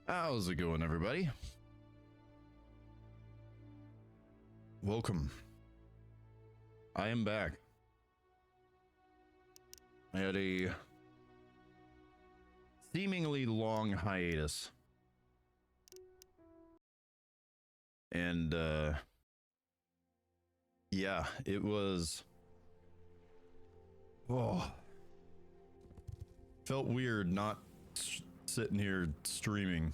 How's it going, everybody? Welcome. I am back. I had a seemingly long hiatus. And, yeah, it was... Oh. Felt weird not sitting here streaming.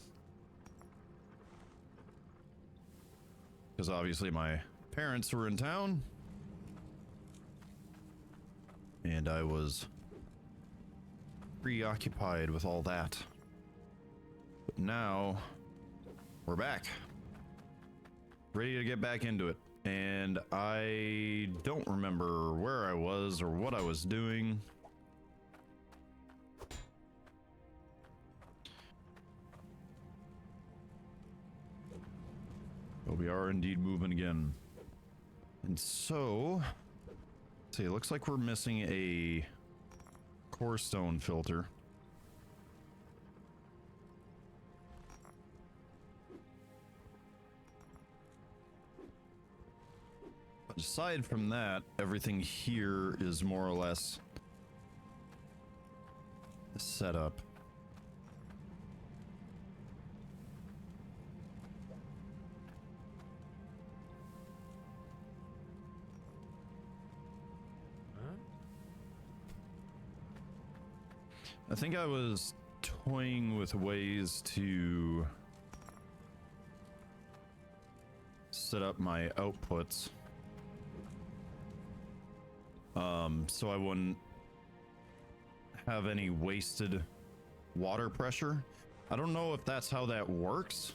Because obviously my parents were in town. And I was preoccupied with all that. But now, we're back. Ready to get back into it. And I don't remember where I was or what I was doing. But we are indeed moving again. And so, let's see, it looks like we're missing a core stone filter. But aside from that, everything here is more or less set up. I think I was toying with ways to set up my outputs so I wouldn't have any wasted water pressure. I don't know if that's how that works,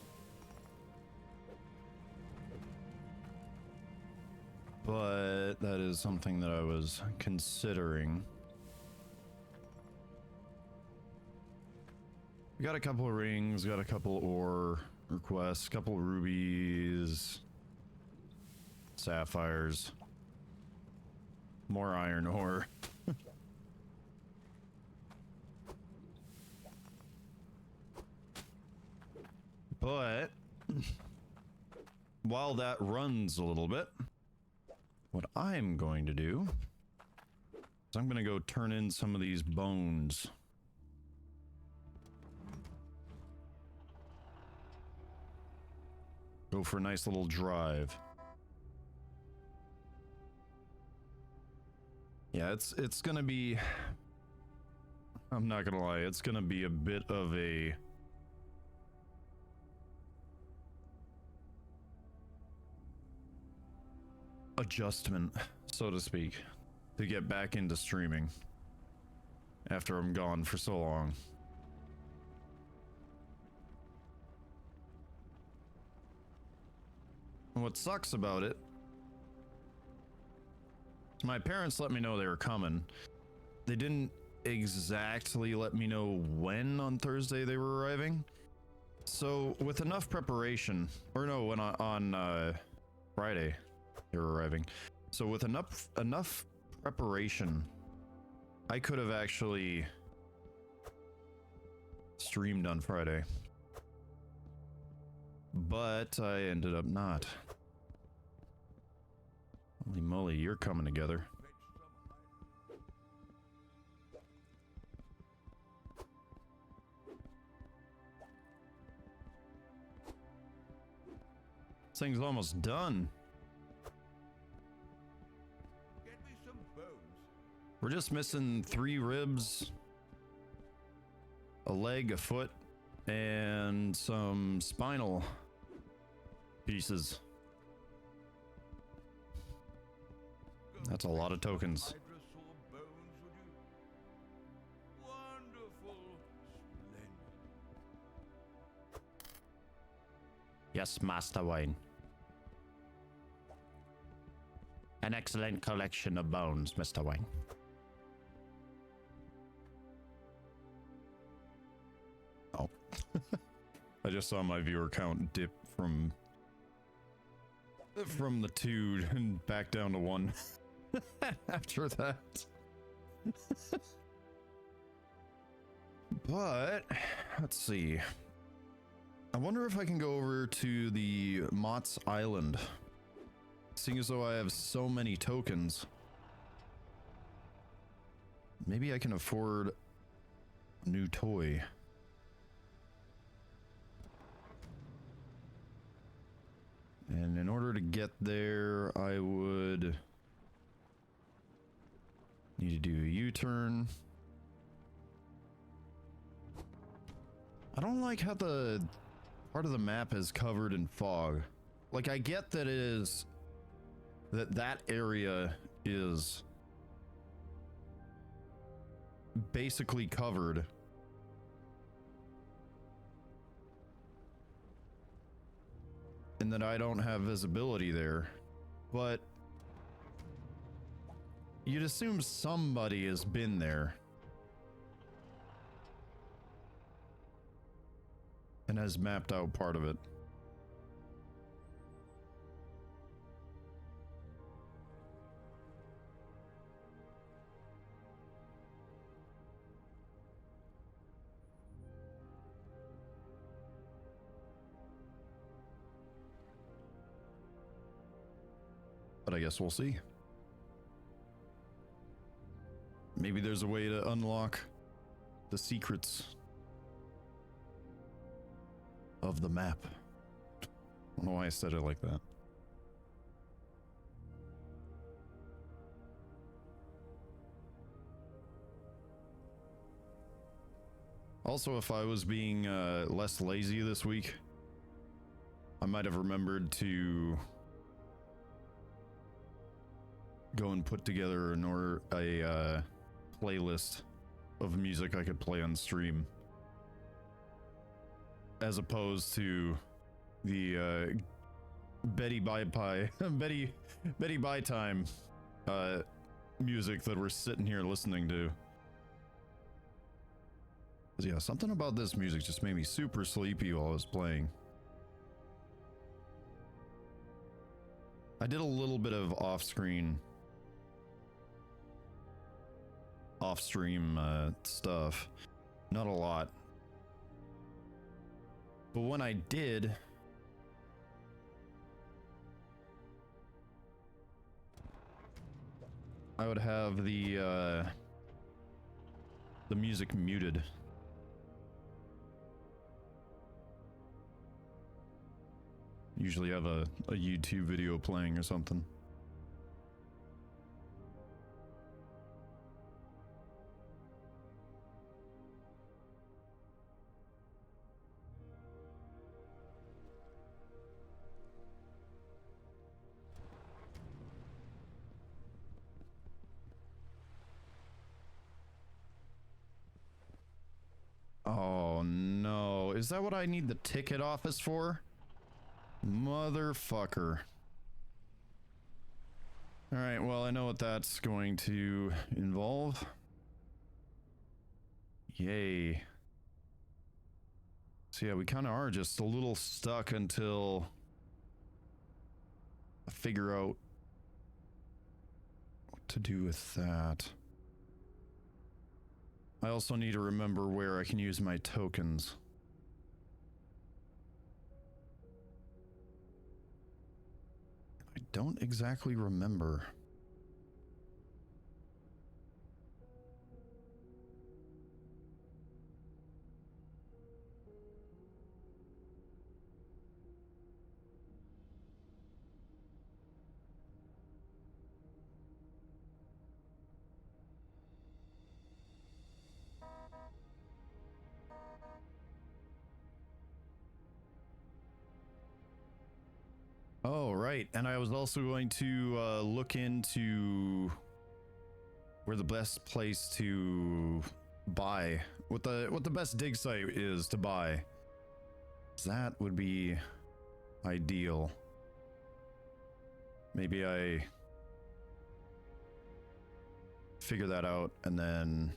but that is something that I was considering. We got a couple of rings, got a couple ore requests, couple of rubies, sapphires, more iron ore. But while that runs a little bit, what I'm going to do is I'm going to go turn in some of these bones. Go for a nice little drive. Yeah, it's gonna be, I'm not gonna lie, it's gonna be a bit of a adjustment, so to speak, to get back into streaming after I'm gone for so long. What sucks about it, my parents let me know they were coming. They didn't exactly let me know when on Thursday they were arriving. So with enough preparation, or no, when on Friday they were arriving. So with enough preparation, I could have actually streamed on Friday. But I ended up not. Holy moly, you're coming together. This thing's almost done. Get me some bones. We're just missing 3 ribs, a leg, a foot, and some spinal pieces. That's a lot of tokens. Hydroneer bones, would you? Wonderful, splendid. Yes, Master Wayne. An excellent collection of bones, Mr. Wayne. Oh. I just saw my viewer count dip from the 2 and back down to 1 after that. But let's see. I wonder if I can go over to the Mott's Island. Seeing as though I have so many tokens. Maybe I can afford a new toy. And in order to get there, I would need to do a U-turn. I don't like how the part of the map is covered in fog. Like, I get that it is that area is basically covered. And that I don't have visibility there. But you'd assume somebody has been there and has mapped out part of it. But I guess we'll see. Maybe there's a way to unlock the secrets of the map. I don't know why I said it like that. Also, if I was being less lazy this week, I might have remembered to go and put together a playlist of music I could play on stream, as opposed to the Betty Bye Time music that we're sitting here listening to. 'Cause yeah, something about this music just made me super sleepy while I was playing. I did a little bit of off-stream stuff, not a lot, but when I did, I would have the music muted. Usually have a YouTube video playing or something. Oh no, is that what I need the ticket office for? Motherfucker. Alright, well, I know what that's going to involve. Yay. So yeah, we kind of are just a little stuck until I figure out what to do with that. I also need to remember where I can use my tokens. I don't exactly remember. Oh, right. And I was also going to look into where the best place to buy, what the best dig site is to buy. That would be ideal. Maybe I figure that out and then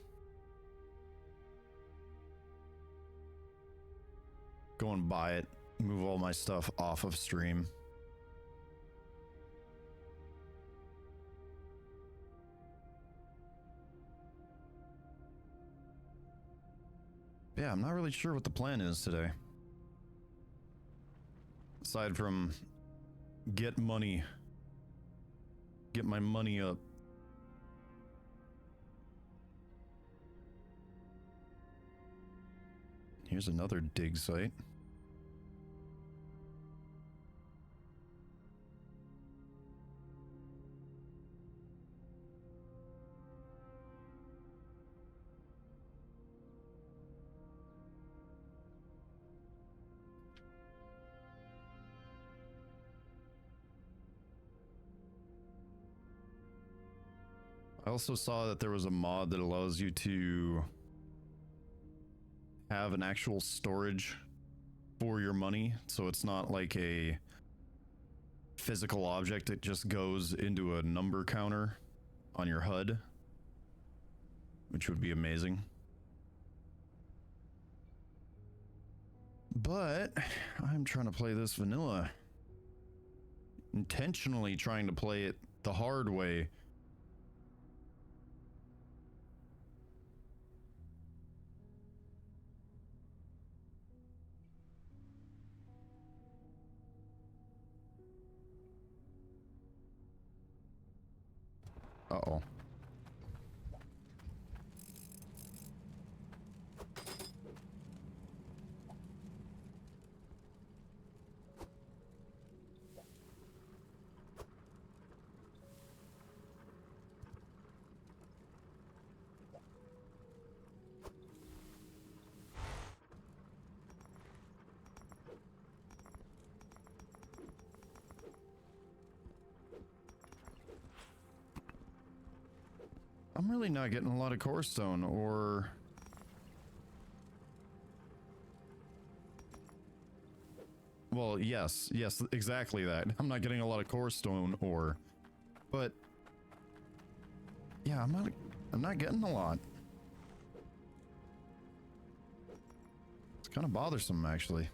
go and buy it, move all my stuff off of stream. Yeah, I'm not really sure what the plan is today. aside from get money. Get my money up. Here's another dig site. I also saw that there was a mod that allows you to have an actual storage for your money, so it's not like a physical object, it just goes into a number counter on your HUD, which would be amazing. But I'm trying to play this vanilla, intentionally trying to play it the hard way. Uh-oh. I'm really not getting a lot of core stone, or... Well, yes, exactly that. I'm not getting a lot of core stone ore, but... Yeah, I'm not getting a lot. It's kind of bothersome, actually.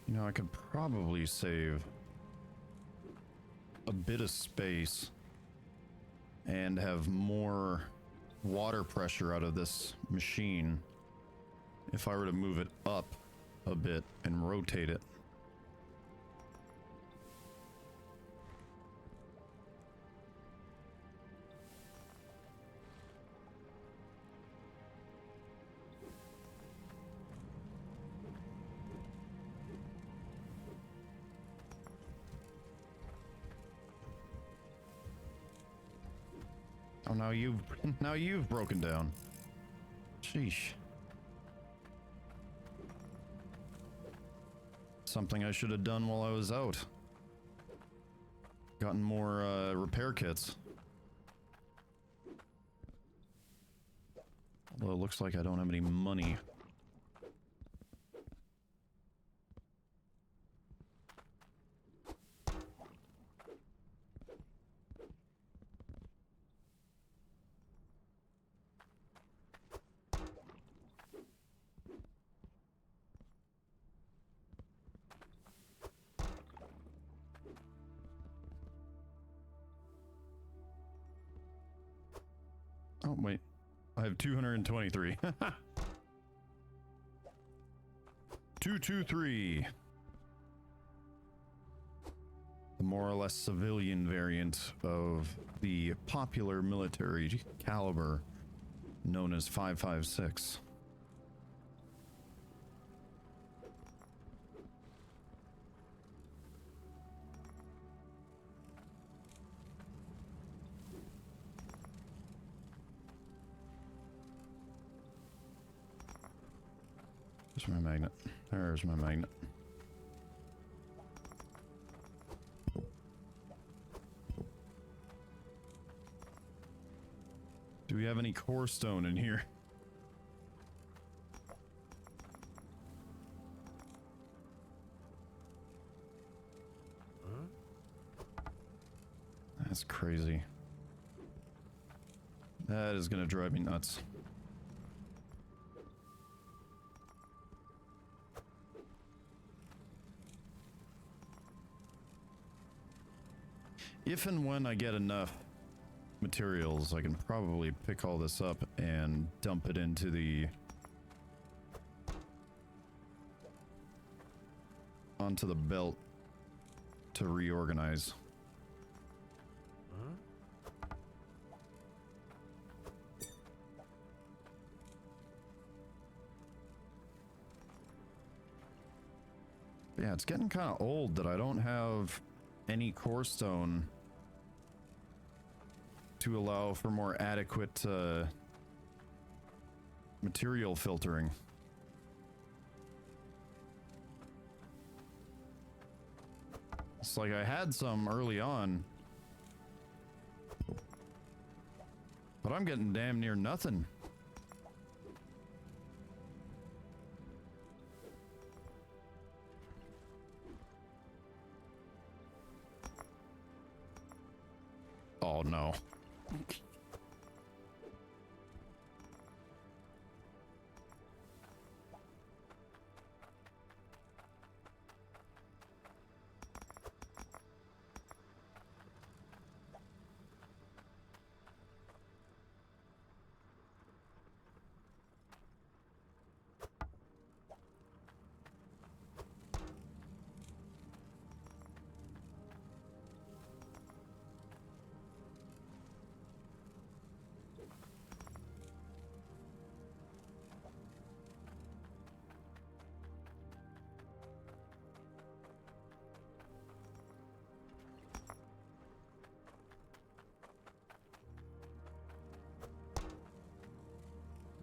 You know, I could probably save a bit of space and have more water pressure out of this machine if I were to move it up a bit and rotate it. Oh, now you've broken down. Sheesh. Something I should have done while I was out. Gotten more repair kits. Although it looks like I don't have any money. Oh, wait. I have 223. 223. The more or less civilian variant of the popular military caliber known as 5.56. There's my magnet. There's my magnet. Do we have any core stone in here? is crazy. That is gonna drive me nuts. If and when I get enough materials, I can probably pick all this up and dump it into the onto the belt to reorganize. Yeah, it's getting kind of old that I don't have any core stone to allow for more adequate material filtering. It's like I had some early on, but I'm getting damn near nothing. Oh no.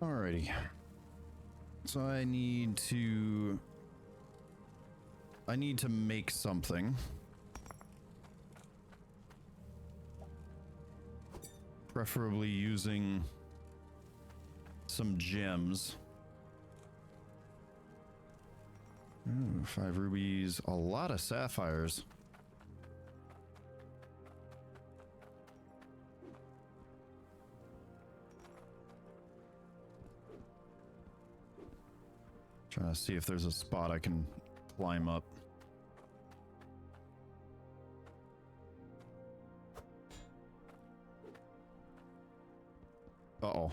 Alrighty. So I need to make something. Preferably using some gems. Ooh, 5 rubies, a lot of sapphires. Trying to see if there's a spot I can climb up. Uh-oh.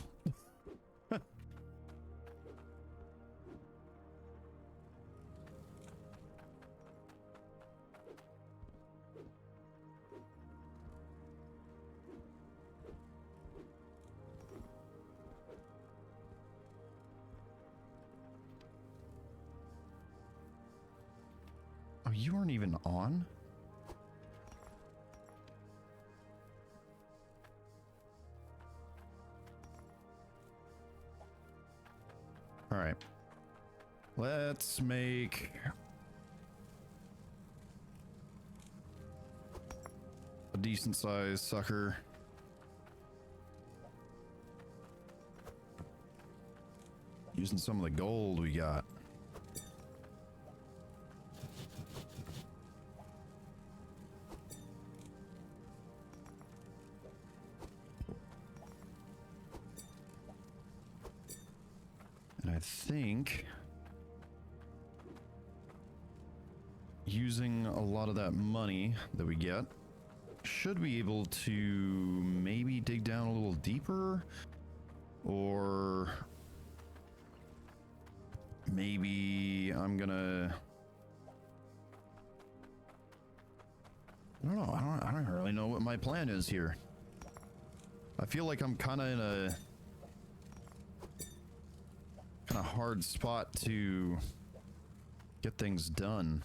Oh, you weren't even on? All right. Let's make a decent sized sucker. Using some of the gold we got. I think using a lot of that money that we get should be able to maybe dig down a little deeper, or maybe I'm gonna, I don't know, I don't really know what my plan is here. I feel like I'm kind of in a hard spot to get things done.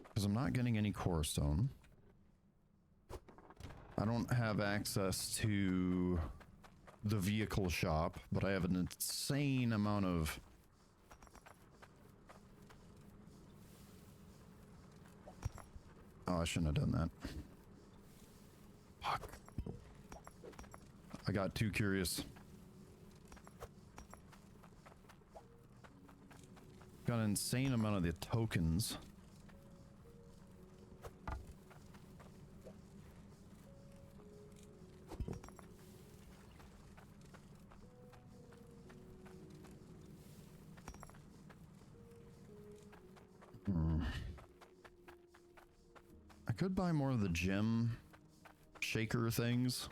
Because I'm not getting any core stone. I don't have access to the vehicle shop, but I have an insane amount of I shouldn't have done that. Fuck. I got too curious. Got an insane amount of the tokens. Could buy more of the gem shaker things.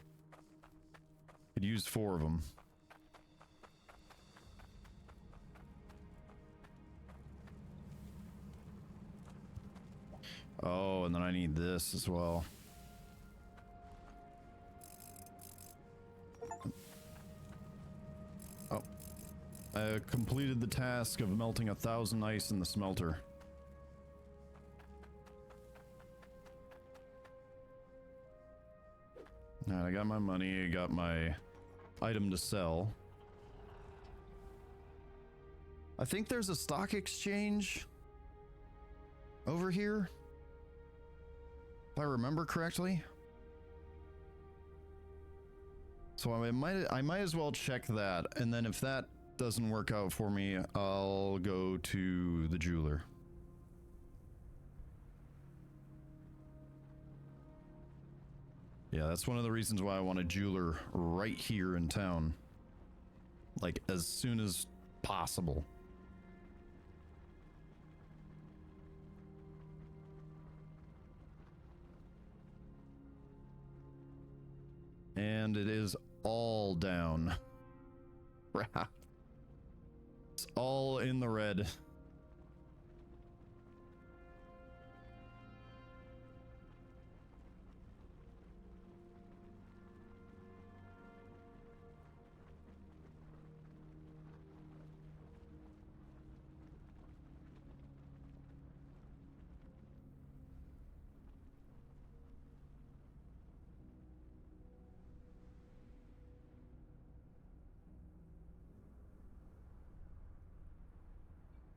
Could use 4 of them. Oh, and then I need this as well. Oh. I completed the task of melting 1,000 ice in the smelter. Alright, I got my money, I got my item to sell. I think there's a stock exchange over here, if I remember correctly. So I might as well check that, and then if that doesn't work out for me, I'll go to the jeweler. Yeah, that's one of the reasons why I want a jeweler right here in town. Like, as soon as possible. And it is all down. Crap. It's all in the red.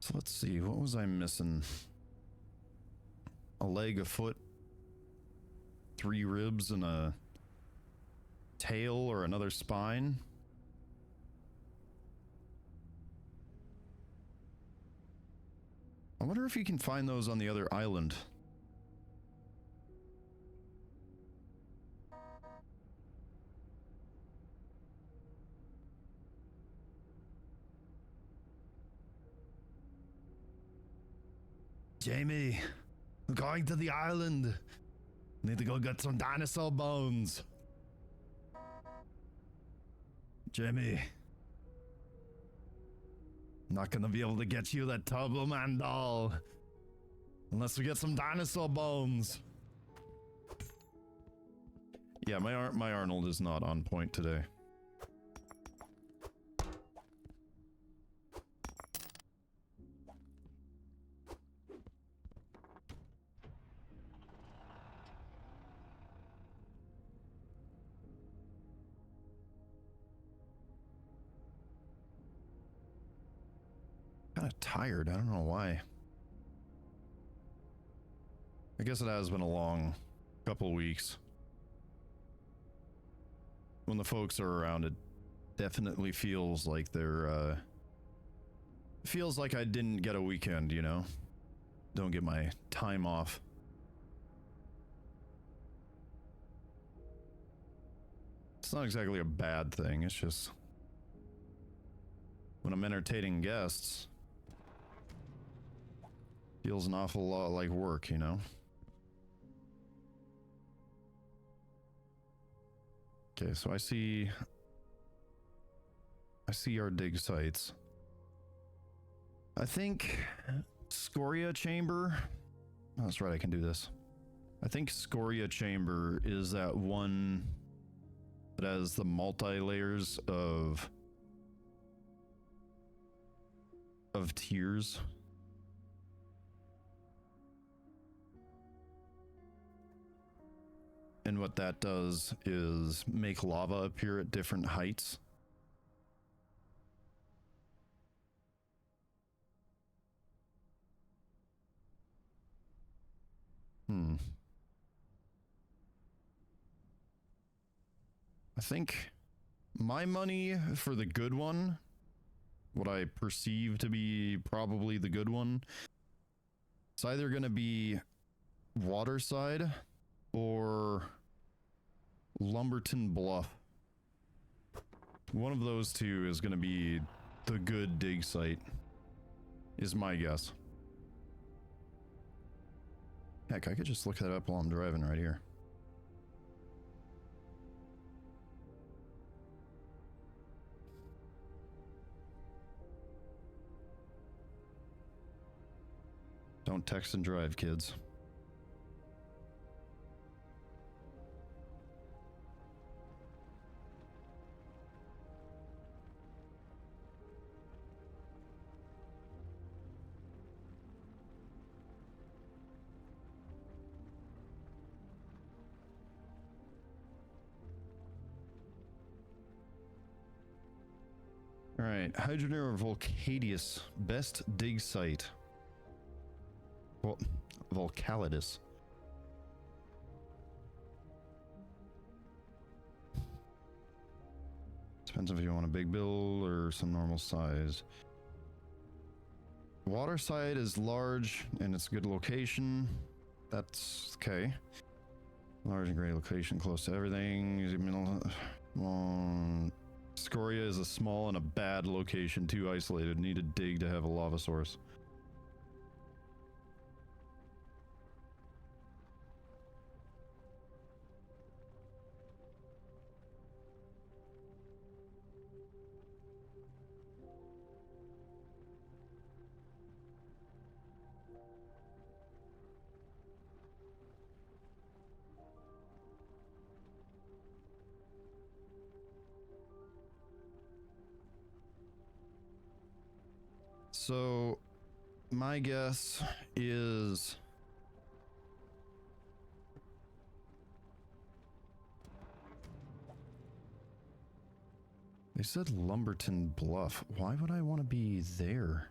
So let's see, what was I missing? A leg, a foot, 3 ribs, and a tail or another spine. I wonder if you can find those on the other island. Jamie, I'm going to the island. Need to go get some dinosaur bones. Jamie. Not gonna be able to get you that Turbo Man doll unless we get some dinosaur bones. Yeah, my Arnold is not on point today. Kind of tired, I don't know why. I guess it has been a long couple weeks. When the folks are around, it definitely feels like they're, feels like I didn't get a weekend, you know? Don't get my time off. It's not exactly a bad thing, it's just when I'm entertaining guests, feels an awful lot like work, you know? Okay, so I see our dig sites. I think Scoria Chamber. Oh, that's right, I can do this. I think Scoria Chamber is that one that has the multi-layers of tiers. And what that does is make lava appear at different heights. I think my money for the good one, what I perceive to be probably the good one, it's either going to be Waterside or Lumberton Bluff. One of those two is going to be the good dig site, is my guess. Heck, I could just look that up while I'm driving right here. Don't text and drive, kids. Alright, Hydroneer or Volcadius. Best dig site. Well, Volcalidus. Depends if you want a big build or some normal size. Water side is large and it's a good location. That's okay. Large and great location, close to everything. Scoria is a small and a bad location, too isolated. Need a dig to have a lava source. So, my guess is... They said Lumberton Bluff. Why would I want to be there?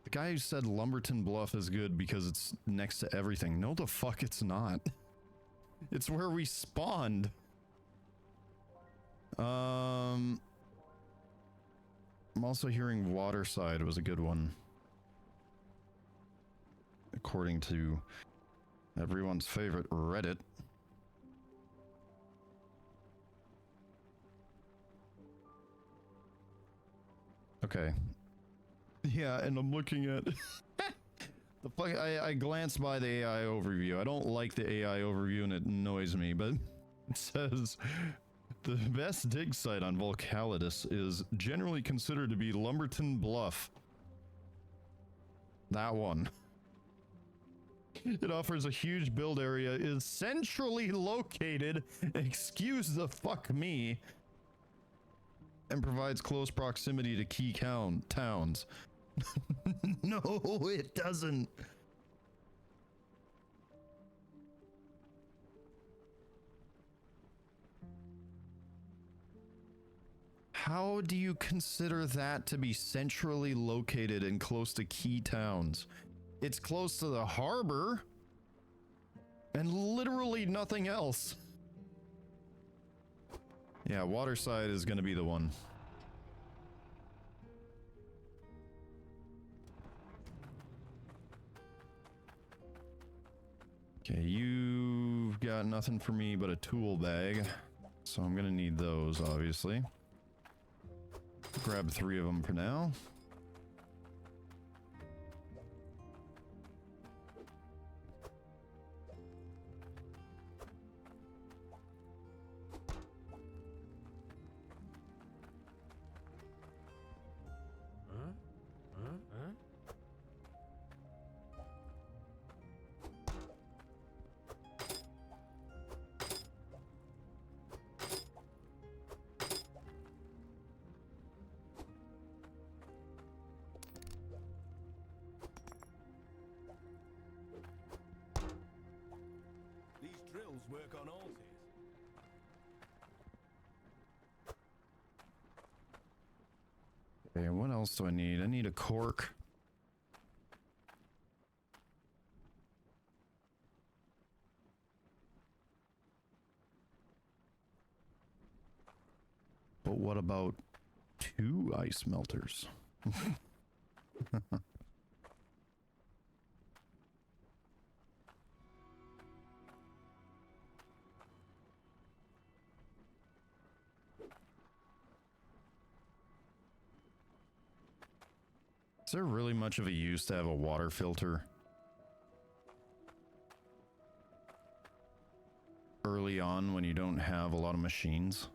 The guy who said Lumberton Bluff is good because it's next to everything. No, the fuck it's not. It's where we spawned. I'm also hearing Waterside was a good one. According to everyone's favorite Reddit. Okay. Yeah, and I'm looking at the fuck. I glanced by the AI overview. I don't like the AI overview and it annoys me, but it says the best dig site on Volcalidus is generally considered to be Lumberton Bluff. That one. It offers a huge build area, is centrally located, excuse the fuck me, and provides close proximity to key towns. No, it doesn't. How do you consider that to be centrally located and close to key towns? It's close to the harbor and literally nothing else. Yeah, Waterside is going to be the one. Okay, you've got nothing for me but a tool bag, so I'm going to need those, obviously. Grab 3 of them for now. Work on altars. Okay, what else do I need? I need a cork. But what about 2 ice melters? Is there really much of a use to have a water filter early on when you don't have a lot of machines?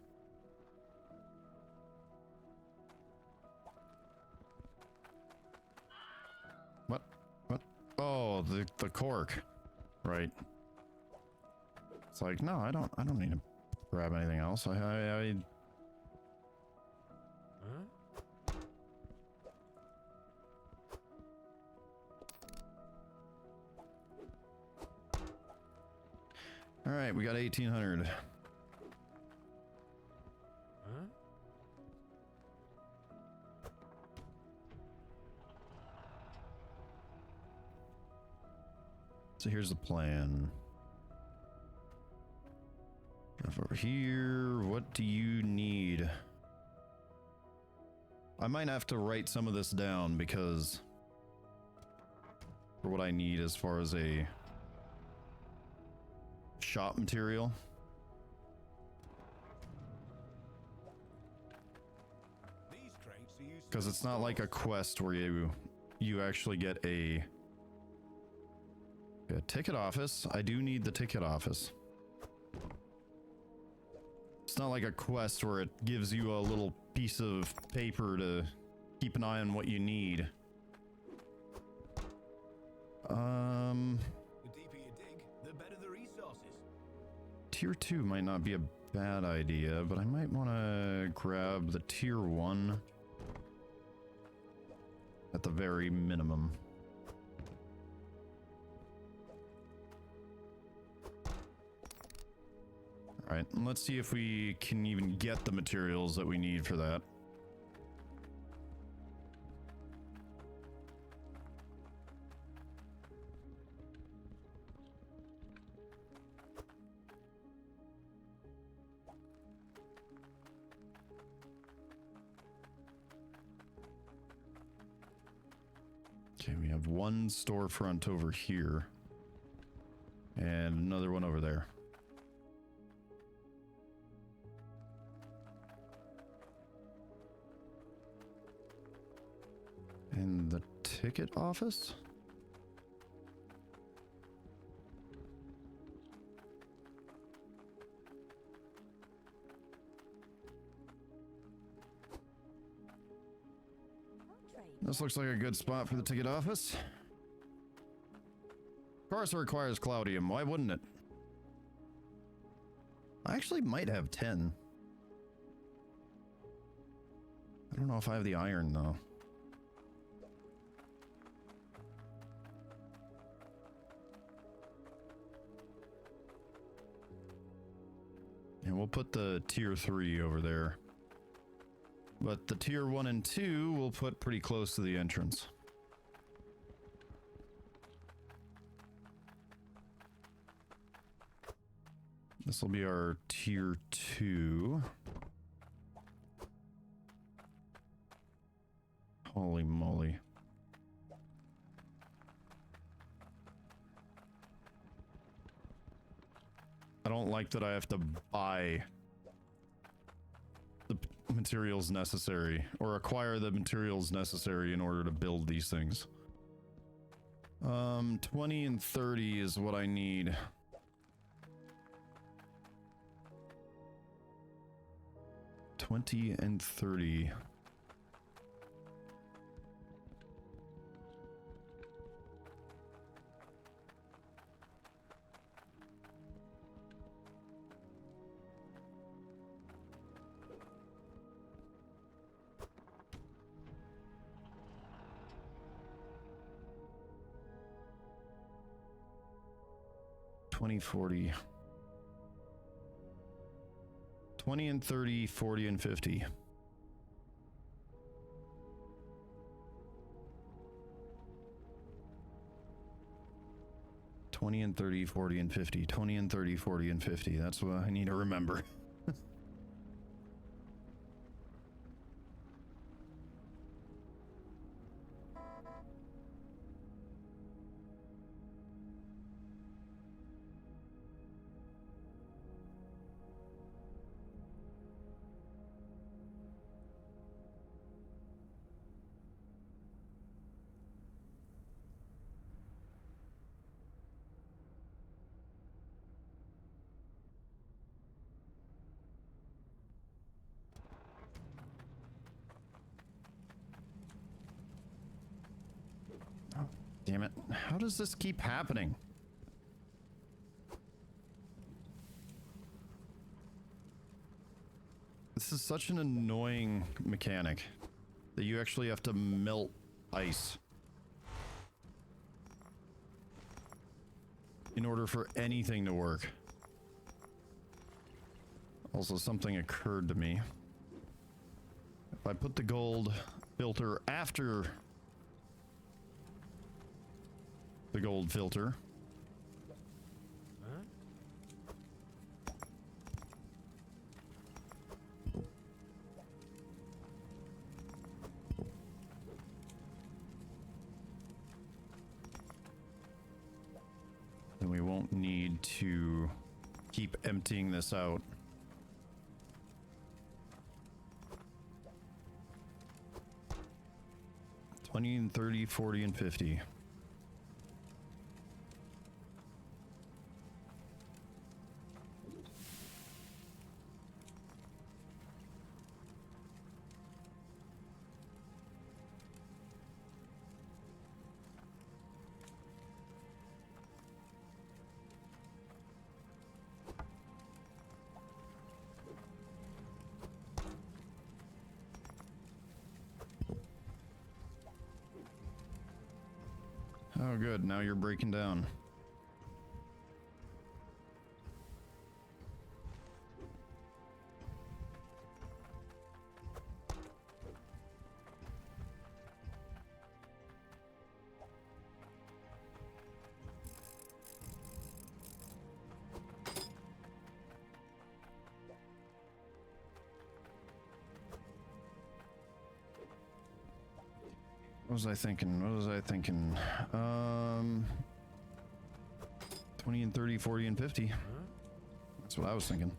What? What? Oh, the cork. Right. It's like, no, I don't need to grab anything else. I Huh? All right, we got 1800. Huh? So here's the plan. Drive over here. What do you need? I might have to write some of this down because for what I need as far as a shop material. These crates are used Because it's not like a quest where you actually get a ticket office. I do need the ticket office. It's not like a quest where it gives you a little piece of paper to keep an eye on what you need. The deeper you dig, the better the resources. Tier 2 might not be a bad idea, but I might want to grab the tier 1 at the very minimum. Alright, let's see if we can even get the materials that we need for that. Okay, we have one storefront over here and another one over there. And the ticket office? This looks like a good spot for the ticket office. Of course it requires Cloudium, why wouldn't it? I actually might have 10. I don't know if I have the iron though. And we'll put the tier 3 over there. But the tier 1 and 2 we'll put pretty close to the entrance. This will be our tier 2. Holy moly. I don't like that I have to buy the materials necessary or acquire the materials necessary in order to build these things. 20 and 30 is what I need. $20 and $30. $20, $40. 20 and 30, 40 and 50. $20 and 30, 40 and 50. 20 and 30, 40 and 50. That's what I need to remember. Damn it. How does this keep happening? This is such an annoying mechanic that you actually have to melt ice in order for anything to work. Also, something occurred to me. If I put the gold filter after the gold filter, then we won't need to keep emptying this out. $20 and $30, $40 and $50. Oh, good. Now you're breaking down. What was I thinking? 20 and 30, 40 and 50. That's what I was thinking.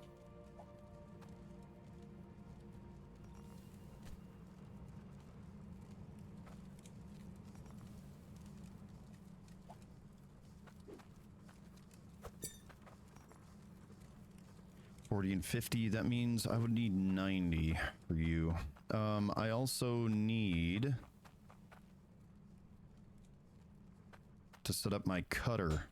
$40 and $50, that means I would need 90 for you. I also need to set up my cutter,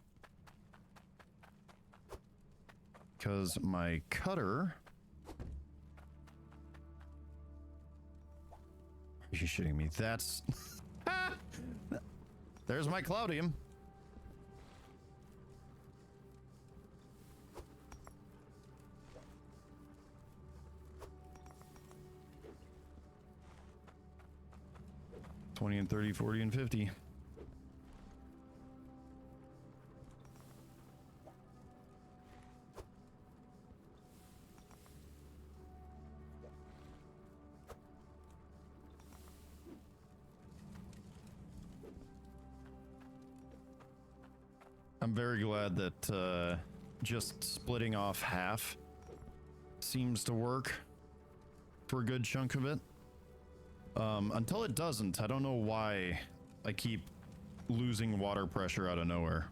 because my cutter, are you shitting me? That's there's my Cloudium. $20 and $30, $40 and $50. I'm very glad that just splitting off half seems to work for a good chunk of it. Until it doesn't, I don't know why I keep losing water pressure out of nowhere.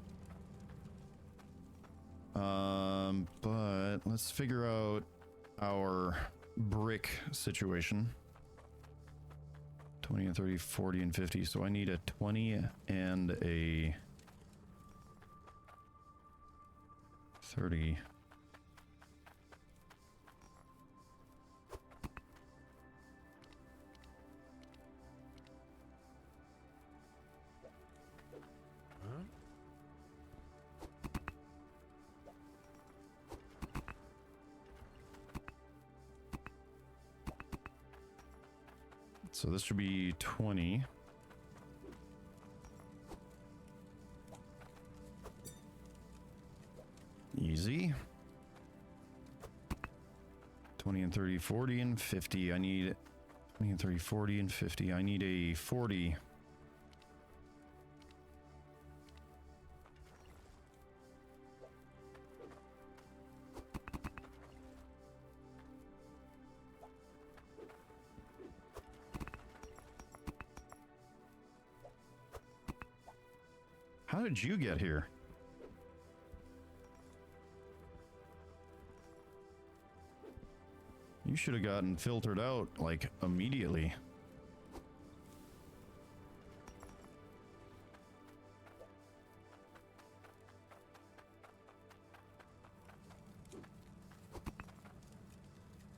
But let's figure out our brick situation. 20 and 30, 40 and 50. So I need a 20 and a 30. So this should be 20. Easy. 20 and 30, 40 and 50. I need 20 and 30, 40 and 50. I need a 40. How did you get here? You should have gotten filtered out, like, immediately.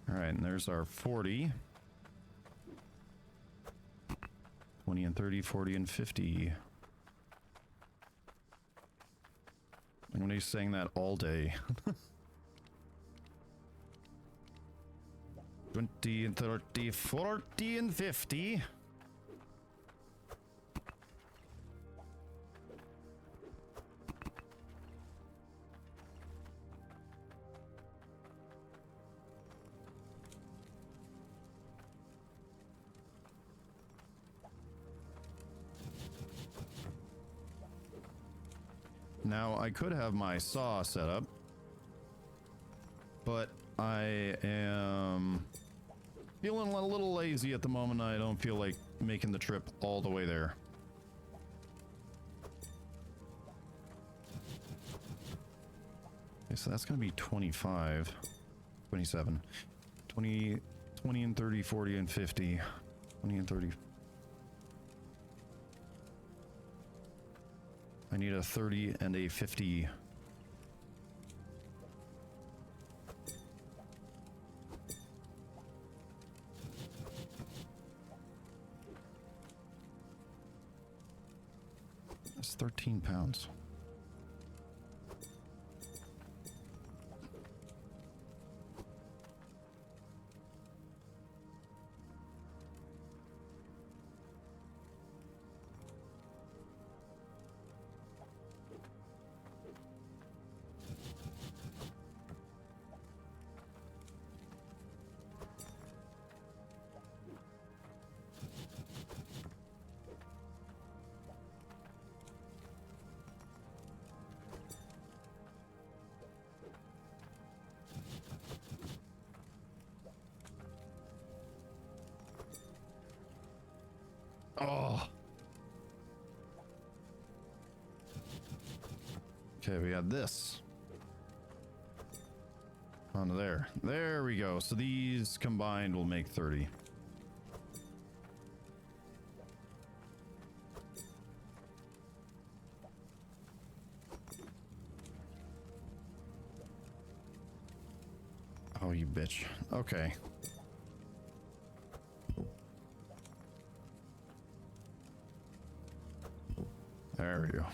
All right, and there's our 40. 20 and 30, 40 and 50. I'm gonna be saying that all day. 20 and 30, 40 and 50. Now, I could have my saw set up, but I am feeling a little lazy at the moment. I don't feel like making the trip all the way there. Okay, so that's going to be 25, 27, 20, 20 and 30, 40 and 50, 20 and 30. I need a 30 and a 50. That's 13 pounds. Oh. Okay, we had this. Onto there. There we go. So these combined will make 30. Oh, you bitch. Okay. There we go.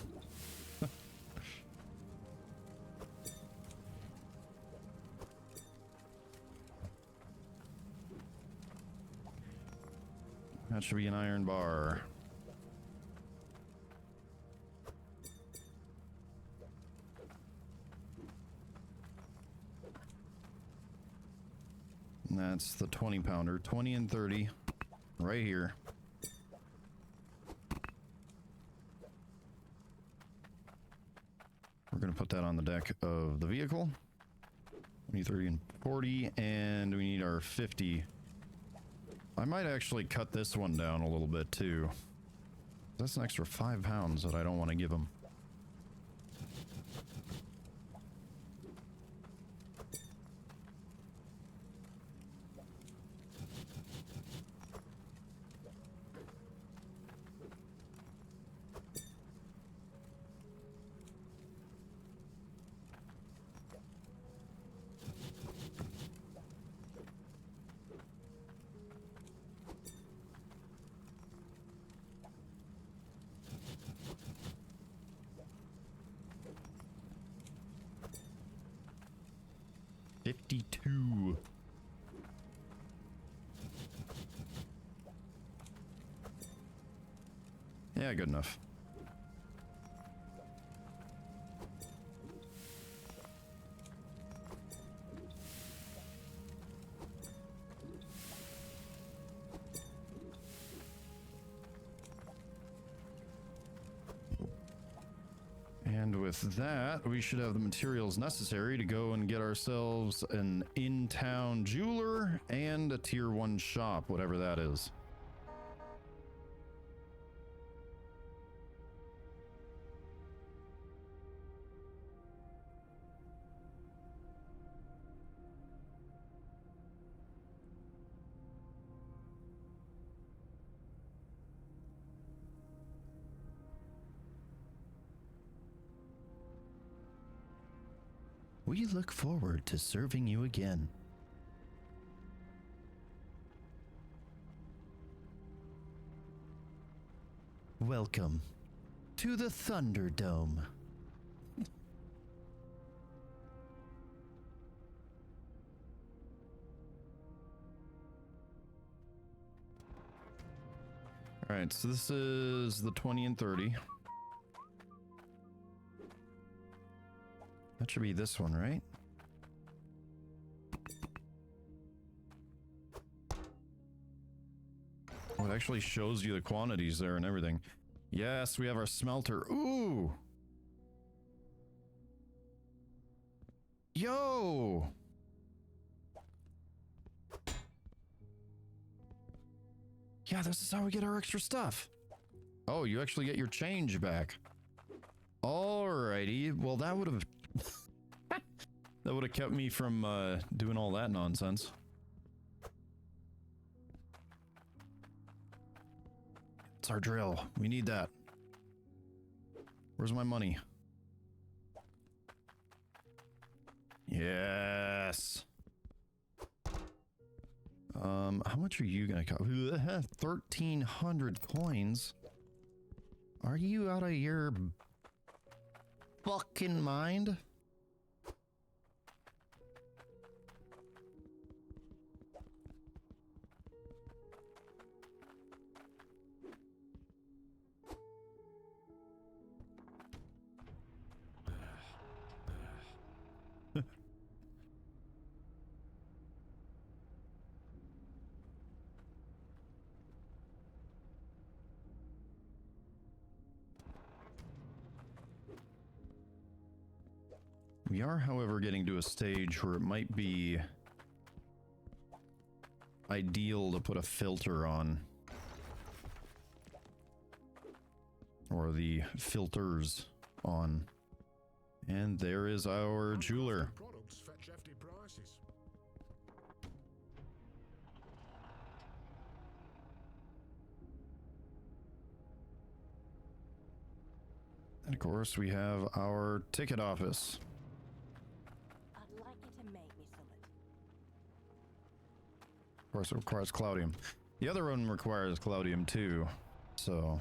That should be an iron bar. And that's the 20 pounder. 20 and 30. Right here. We're going to put that on the deck of the vehicle. 20, 30, and 40. And we need our 50. I might actually cut this one down a little bit too. That's an extra 5 pounds that I don't want to give him. $52. Yeah, good enough. And with that, we should have the materials necessary to go and get ourselves an in-town jeweler and a tier 1 shop, whatever that is. We look forward to serving you again. Welcome to the Thunderdome. Alright, so this is the 20 and 30. That should be this one, right? Oh, it actually shows you the quantities there and everything. Yes, we have our smelter. Ooh! Yo! Yeah, this is how we get our extra stuff. Oh, you actually get your change back. Alrighty, well that would have... that would have kept me from doing all that nonsense. It's our drill. We need that. Where's my money? Yes. How much are you gonna cost? 1,300 coins. Are you out of your fucking mind? We are, however, getting to a stage where it might be ideal to put a filter on. Or the filters on. And there is our jeweler. Products fetch hefty prices. And of course, we have our ticket office. I'd like you to make me something. Of course, it requires Cloudium. The other one requires Cloudium too, so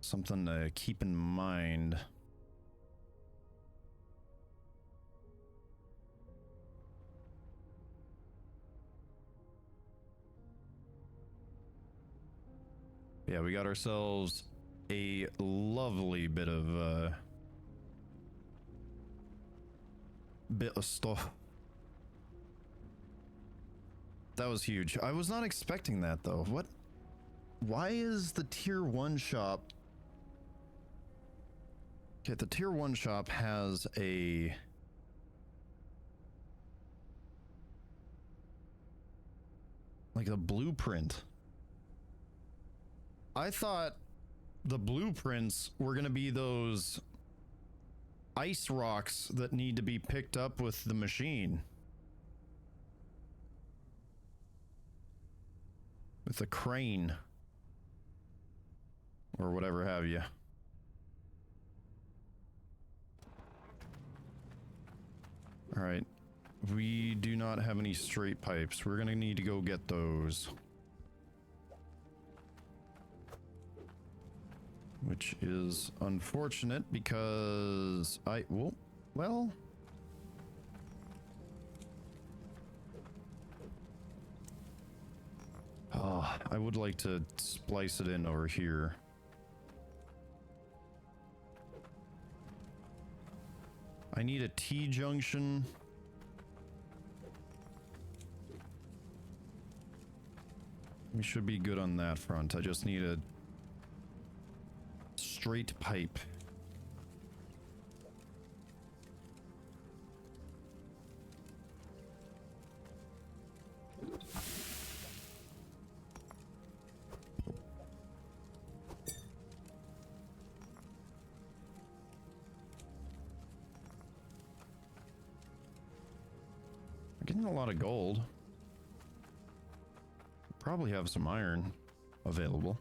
something to keep in mind. Yeah, we got ourselves a lovely bit of stuff. That was huge. I was not expecting that though. What? Why is the tier 1 shop? Okay, the tier 1 shop has a like a blueprint. I thought the blueprints were gonna be those ice rocks that need to be picked up with the machine. With the crane. Or whatever have you. Alright. We do not have any straight pipes. We're gonna need to go get those. Which is unfortunate because well, I would like to splice it in over here. I need a T-junction. We should be good on that front. I just need a straight pipe. I'm getting a lot of gold. Probably have some iron available.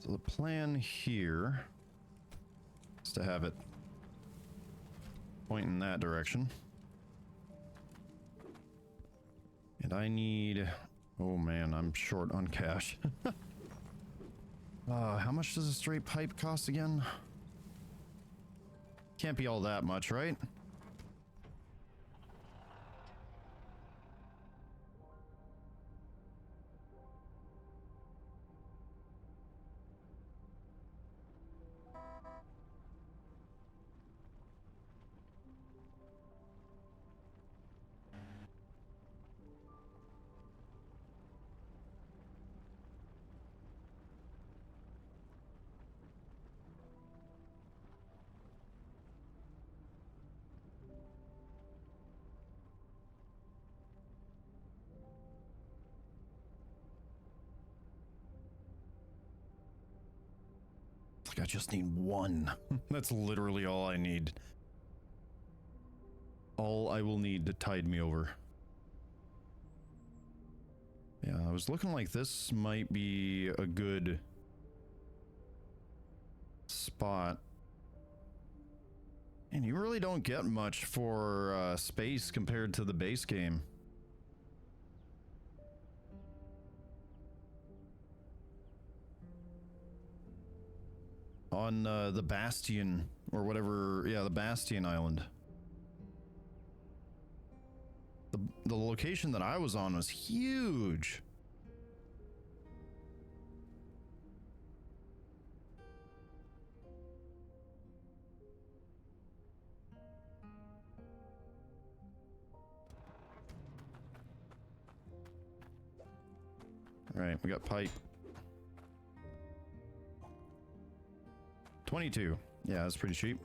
So the plan here is to have it point in that direction. And I need... Oh man, I'm short on cash. How much does a straight pipe cost again? Can't be all that much, right? I just need one. That's literally all I need. All I will need to tide me over. Yeah, I was looking like this might be a good spot. And you really don't get much for space compared to the base game. On the Bastion, or whatever, yeah, the Bastion Island. The location that I was on was huge. All right, we got pipe. 22. Yeah, that's pretty cheap.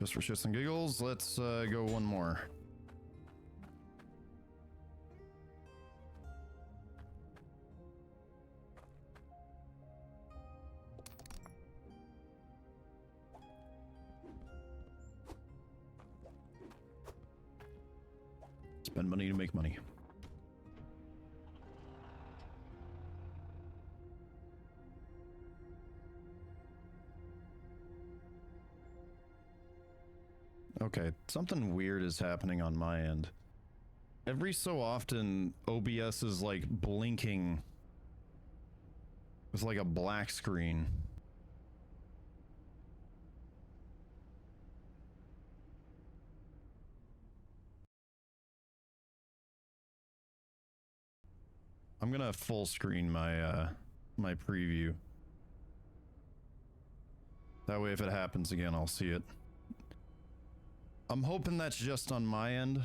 Just for shits and giggles, let's go one more. Spend money to make money. Okay, something weird is happening on my end. Every so often, OBS is like blinking with like a black screen. I'm gonna full screen my my preview. That way if it happens again, I'll see it. I'm hoping that's just on my end.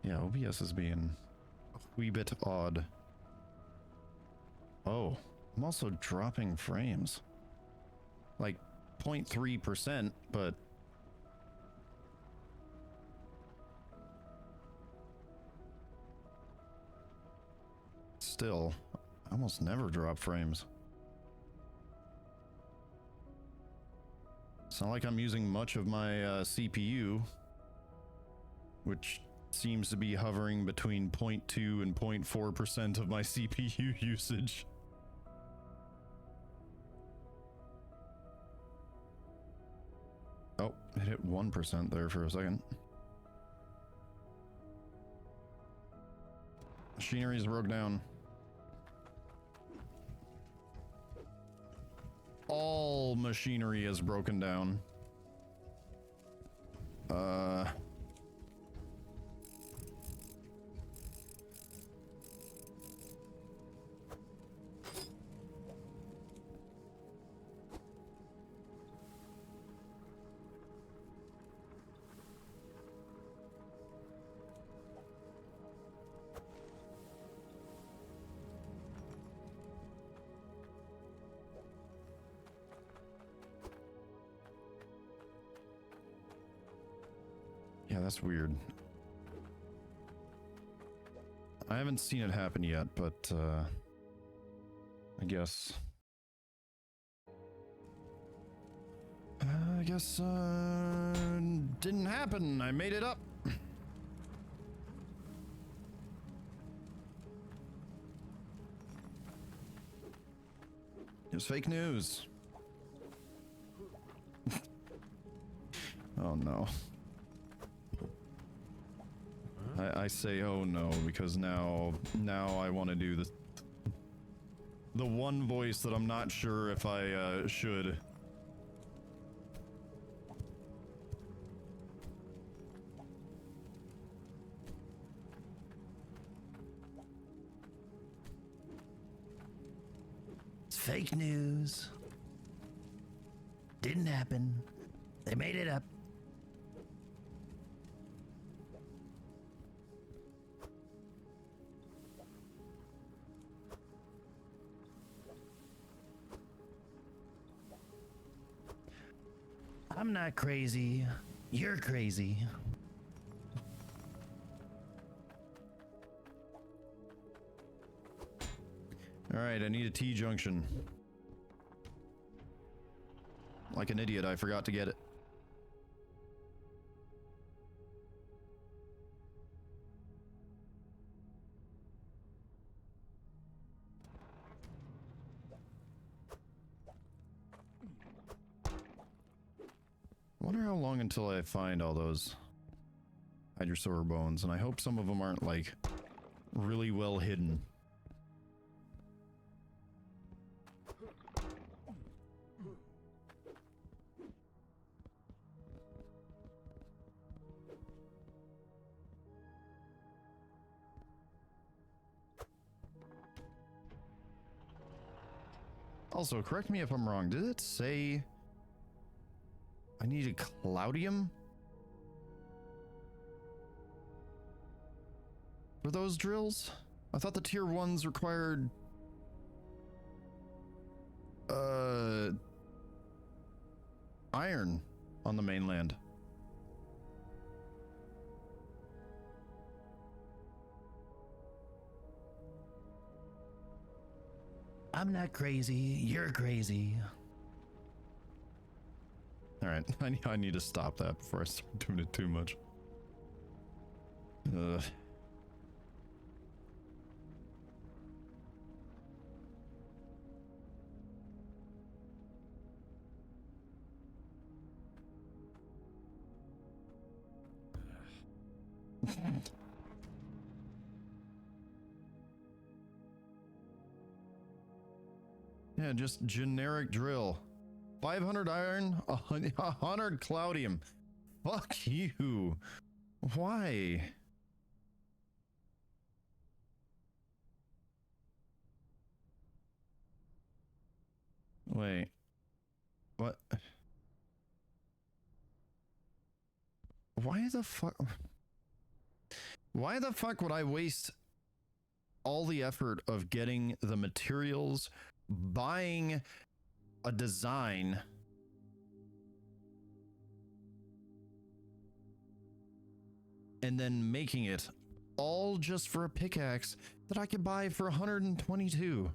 Yeah, OBS is being a wee bit odd. Oh, I'm also dropping frames. Like 0.3%, but still, I almost never drop frames. It's not like I'm using much of my CPU, which seems to be hovering between 0.2 and 0.4% of my CPU usage. Oh, it hit 1% there for a second. Machinery's broke down. All machinery is broken down. Yeah, that's weird. I haven't seen it happen yet, but I guess didn't happen. I made it up. It was fake news. Oh no. I say oh no because now I want to do the one voice that I'm not sure if I should. It's fake news. Didn't happen. They made it up. I'm not crazy. You're crazy. All right, I need a T-junction. Like an idiot, I forgot to get it. Wonder how long until I find all those Hydroneer bones, and I hope some of them aren't like really well hidden. Also, correct me if I'm wrong, did it say I needed Cloudium for those drills? I thought the tier 1s required iron on the mainland. I'm not crazy, you're crazy. All right, I need to stop that before I start doing it too much. Yeah, just generic drill. 500 iron, 100 Cloudium. Fuck you. Why? Wait. What? Why the fuck? Why the fuck would I waste all the effort of getting the materials, buying a design, and then making it all just for a pickaxe that I could buy for 122?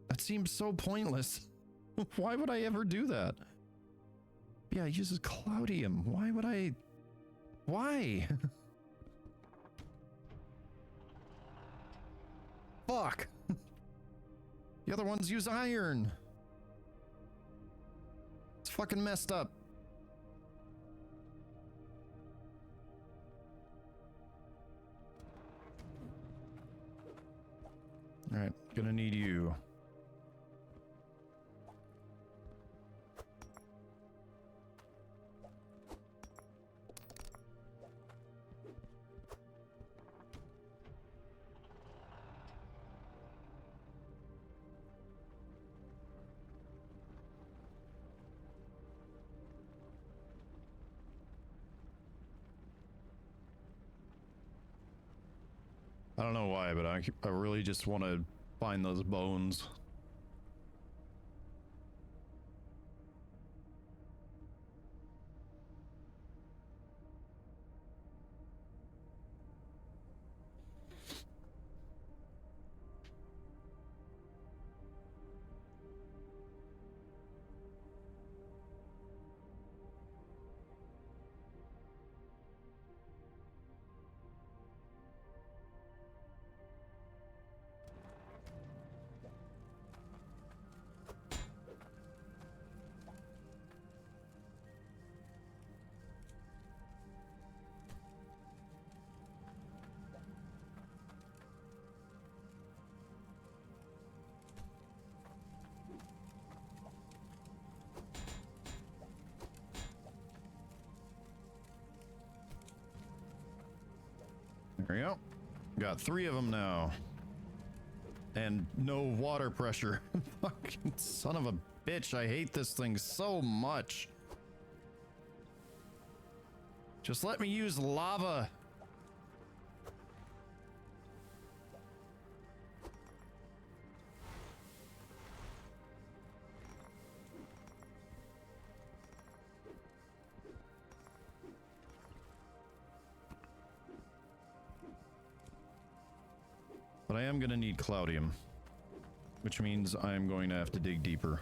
That seems so pointless. Why would I ever do that? Yeah, it uses Cloudium. Why would I? Why? Fuck. The other ones use iron. It's fucking messed up. All right, gonna need you. I don't know why, but I really just want to find those bones. There we go. Got 3 of them now. And no water pressure. Fucking son of a bitch. I hate this thing so much. Just let me use lava. But I am going to need Cloudium, which means I'm going to have to dig deeper.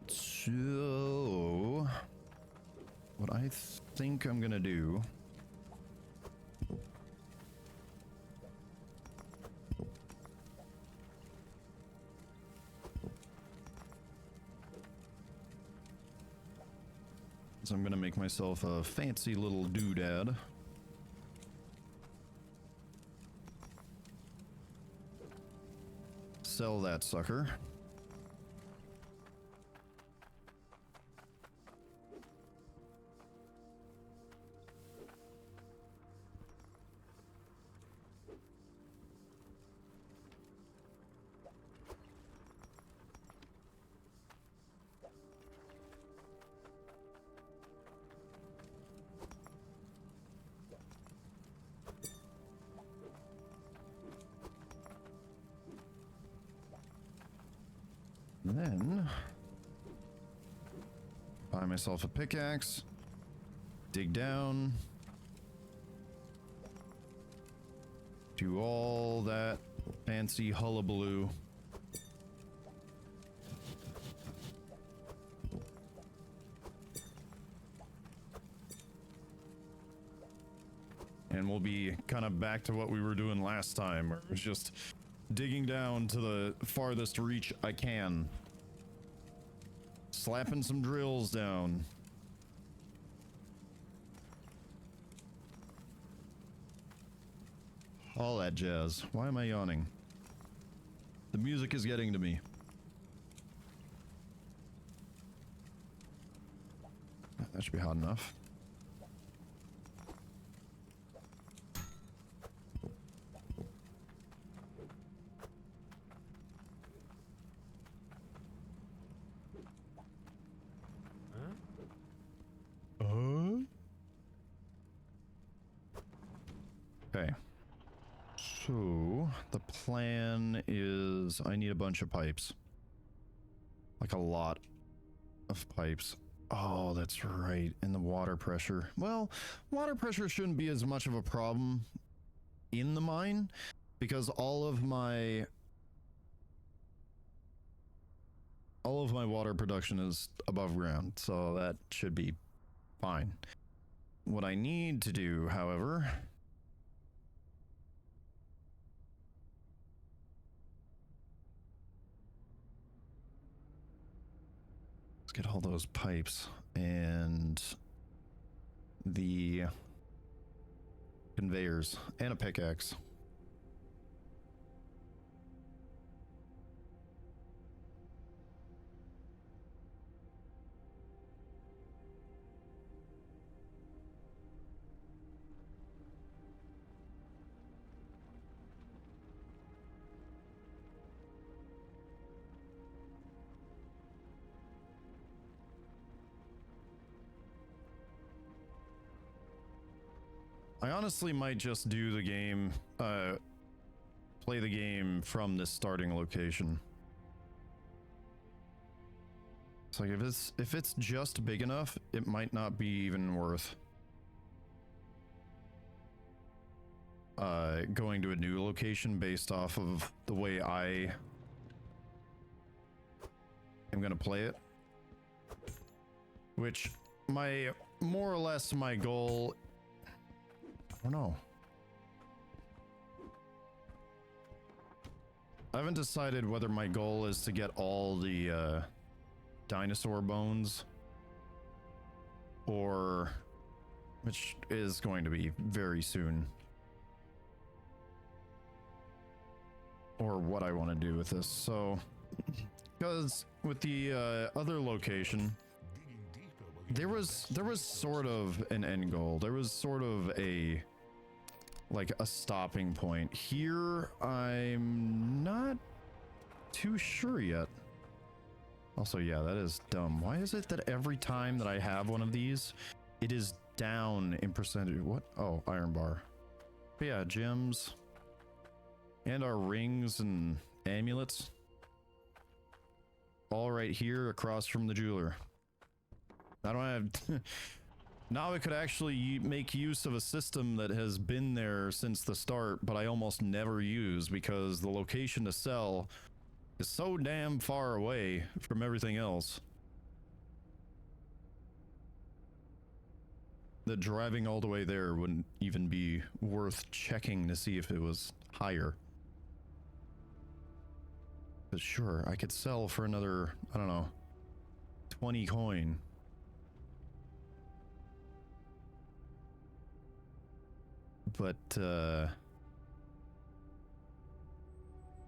So, what I think I'm going to do is I'm going to make myself a fancy little doodad. Sell that sucker. Then buy myself a pickaxe, dig down, do all that fancy hullabaloo. And we'll be kind of back to what we were doing last time, where it was just digging down to the farthest reach I can. Slapping some drills down. All that jazz. Why am I yawning? The music is getting to me. That should be hot enough. Okay. So, the plan is I need a bunch of pipes. Like a lot of pipes. Oh, that's right. And the water pressure. Well, water pressure shouldn't be as much of a problem in the mine because all of my water production is above ground, so that should be fine. What I need to do, however, let's get all those pipes and the conveyors and a pickaxe. I honestly might just do the game, play the game from this starting location. It's like if it's just big enough, it might not be even worth going to a new location based off of the way I am gonna play it. Which more or less my goal, I don't know. I haven't decided whether my goal is to get all the dinosaur bones, or which is going to be very soon, or what I want to do with this. So because with the other location, there was sort of an end goal. There was sort of a stopping point. Here I'm not too sure yet. Also, yeah, that is dumb. Why is it that every time that I have one of these, it is down in percentage? What? Oh, iron bar. But yeah, gems. And our rings and amulets. All right here across from the jeweler. I don't have... Now I could actually make use of a system that has been there since the start, but I almost never use because the location to sell is so damn far away from everything else that driving all the way there wouldn't even be worth checking to see if it was higher. But sure, I could sell for another, I don't know, 20 coin. But,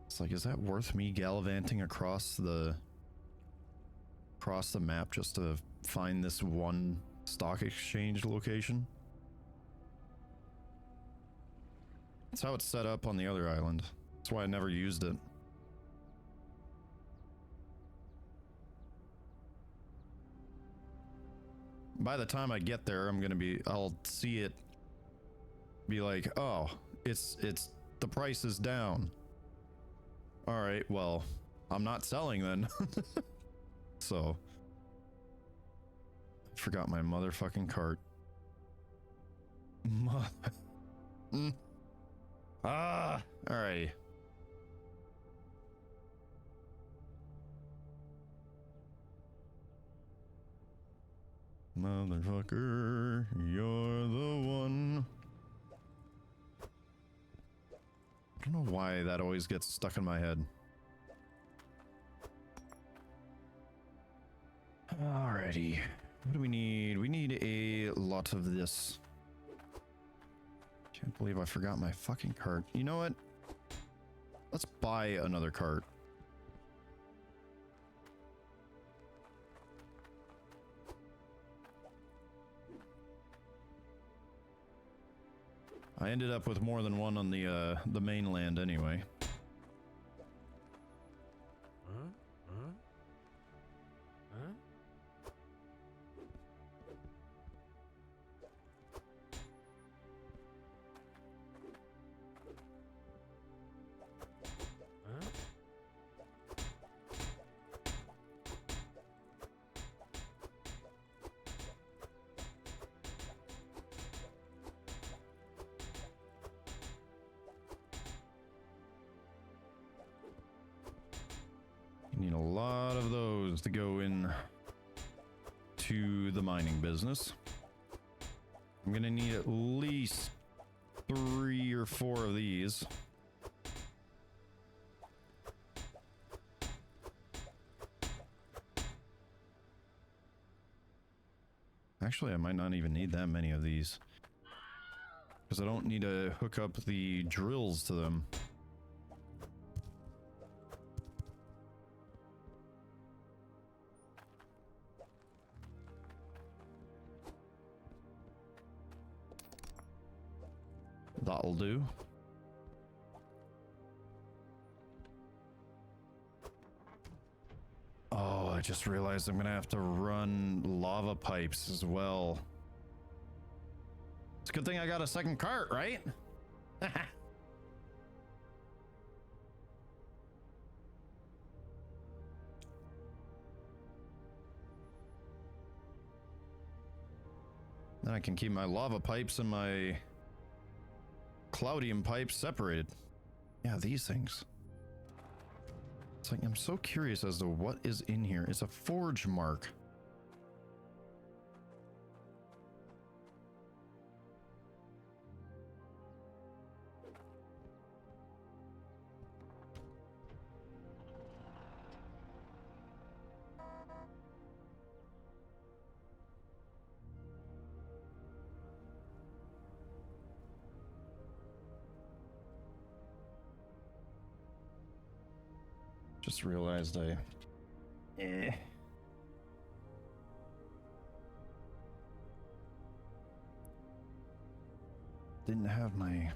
it's like, is that worth me gallivanting across the map just to find this one stock exchange location? That's how it's set up on the other island. That's why I never used it. By the time I get there, I'll see it be like, oh, it's the price is down. All right, well, I'm not selling then. So, I forgot my motherfucking cart. Ah, all right. Motherfucker, you're the one. I don't know why that always gets stuck in my head. Alrighty. What do we need? We need a lot of this. Can't believe I forgot my fucking cart. You know what? Let's buy another cart. I ended up with more than one on the mainland anyway. Need a lot of those to go in to the mining business. I'm gonna need at least 3 or 4 of these. Actually, I might not even need that many of these, because I don't need to hook up the drills to them. That'll do. Oh, I just realized I'm gonna have to run lava pipes as well. It's a good thing I got a second cart, right? Then I can keep my lava pipes and my cloudium pipes separated. Yeah, these things. It's like, I'm so curious as to what is in here. It's a forge mark. Just realized I... Didn't have my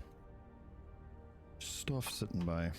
stuff sitting by.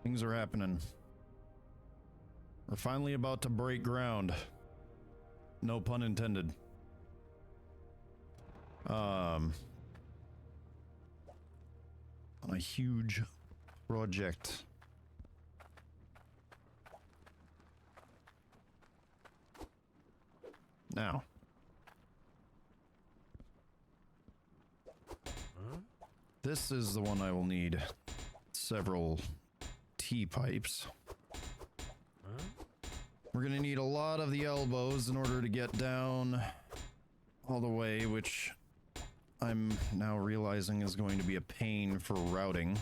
Things are happening. We're finally about to break ground. No pun intended. On a huge project. Now. This is the one I will need. Several T-pipes. We're gonna need a lot of the elbows in order to get down all the way, which I'm now realizing is going to be a pain for routing.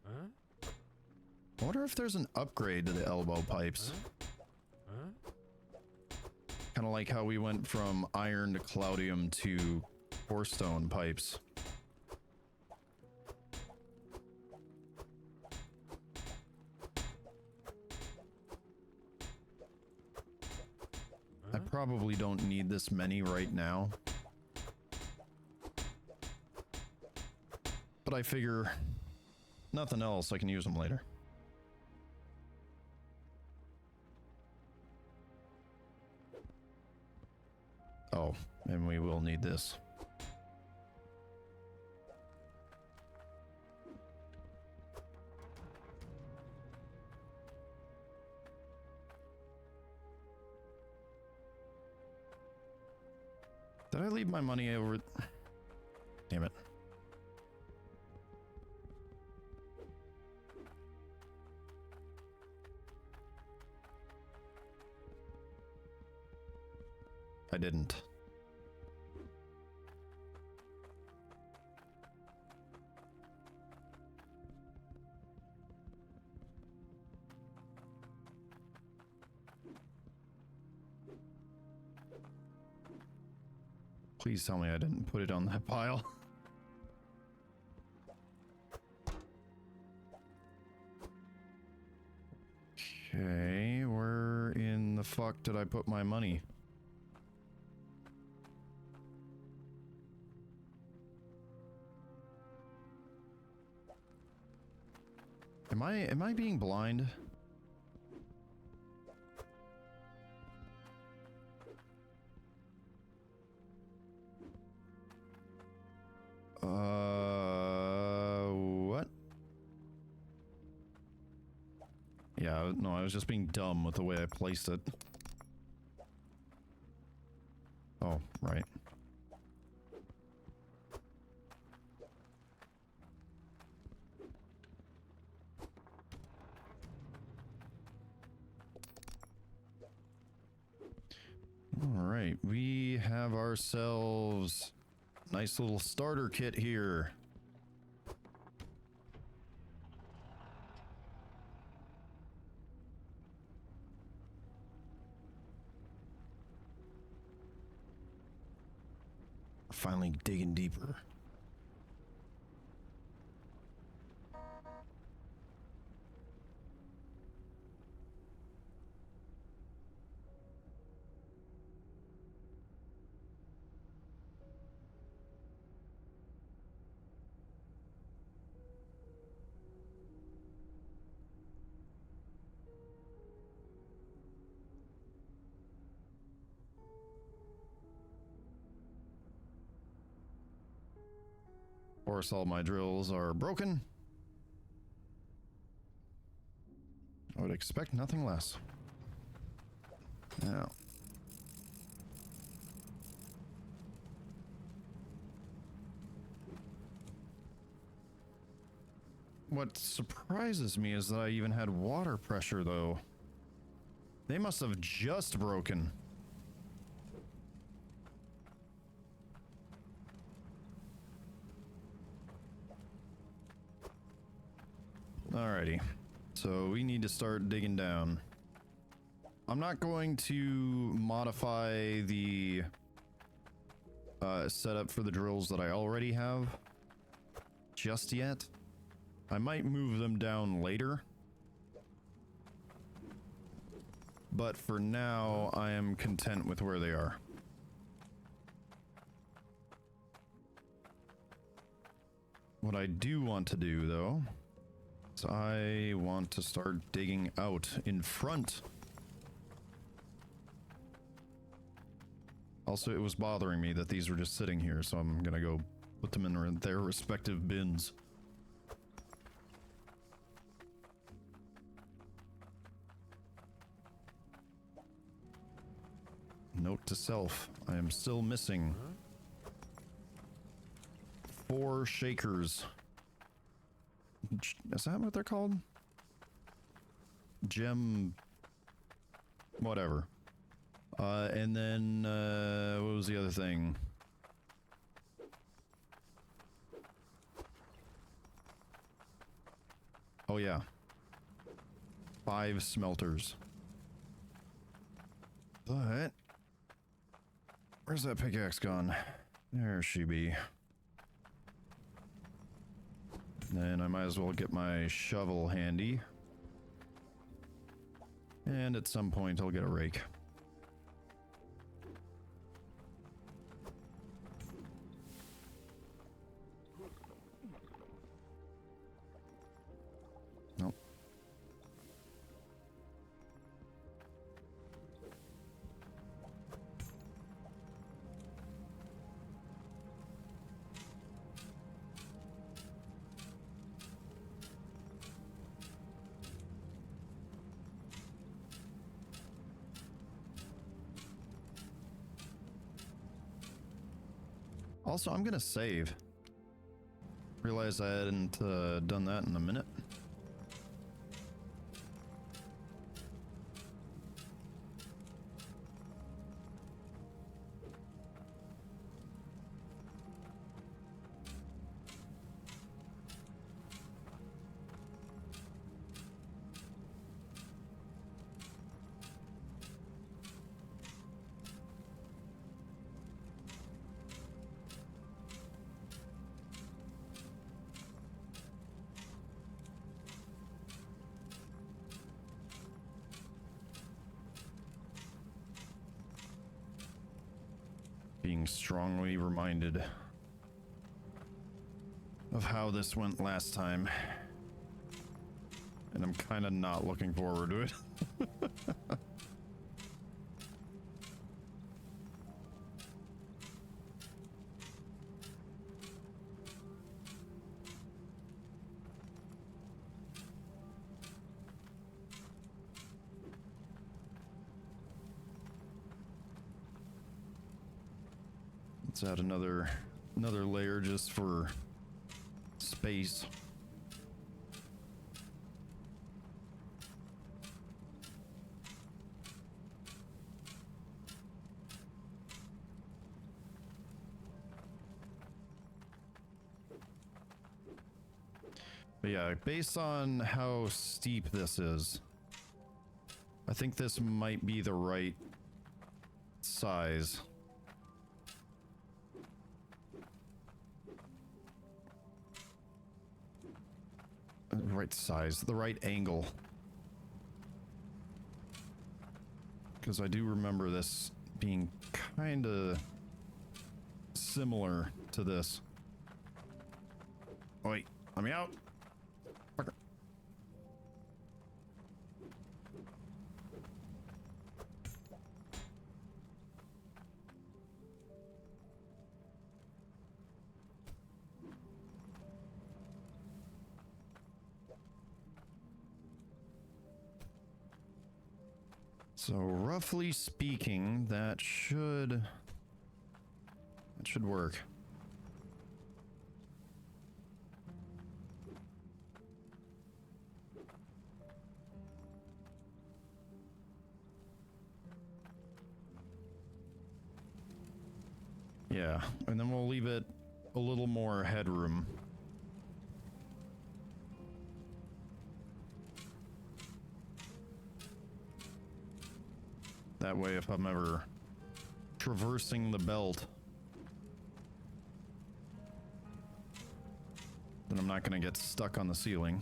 I wonder if there's an upgrade to the elbow pipes. Kind of like how we went from iron to cloudium to porestone pipes. I probably don't need this many right now. But I figure, nothing else, I can use them later. Oh, and we will need this. Did I leave my money over? Damn it. I didn't. Please tell me I didn't put it on that pile. Okay, where in the fuck did I put my money? Am I being blind? What? Yeah, no, I was just being dumb with the way I placed it. Oh, right. All right, we have ourselves a nice little starter kit here. Finally digging deeper. Of course, all my drills are broken. I would expect nothing less. Now. What surprises me is that I even had water pressure, though. They must have just broken. Alrighty, so we need to start digging down. I'm not going to modify the setup for the drills that I already have just yet. I might move them down later. But for now, I am content with where they are. What I do want to do, though, is I want to start digging out in front. Also, it was bothering me that these were just sitting here, so I'm gonna go put them in their respective bins. Note to self, I am still missing 4 shakers. Is that what they're called? Gem... whatever. And then, what was the other thing? Oh yeah. 5 smelters. But... where's that pickaxe gone? There she be. Then I might as well get my shovel handy. And at some point I'll get a rake. Nope. Also, I'm gonna save. Realize I hadn't done that in a minute. Being strongly reminded of how this went last time. And I'm kind of not looking forward to it. Let's add another layer just for space. But yeah, based on how steep this is, I think this might be the right size. Right size, the right angle. Because I do remember this being kind of similar to this. Oh, wait, let me out. Fucker. So roughly speaking, that should work. Yeah, and then we'll leave it a little more headroom. That way, if I'm ever traversing the belt, then I'm not going to get stuck on the ceiling.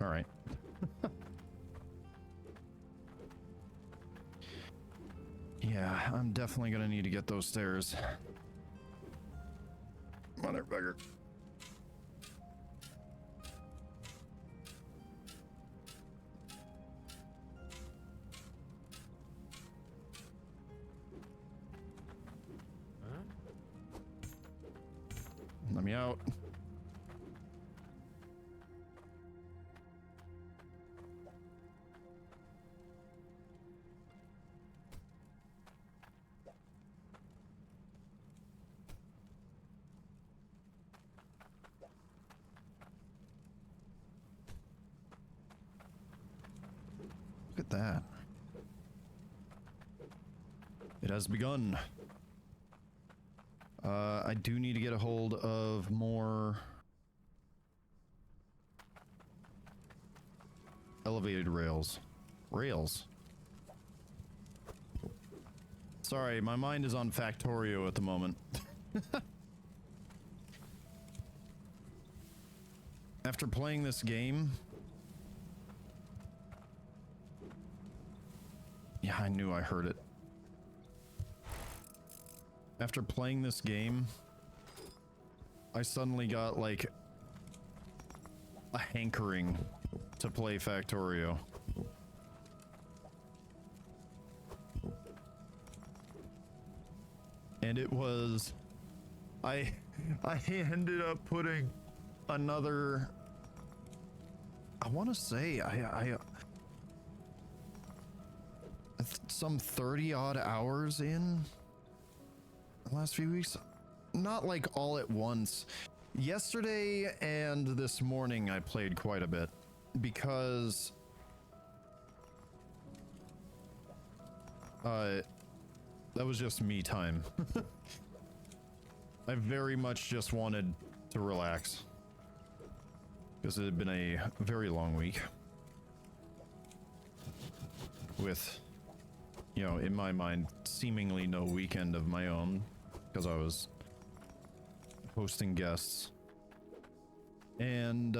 All right. Yeah, I'm definitely going to need to get those stairs. Motherfucker. Let me out. Look at that. It has begun. I do need to get a hold of more elevated rails. Rails. Sorry, my mind is on Factorio at the moment. After playing this game... Yeah, I knew I heard it. After playing this game, I suddenly got, like, a hankering to play Factorio. And it was... I ended up putting another... I want to say, some 30-odd hours in the last few weeks. Not like all at once. Yesterday and this morning I played quite a bit because that was just me time. I very much just wanted to relax because it had been a very long week with, you know, in my mind, seemingly no weekend of my own because I was hosting guests. And,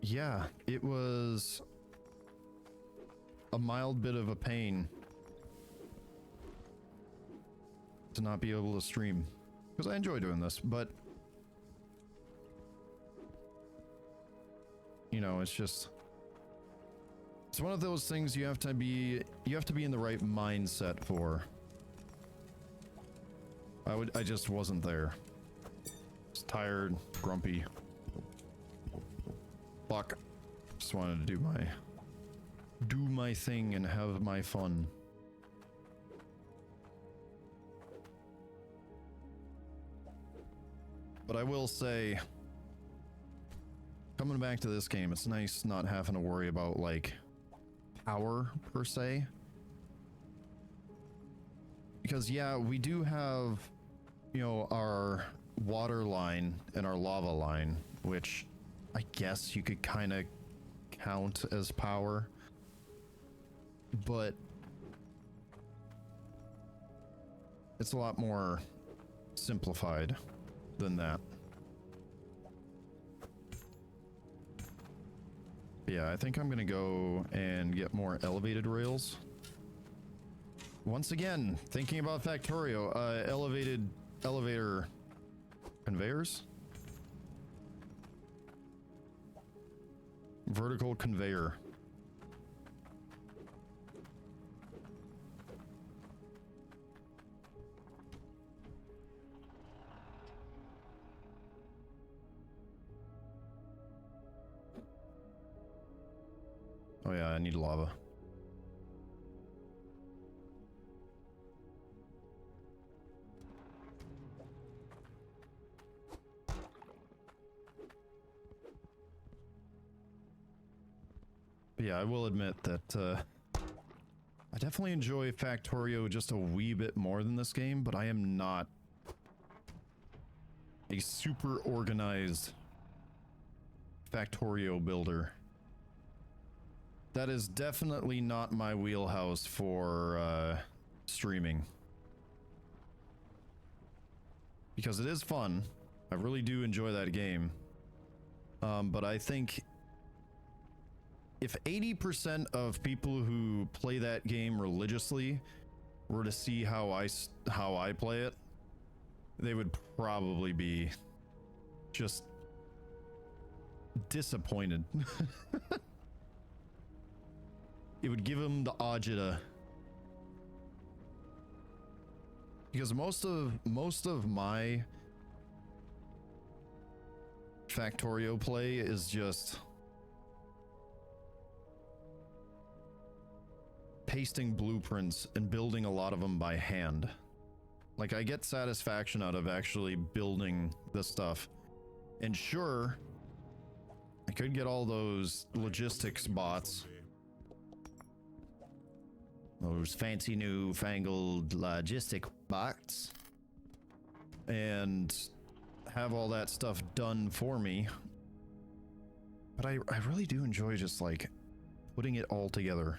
yeah, it was a mild bit of a pain to not be able to stream because I enjoy doing this, but you know, it's just, it's one of those things you have to be in the right mindset for. I just wasn't there. Just tired, grumpy. Fuck. Just wanted to do my thing and have my fun. But I will say, coming back to this game, it's nice not having to worry about, like, power, per se. Because yeah, we do have, you know, our water line and our lava line, which I guess you could kind of count as power, but it's a lot more simplified than that. Yeah, I think I'm gonna go and get more elevated rails. Once again, thinking about Factorio, elevator conveyors? Vertical conveyor. Oh yeah, I need lava. But yeah, I will admit that I definitely enjoy Factorio just a wee bit more than this game, but I am not a super organized Factorio builder. That is definitely not my wheelhouse for streaming. Because it is fun. I really do enjoy that game. But I think if 80% of people who play that game religiously were to see how I play it, they would probably be just disappointed. It would give them the agita. Because most of my Factorio play is just pasting blueprints and building a lot of them by hand. Like, I get satisfaction out of actually building the stuff. And sure, I could get all those logistics bots, those fancy new fangled logistic bots, and have all that stuff done for me. But I really do enjoy just like putting it all together.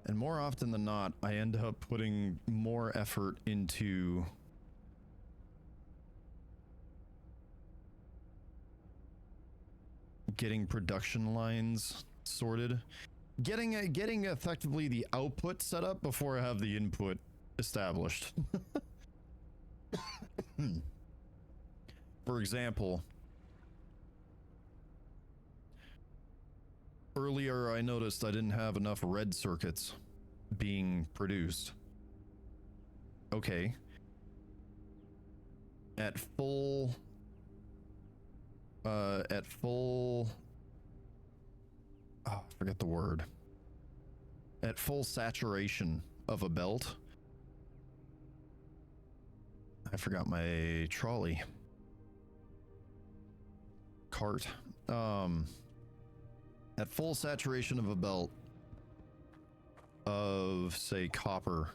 And more often than not, I end up putting more effort into getting production lines sorted, getting effectively the output set up before I have the input established. For example, earlier I noticed I didn't have enough red circuits being produced. Okay. At full oh, I forget the word. At full saturation of a belt. I forgot my trolley. Cart. At full saturation of a belt of, say, copper,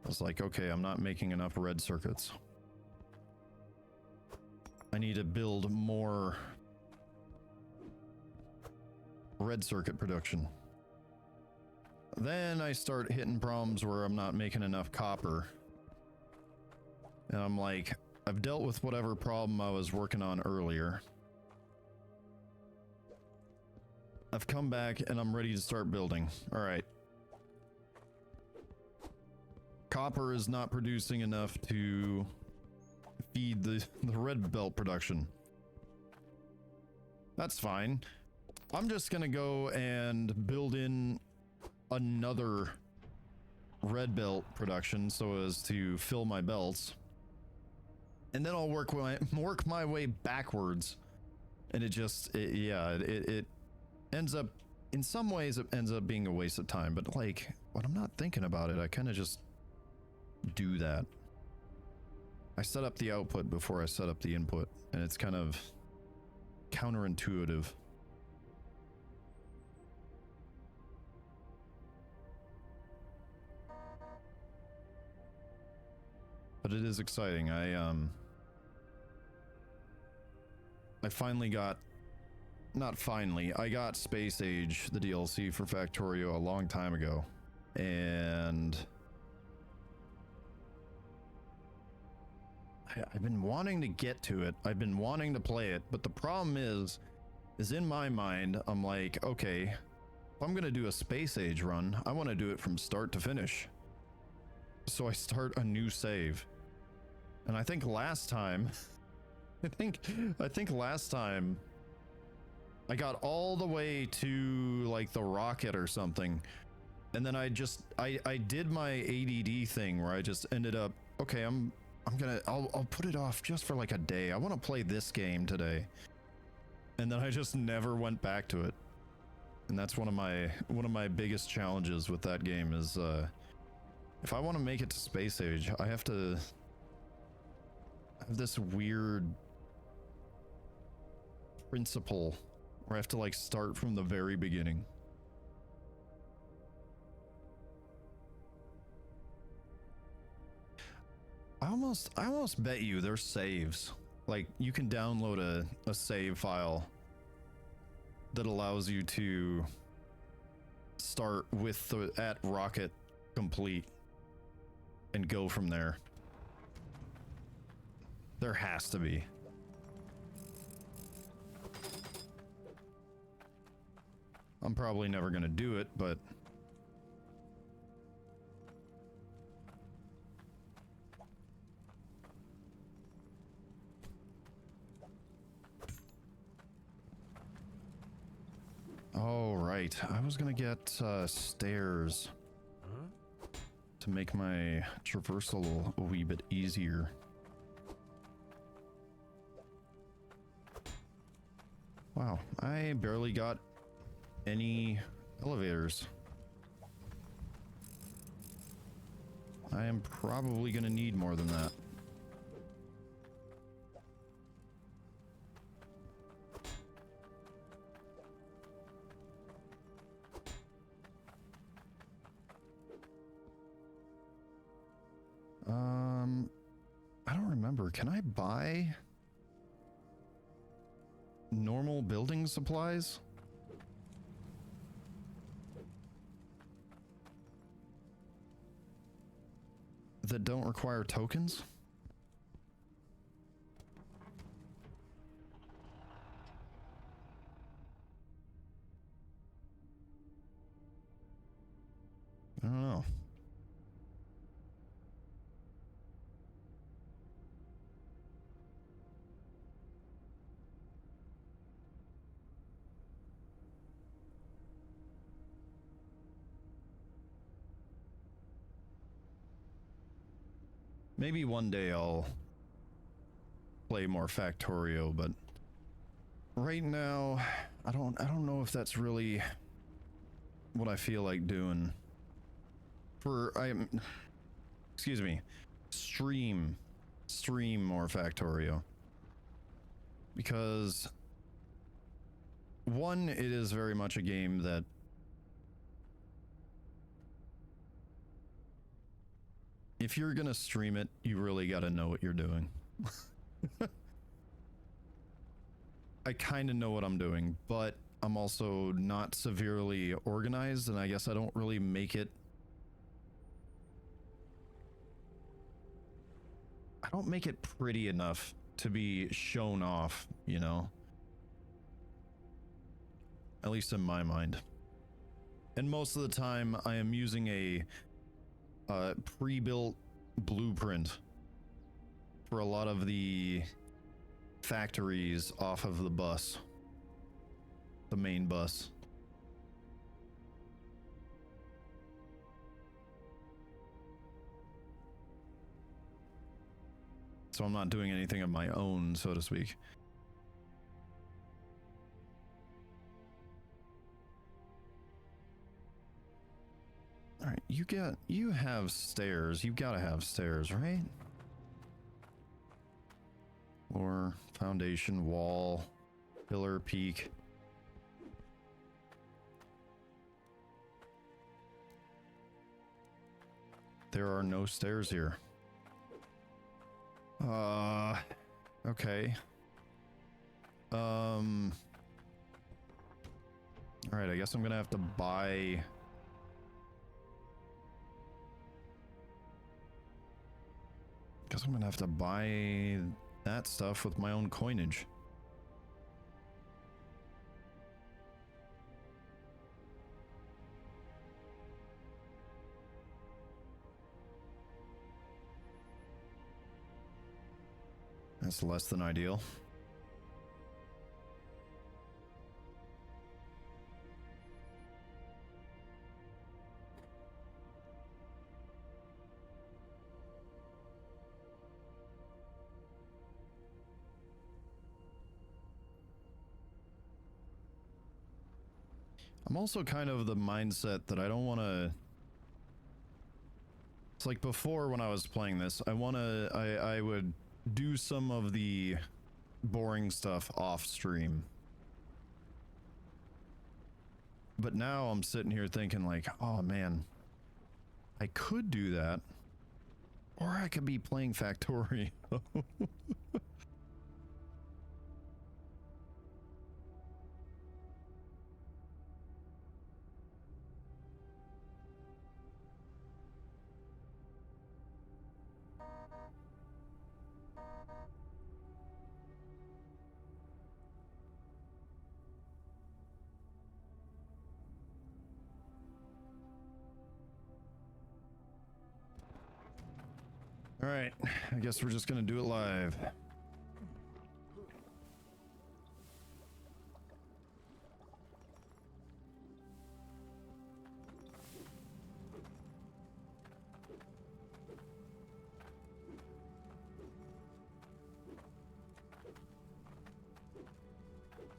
I was like, okay, I'm not making enough red circuits. I need to build more red circuit production. Then I start hitting problems where I'm not making enough copper. And I'm like, I've dealt with whatever problem I was working on earlier. I've come back and I'm ready to start building. All right. Copper is not producing enough to feed the red belt production. That's fine. I'm just gonna go and build in another red belt production so as to fill my belts. And then I'll work my way backwards. And it ends up, in some ways it ends up being a waste of time, but like when I'm not thinking about it, I kind of just do that. I set up the output before I set up the input, and it's kind of counterintuitive. But it is exciting. I finally got, not finally, I got Space Age, the DLC for Factorio, a long time ago. And I've been wanting to get to it. I've been wanting to play it, but the problem is in my mind, I'm like, okay, if I'm gonna do a Space Age run, I want to do it from start to finish. So I start a new save. And I think last time, I think last time I got all the way to like the rocket or something. And then I did my ADD thing where I just ended up, okay, I'll put it off just for like a day. I want to play this game today. And then I just never went back to it. And that's one of my biggest challenges with that game is if I want to make it to Space Age, I have to have this weird principle where I have to like start from the very beginning. I almost bet you there's saves. Like you can download a save file that allows you to start with the at rocket complete and go from there. There has to be. I'm probably never gonna do it, but oh right, I was gonna get stairs to make my traversal a wee bit easier. Wow, I barely got any elevators. I am probably gonna need more than that. I don't remember. Can I buy normal building supplies? That don't require tokens? I don't know. Maybe one day I'll play more Factorio, but right now I don't know if that's really what I feel like doing. Excuse me, stream more Factorio. Because one, it is very much a game that if you're gonna stream it, you really gotta know what you're doing. I kind of know what I'm doing, but I'm also not severely organized, and I guess I don't really make it. I don't make it pretty enough to be shown off, you know? At least in my mind. And most of the time, I am using a pre-built blueprint for a lot of the factories off of the bus, the main bus. So I'm not doing anything of my own, so to speak. All right, you have stairs. You gotta have stairs, right? Or foundation, wall, pillar, peak. There are no stairs here. Okay. All right, I guess I'm gonna have to buy. Guess I'm gonna have to buy that stuff with my own coinage. That's less than ideal. I'm also kind of the mindset that I don't want to. It's like before when I was playing this, I would do some of the boring stuff off stream. But now I'm sitting here thinking like, oh man, I could do that. Or I could be playing Factorio. Alright, I guess we're just gonna do it live.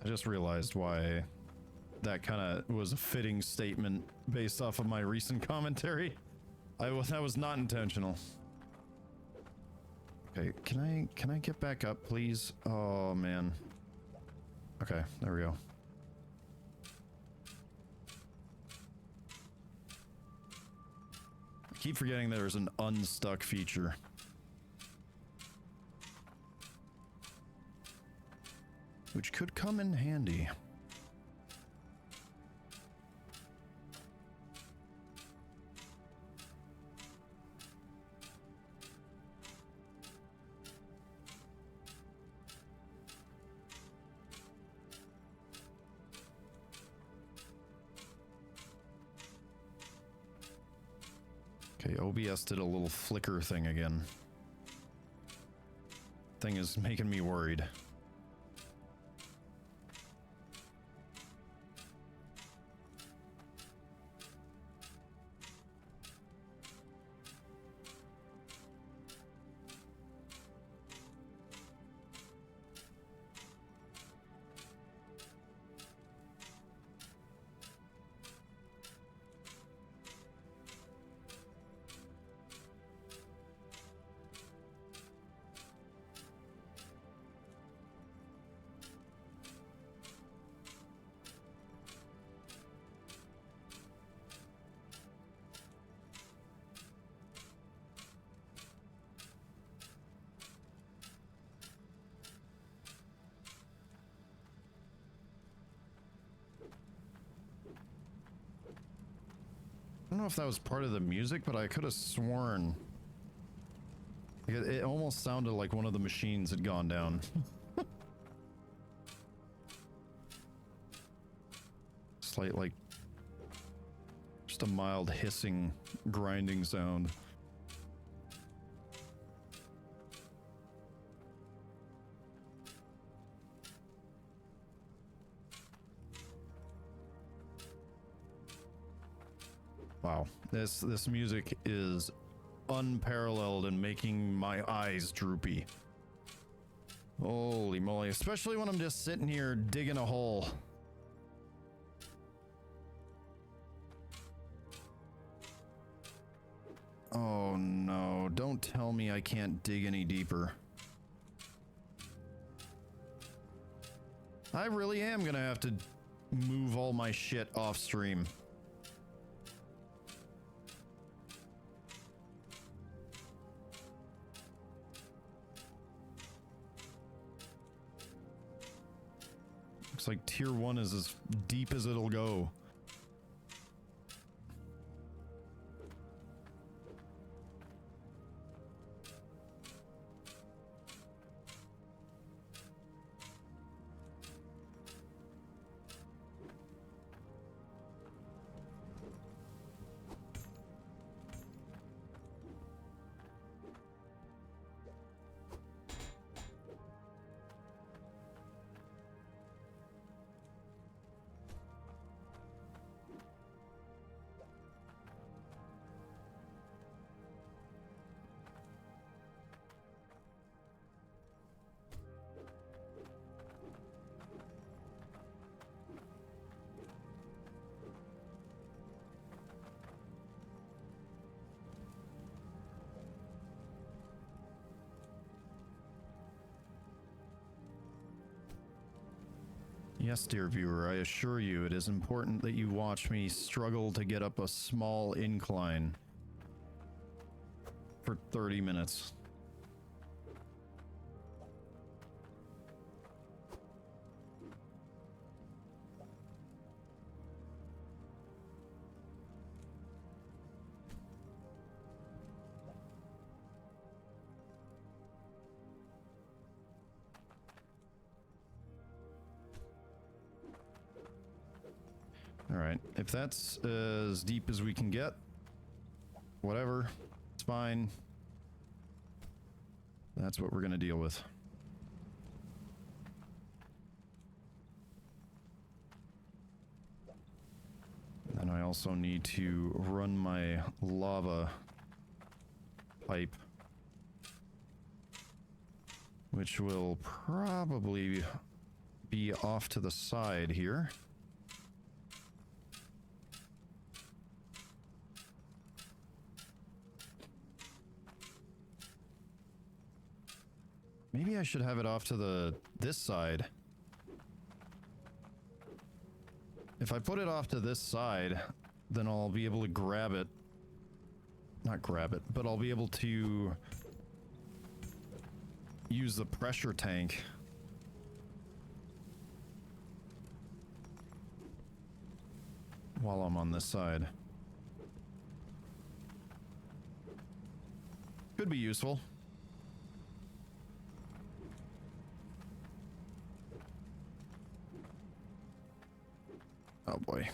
I just realized why that kind of was a fitting statement based off of my recent commentary. That was not intentional. Okay, can I get back up, please? Oh man. Okay, there we go. I keep forgetting there's an unstuck feature. Which could come in handy. Okay, OBS did a little flicker thing again. Thing is making me worried. I don't know if that was part of the music, but I could have sworn it almost sounded like one of the machines had gone down. Slight, like, just a mild hissing, grinding sound. Wow, this music is unparalleled and making my eyes droopy. Holy moly, especially when I'm just sitting here digging a hole. Oh no, don't tell me I can't dig any deeper. I really am gonna have to move all my shit off stream. Looks like tier 1 is as deep as it'll go. Yes, dear viewer, I assure you it is important that you watch me struggle to get up a small incline for 30 minutes. Alright, if that's as deep as we can get, whatever, it's fine. That's what we're gonna deal with. And I also need to run my lava pipe, which will probably be off to the side here. Maybe I should have it off to this side. If I put it off to this side, then I'll be able to grab it. Not grab it, but I'll be able to use the pressure tank. While I'm on this side. Could be useful. Oh boy.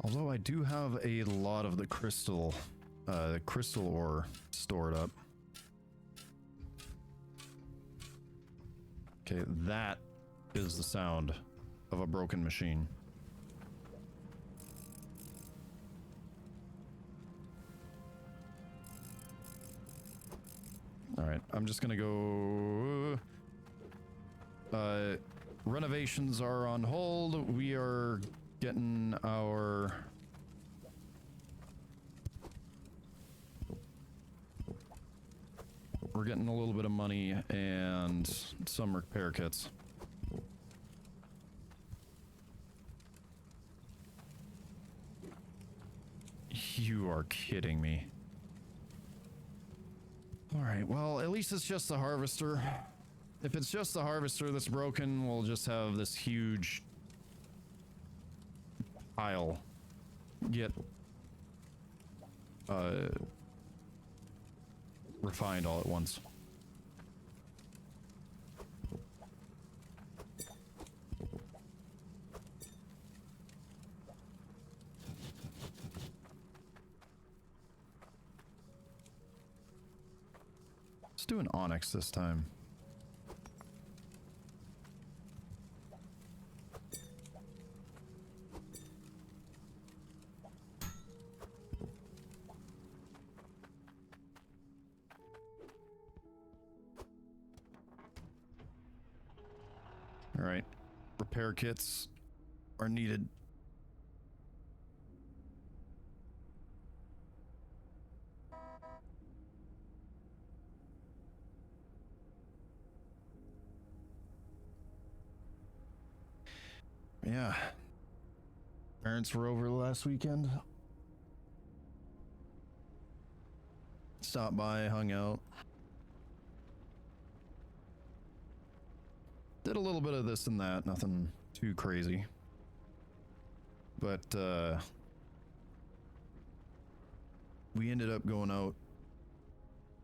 Although I do have a lot of the crystal ore stored up. Okay, that is the sound of a broken machine. Alright, I'm just gonna go... renovations are on hold. We are getting our... We're getting a little bit of money and some repair kits. You are kidding me. Alright, well, at least it's just the harvester. If it's just the harvester that's broken, we'll just have this huge pile get refined all at once. Let's do an onyx this time. All right, repair kits are needed. Yeah. Parents were over last weekend. Stopped by, hung out. Did a little bit of this and that, nothing too crazy. But we ended up going out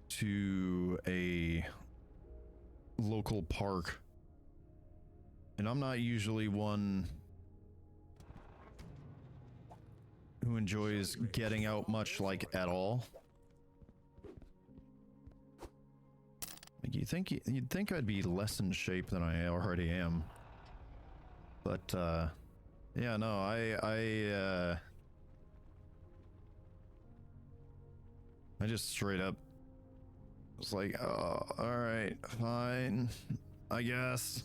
to a local park. And I'm not usually one who enjoys getting out much, like, at all. Like, you'd think I'd be less in shape than I already am. But yeah, no, I just straight up was like, oh, all right, fine, I guess.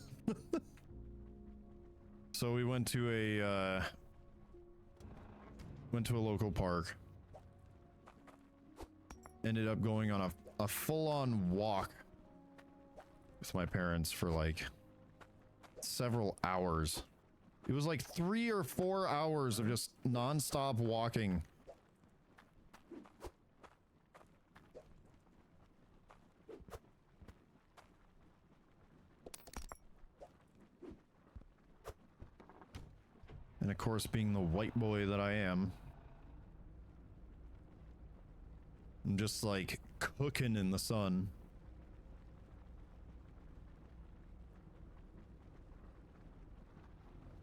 So we went to a local park. Ended up going on a full-on walk with my parents for like several hours. It was like 3 or 4 hours of just non-stop walking. And of course, being the white boy that I am, I'm just like cooking in the sun.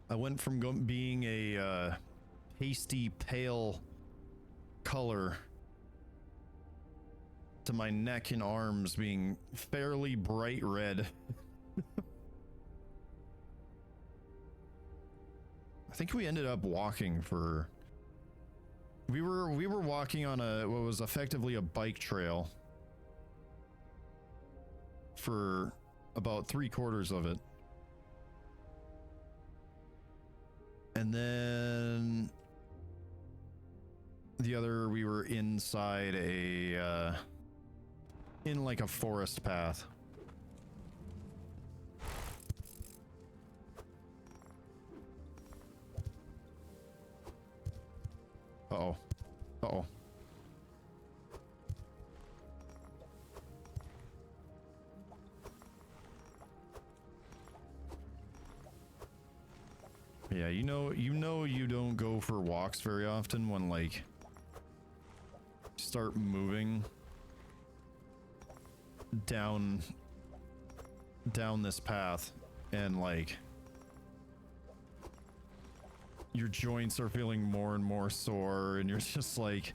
I went from being a pasty pale color to my neck and arms being fairly bright red. I think we ended up walking for... We were walking on what was effectively a bike trail for about 3/4 of it. And then the other, we were inside in like a forest path. Uh-oh. Uh-oh. Yeah, you know you don't go for walks very often when like start moving down this path and like your joints are feeling more and more sore and you're just like,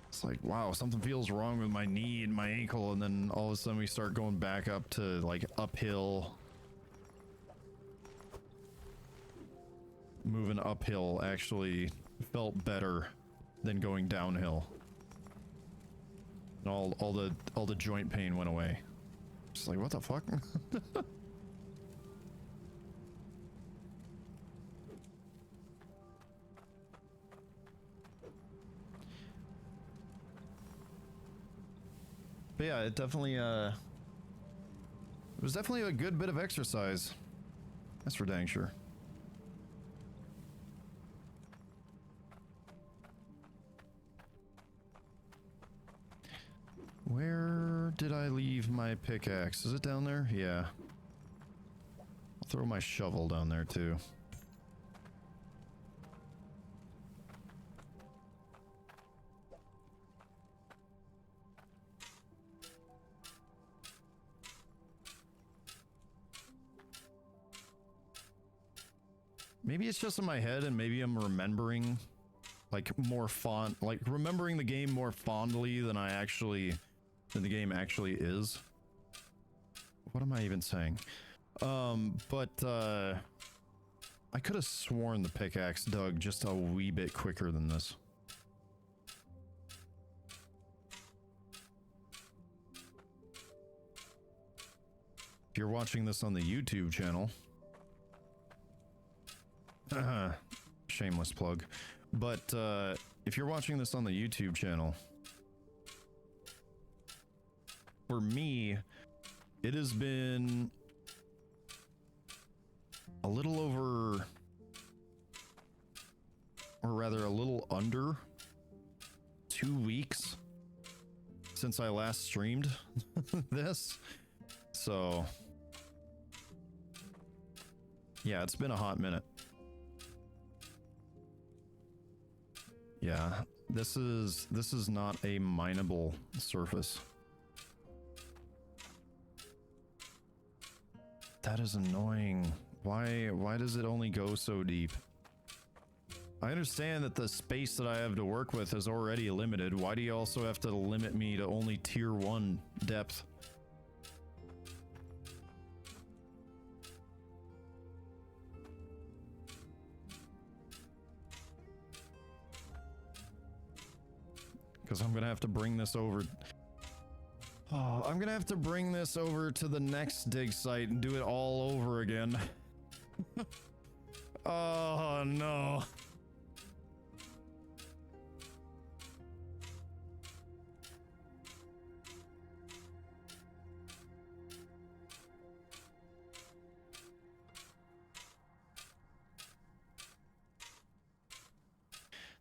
it's like, wow, something feels wrong with my knee and my ankle, and then all of a sudden we start going back up to like uphill. Moving uphill actually felt better than going downhill. And all the joint pain went away. Just like, what the fuck? But yeah, it definitely it was definitely a good bit of exercise. That's for dang sure. Where did I leave my pickaxe? Is it down there? Yeah. I'll throw my shovel down there too. Maybe it's just in my head and maybe I'm remembering like more remembering the game more fondly than I actually the game actually is. What am I even saying? But I could have sworn the pickaxe dug just a wee bit quicker than this. If you're watching this on the YouTube channel, shameless plug, but if you're watching this on the YouTube channel, for me, it has been a little over, or rather a little under 2 weeks since I last streamed this. So yeah, it's been a hot minute. Yeah, this is not a mineable surface. That is annoying. Why does it only go so deep? I understand that the space that I have to work with is already limited. Why do you also have to limit me to only tier 1 depth? Because I'm gonna have to bring this over. Oh, I'm gonna have to bring this over to the next dig site and do it all over again. Oh no.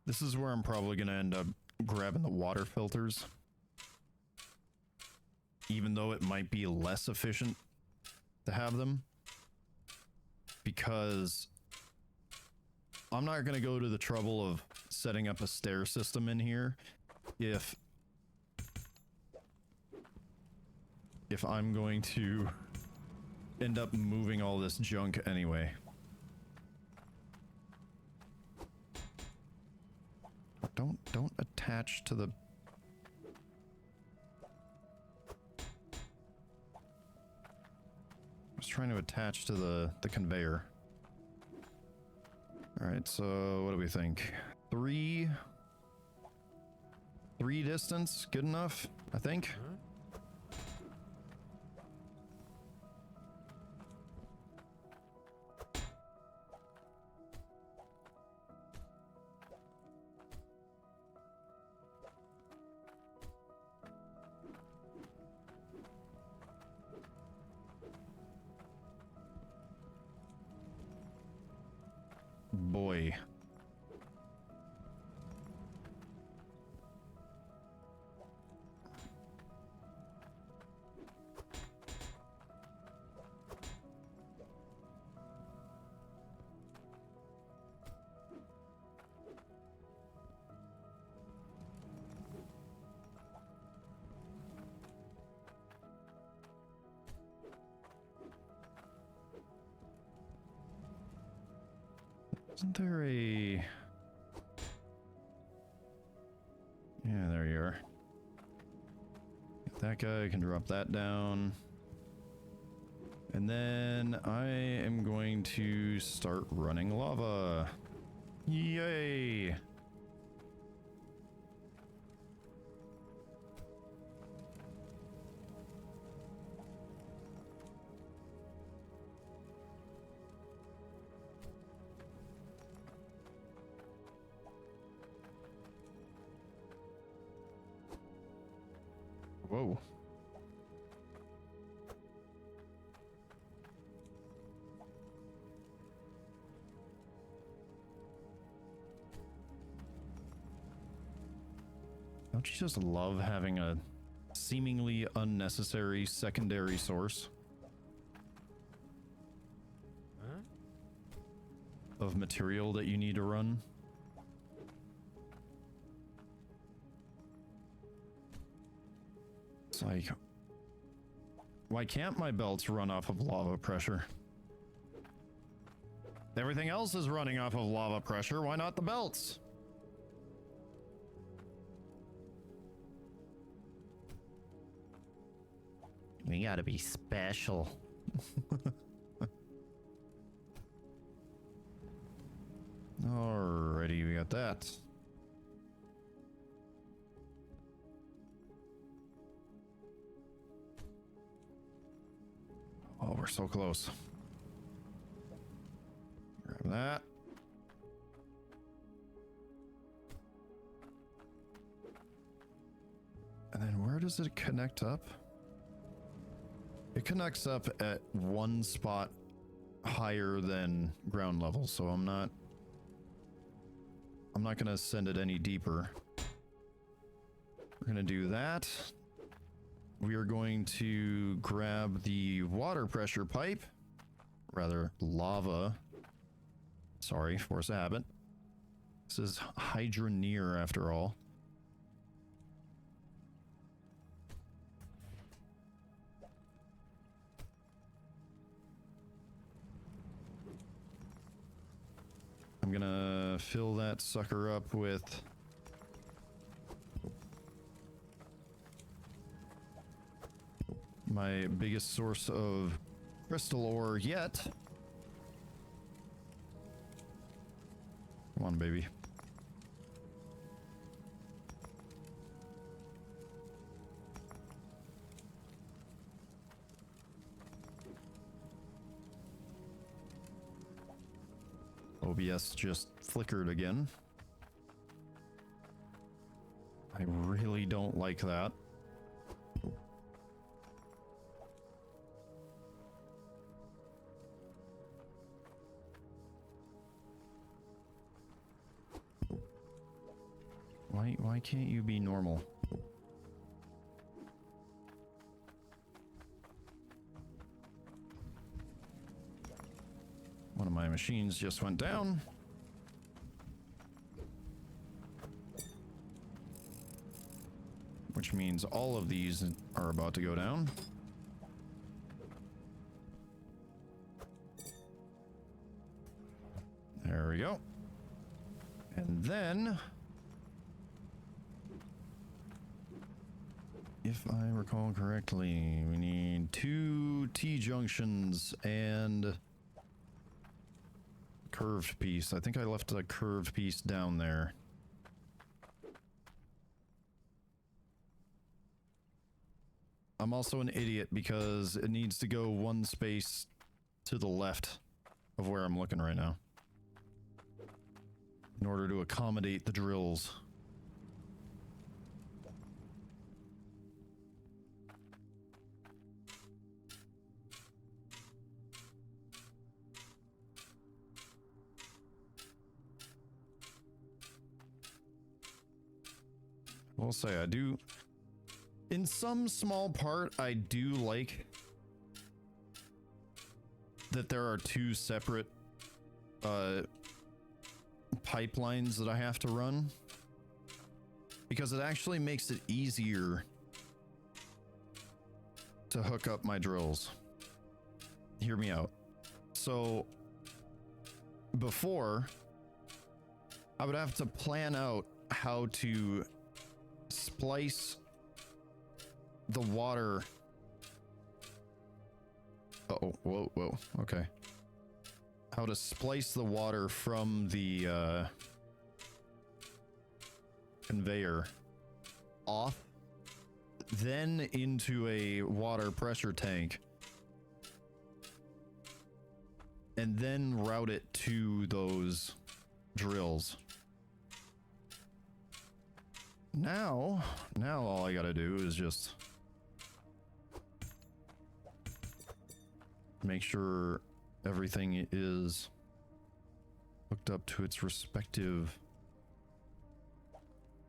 This is where I'm probably gonna end up grabbing the water filters, even though it might be less efficient to have them, because I'm not going to go to the trouble of setting up a stair system in here if I'm going to end up moving all this junk anyway. Don't attach to the... I was trying to attach to the conveyor. Alright, so what do we think? Three distance, good enough, I think. Boy. Isn't there a... Yeah, there you are. Get that guy, can drop that down. And then I am going to start running lava. Yay! Whoa. Don't you just love having a seemingly unnecessary secondary source of material that you need to run? It's like, why can't my belts run off of lava pressure? Everything else is running off of lava pressure, why not the belts? We gotta be special. Alrighty, we got that. Oh, we're so close. Grab that. And then where does it connect up? It connects up at one spot higher than ground level, so I'm not gonna send it any deeper. We're gonna do that. We are going to grab the water pressure pipe, rather lava. Sorry, force of habit. This is Hydroneer after all. I'm gonna fill that sucker up with my biggest source of crystal ore yet. Come on, baby. OBS just flickered again. I really don't like that. Why can't you be normal? One of my machines just went down. Which means all of these are about to go down. There we go. And then, if I recall correctly, we need 2 T-junctions and curved piece. I think I left a curved piece down there. I'm also an idiot because it needs to go one space to the left of where I'm looking right now in order to accommodate the drills. I will say I do, in some small part, I do like that there are 2 separate pipelines that I have to run, because it actually makes it easier to hook up my drills. Hear me out. So before, I would have to plan out how to splice the water. Uh-oh, whoa, okay. How to splice the water from the conveyor off, then into a water pressure tank, and then route it to those drills. Now all I gotta do is just make sure everything is hooked up to its respective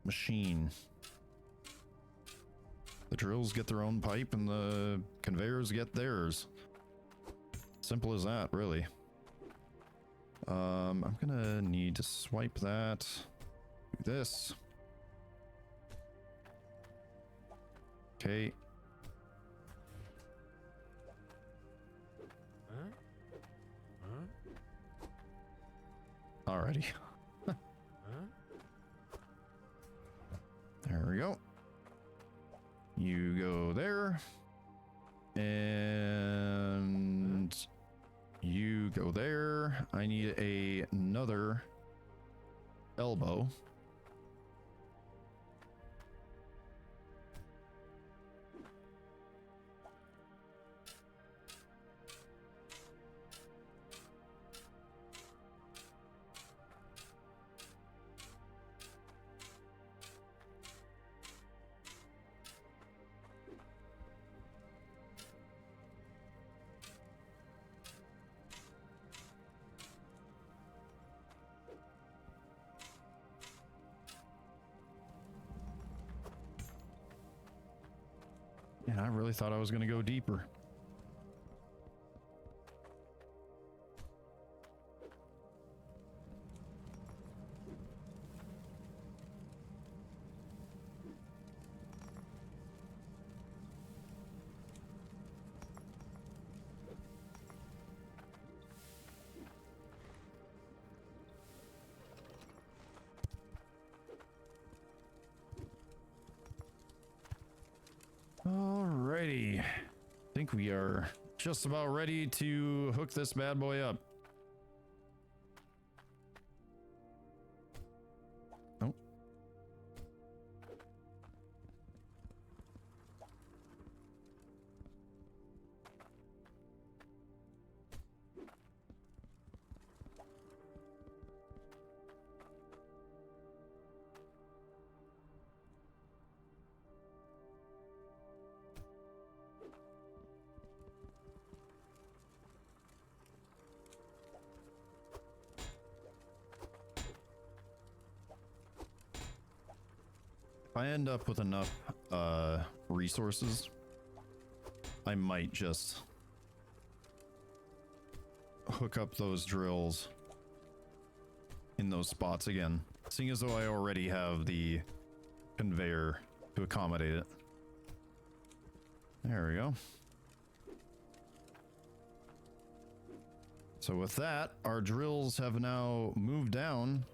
machine. The drills get their own pipe and the conveyors get theirs. Simple as that, really. I'm gonna need to swipe that. Do this. Okay. Alrighty. There we go. You go there. And you go there. I need another elbow. Man, I really thought I was going to go deeper. Alrighty. I think we are just about ready to hook this bad boy up. Oh. If I end up with enough resources, I might just hook up those drills in those spots again, seeing as though I already have the conveyor to accommodate it. There we go. So with that, our drills have now moved down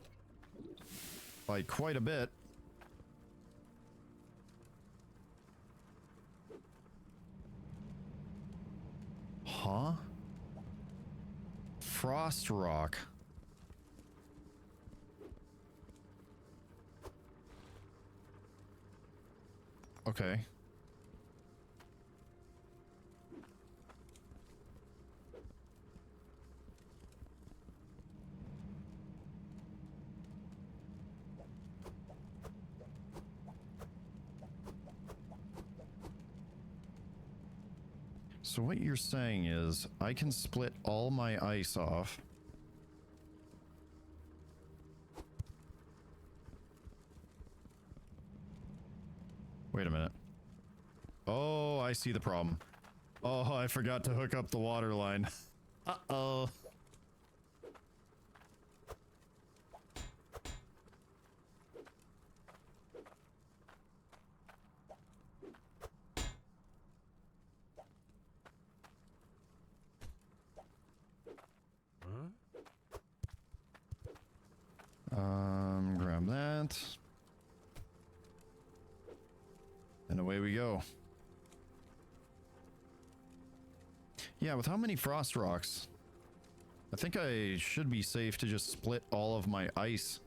by quite a bit. Huh? Frost rock. Okay. So what you're saying is I can split all my ice off. Wait a minute. Oh, I see the problem. Oh, I forgot to hook up the water line. Uh-oh. Grab that. And away we go. Yeah, with how many frost rocks? I think I should be safe to just split all of my ice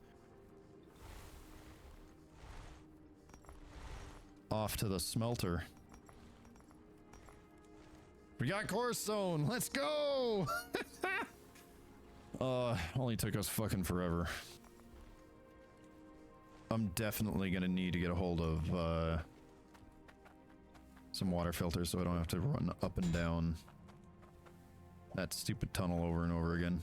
off to the smelter. We got core stone. Let's go. Only took us fucking forever. I'm definitely gonna need to get a hold of some water filters so I don't have to run up and down that stupid tunnel over and over again.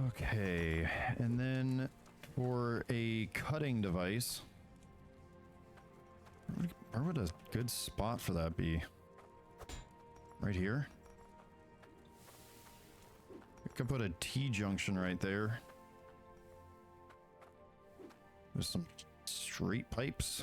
Okay, and then for a cutting device, where would a good spot for that be? Right here? I could put a T-junction right there. There's some street pipes.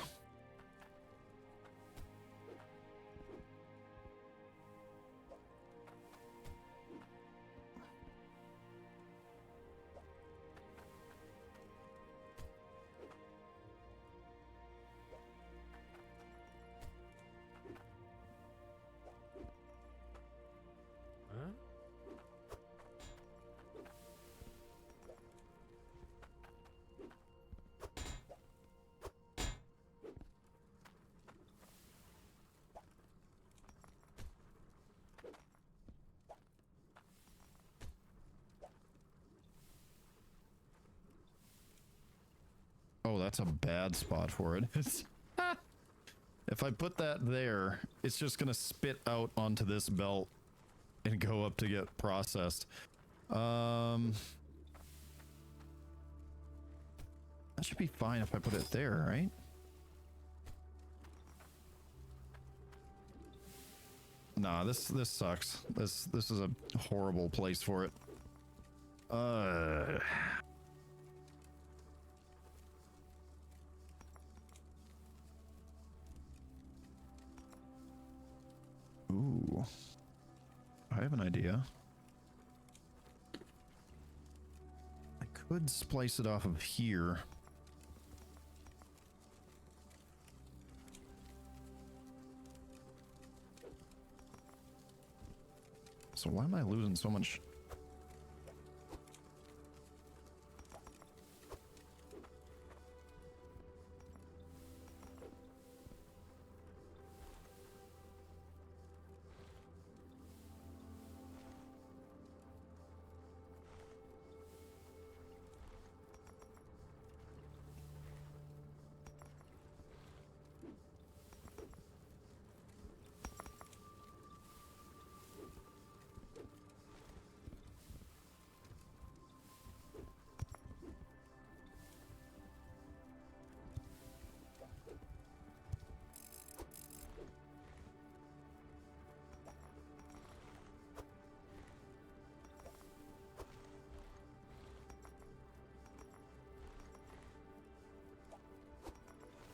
Oh, that's a bad spot for it. If I put that there, it's just gonna spit out onto this belt and go up to get processed. That should be fine if I put it there, right? Nah, this sucks. This is a horrible place for it. Ooh. I have an idea. I could splice it off of here. So why am I losing so much?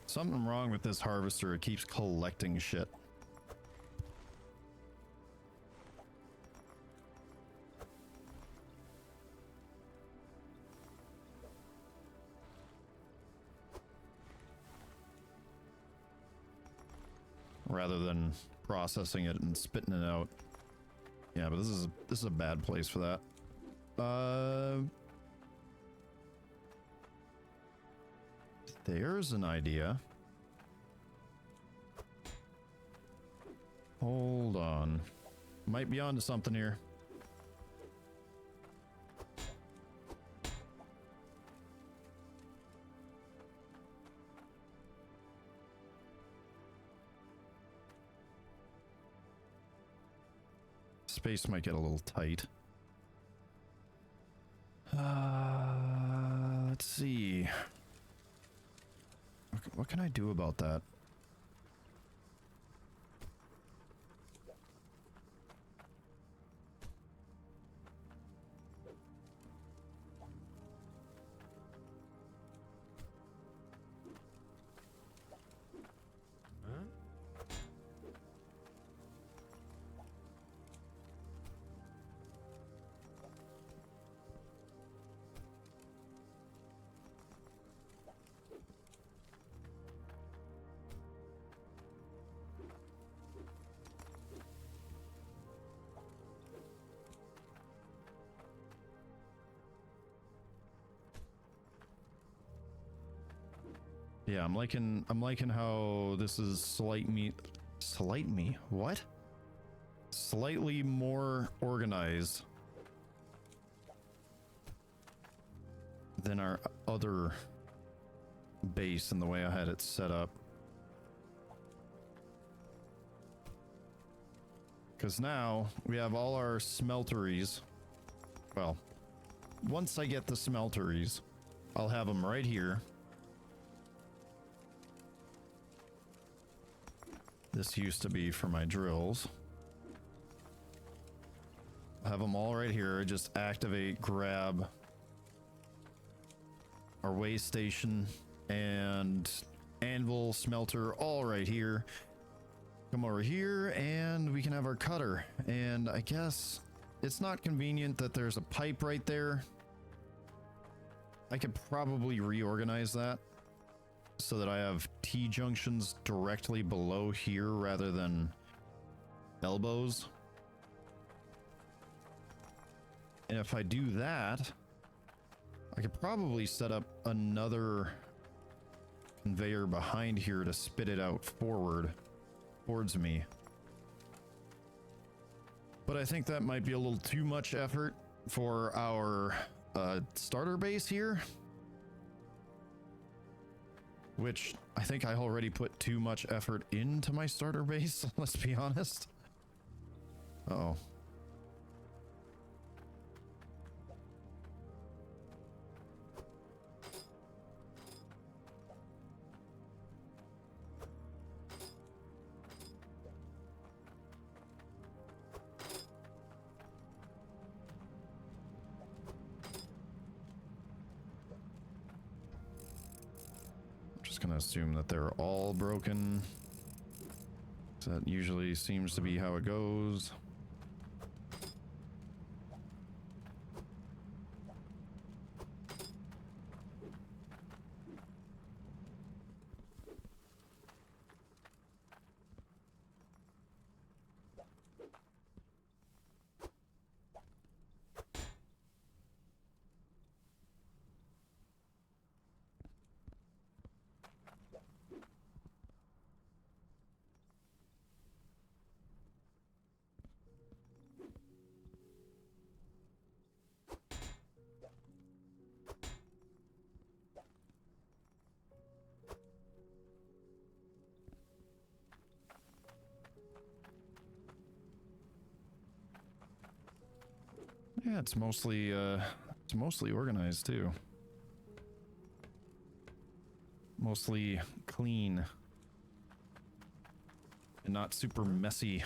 Something wrong with this harvester. It keeps collecting shit. Rather than processing it and spitting it out. Yeah, but this is a bad place for that. There's an idea. Hold on. Might be onto something here. Space might get a little tight. Let's see. What can I do about that? Yeah, I'm liking how this is slightly more organized than our other base and the way I had it set up. Because now we have all our smelteries. Well, once I get the smelteries, I'll have them right here. This used to be for my drills. Have them all right here. Just activate, grab our way station, and anvil, smelter, all right here. Come over here and we can have our cutter. And I guess it's not convenient that there's a pipe right there. I could probably reorganize that so that I have T-junctions directly below here rather than elbows. And if I do that, I could probably set up another conveyor behind here to spit it out forward towards me. But I think that might be a little too much effort for our starter base here, which I think I already put too much effort into my starter base. Let's be honest. Uh-oh. Gonna assume that they're all broken. That usually seems to be how it goes. Yeah, it's mostly organized too. Mostly clean and not super messy,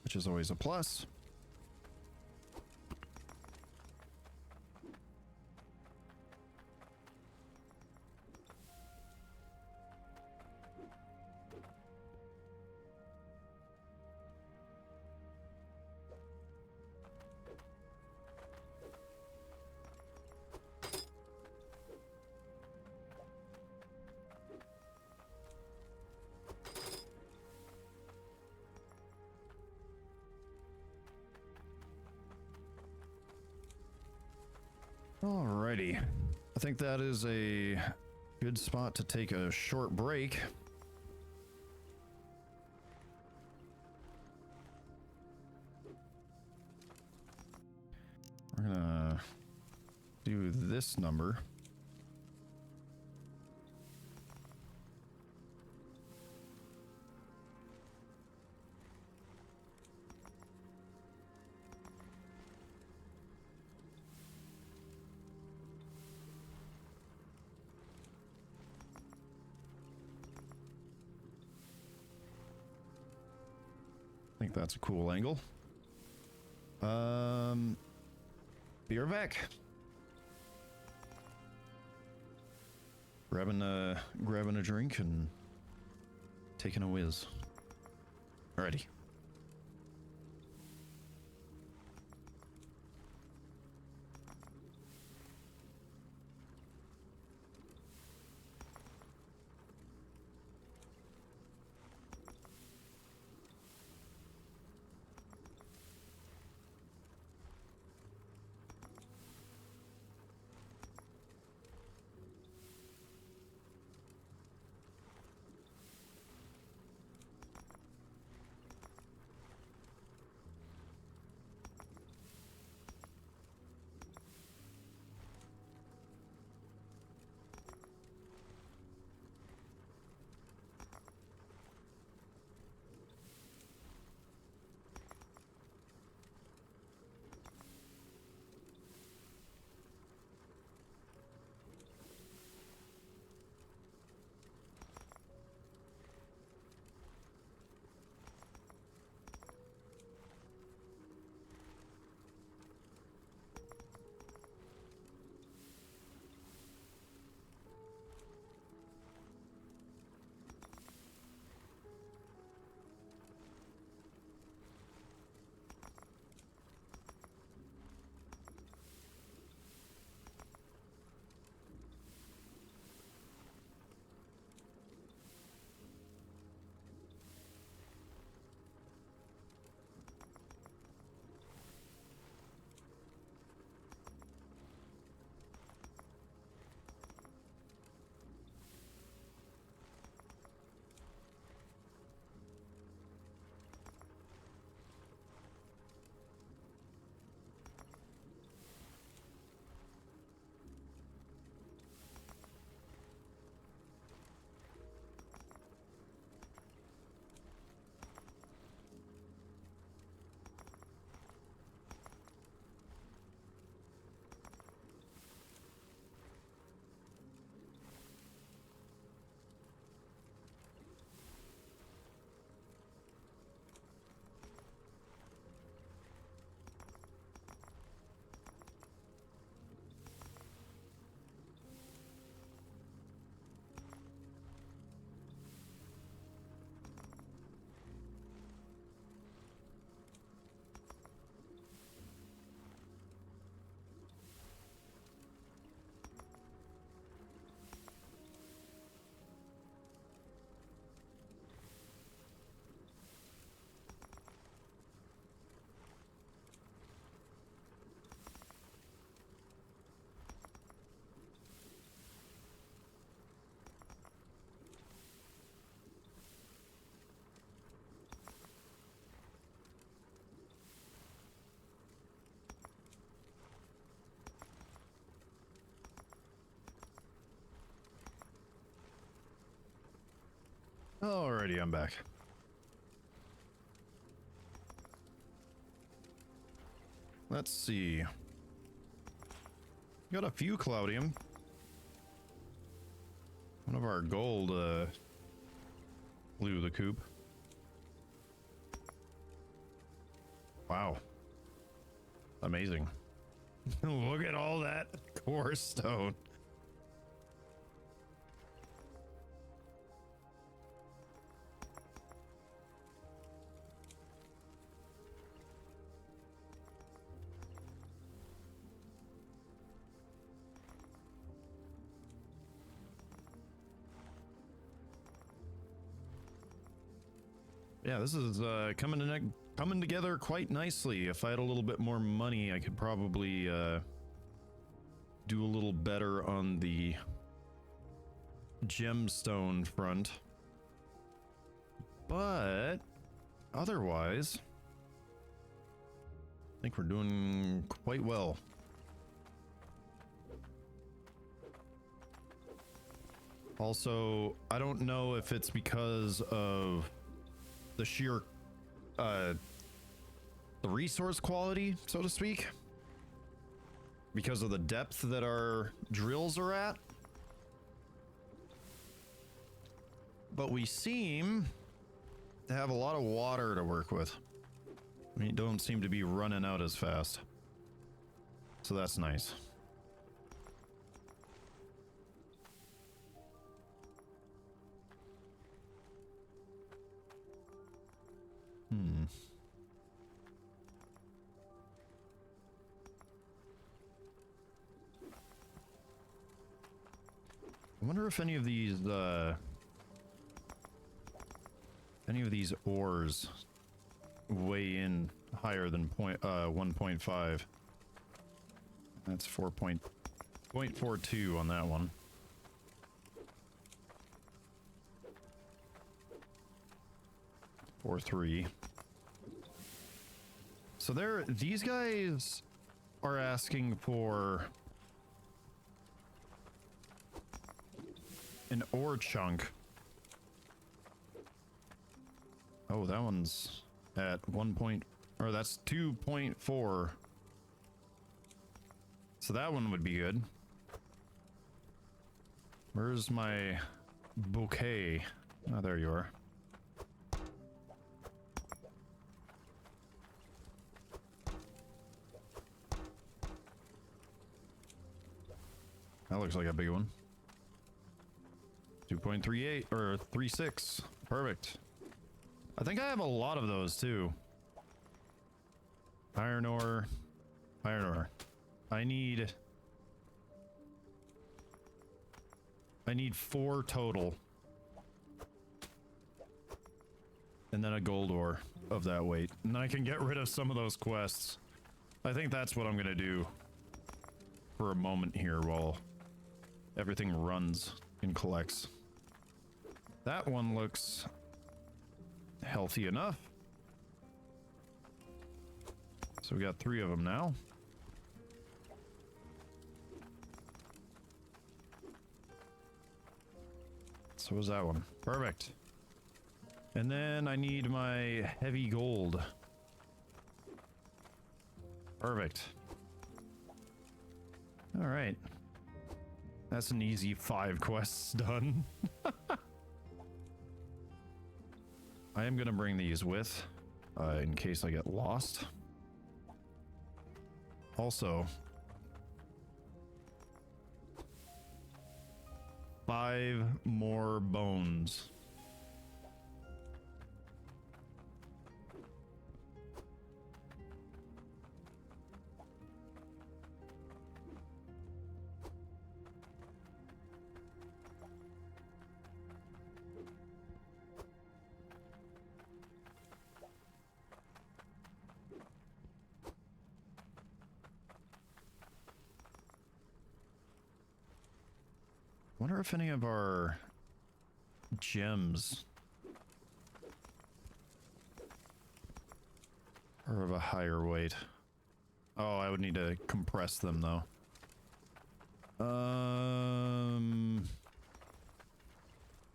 which is always a plus. Alrighty. I think that is a good spot to take a short break. We're gonna do this number. I think that's a cool angle. Be right back. Grabbing a drink and taking a whiz. Alrighty. Alrighty, I'm back. Let's see. Got a few Cloudium. One of our gold blew the coop. Wow. Amazing. Look at all that core stone. Yeah, this is coming together quite nicely. If I had a little bit more money, I could probably do a little better on the gemstone front. But otherwise, I think we're doing quite well. Also, I don't know if it's because of the sheer the resource quality, so to speak, because of the depth that our drills are at, but we seem to have a lot of water to work with. I mean, don't seem to be running out as fast, so that's nice. I wonder if any of these ores weigh in higher than 1.5. That's 4.42 on that one. Or 3. So these guys are asking for an ore chunk. Oh, that one's at 1 point, or that's 2.4. So that one would be good. Where's my bouquet? Oh, there you are. That looks like a big one. 2.38 or 36. Perfect. I think I have a lot of those too. Iron ore. Iron ore. I need 4 total. And then a gold ore of that weight. And I can get rid of some of those quests. I think that's what I'm gonna do for a moment here while everything runs and collects. That one looks healthy enough. So we got 3 of them now. So was that one. Perfect. And then I need my heavy gold. Perfect. All right. That's an easy 5 quests done. I am gonna bring these with, in case I get lost. Also, 5 more bones. Wonder if any of our gems are of a higher weight. Oh, I would need to compress them though.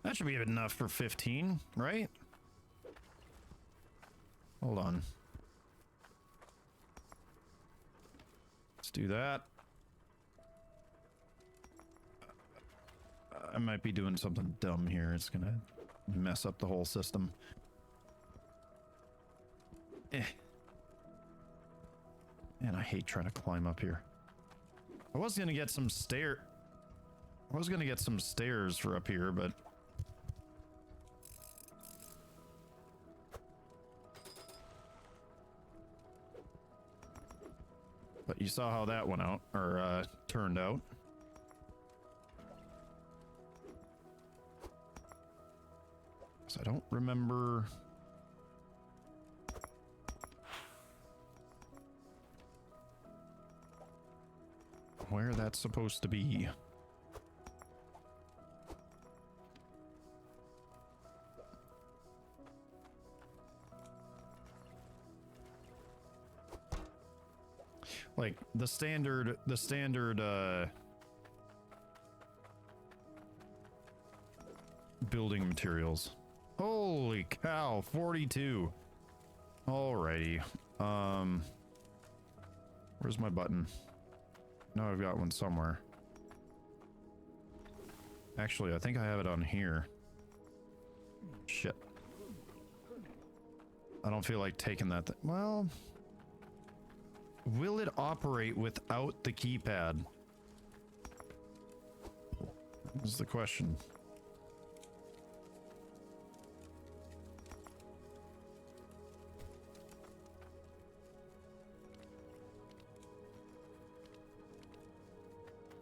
That should be enough for 15, right? Hold on. Let's do that. I might be doing something dumb here. It's gonna mess up the whole system. Man, I hate trying to climb up here. I was gonna get some stairs for up here, but you saw how that went out, or turned out. So I don't remember where that's supposed to be. Like the standard building materials. Holy cow, 42. Alrighty. Where's my button? No, I've got one somewhere. Actually, I think I have it on here. Shit. I don't feel like taking that. Well, will it operate without the keypad? This is the question.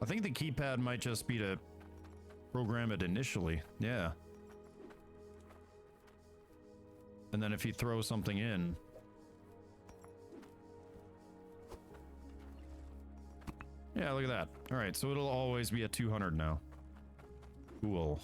I think the keypad might just be to program it initially. Yeah. And then if you throw something in. Yeah, look at that. All right, so it'll always be at 200 now. Cool.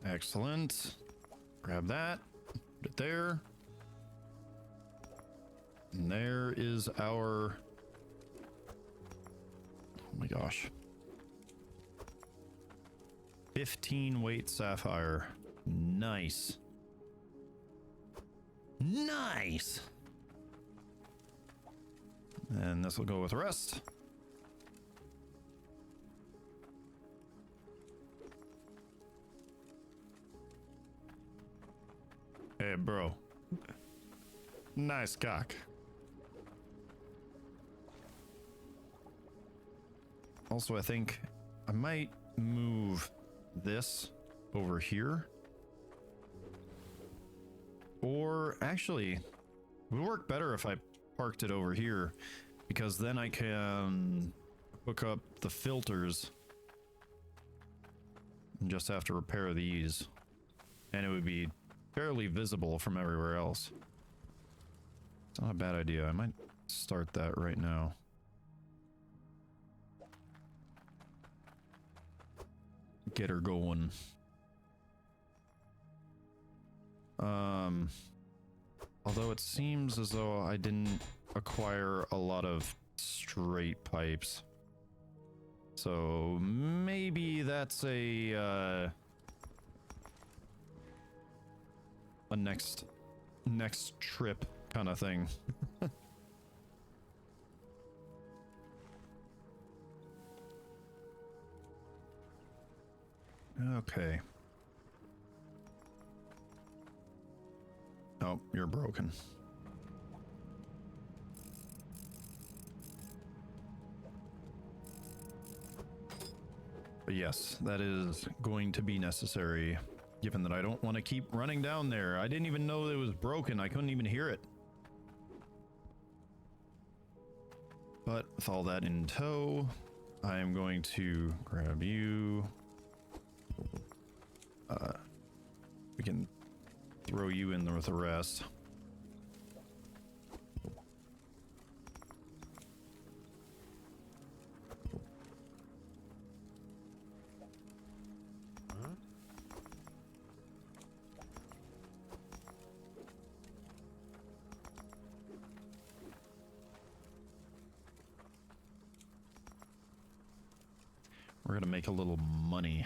Excellent. Grab that. Put it there. And there is our... Oh my gosh. 15 weight sapphire. Nice. Nice! And this will go with the rest. Hey, bro. Nice cock. Also, I think I might move this over here. Or actually, it would work better if I parked it over here, because then I can hook up the filters and just have to repair these. And it would be fairly visible from everywhere else. It's not a bad idea. I might start that right now. Get her going. Although it seems as though I didn't acquire a lot of straight pipes. So maybe that's a next trip kind of thing. Okay. Oh, you're broken. But yes, that is going to be necessary, given that I don't want to keep running down there. I didn't even know it was broken. I couldn't even hear it. But with all that in tow, I am going to grab you. We can throw you in there with the rest. We're gonna make a little money.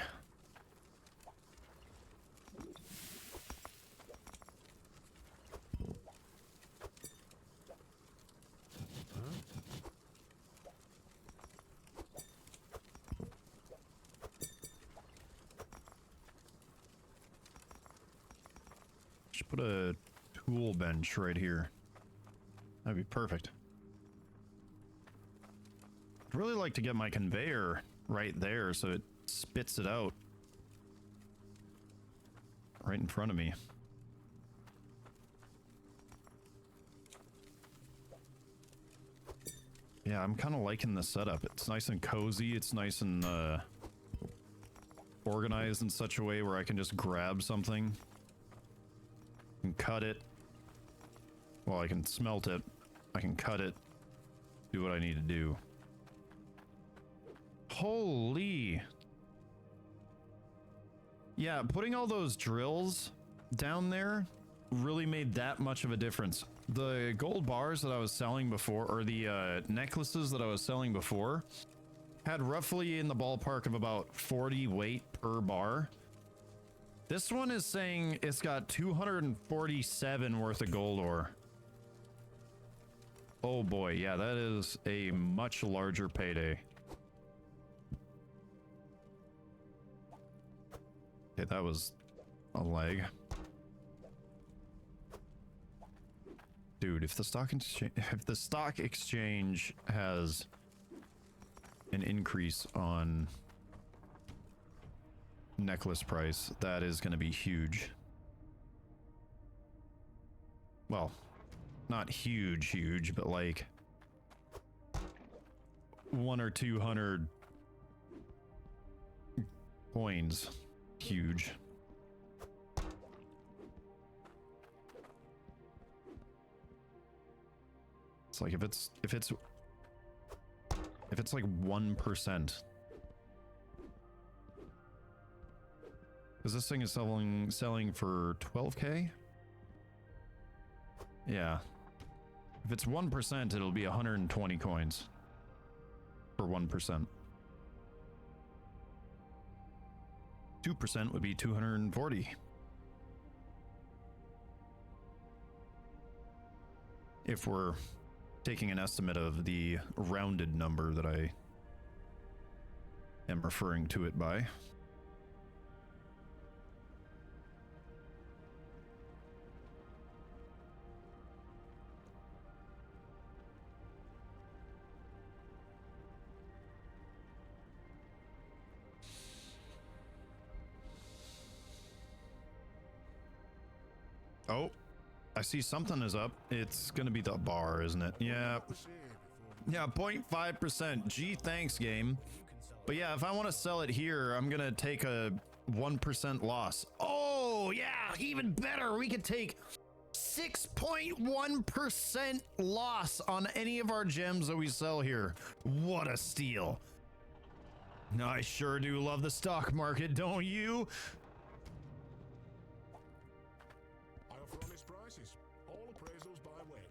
Should put a tool bench right here. That'd be perfect. I'd really like to get my conveyor right there so it spits it out right in front of me. Yeah, I'm kind of liking the setup. It's nice and cozy. It's nice and organized in such a way where I can just grab something and cut it. Well, I can smelt it. I can cut it. Do what I need to do. Holy. Yeah, putting all those drills down there really made that much of a difference. The gold bars that I was selling before, or the necklaces that I was selling before, had roughly in the ballpark of about 40 weight per bar. This one is saying it's got 247 worth of gold ore. Oh boy, yeah, that is a much larger payday. Okay, that was a leg. Dude, if the stock exchange has an increase on necklace price, that is going to be huge. Well, not huge, but like 100 or 200 coins. Huge. It's like if it's like 1%. Because this thing is selling for 12k? Yeah. If it's 1%, it'll be 120 coins. For 1%. 2% would be 240. If we're taking an estimate of the rounded number that I am referring to it by. Oh, I see something is up. It's gonna be the bar, isn't it? Yeah. Yeah, 0.5%. Gee, thanks, game. But yeah, if I want to sell it here, I'm gonna take a 1% loss. Oh, yeah, even better. We could take 6.1% loss on any of our gems that we sell here. What a steal. No, I sure do love the stock market, don't you? I offer honest prices. All appraisals by weight.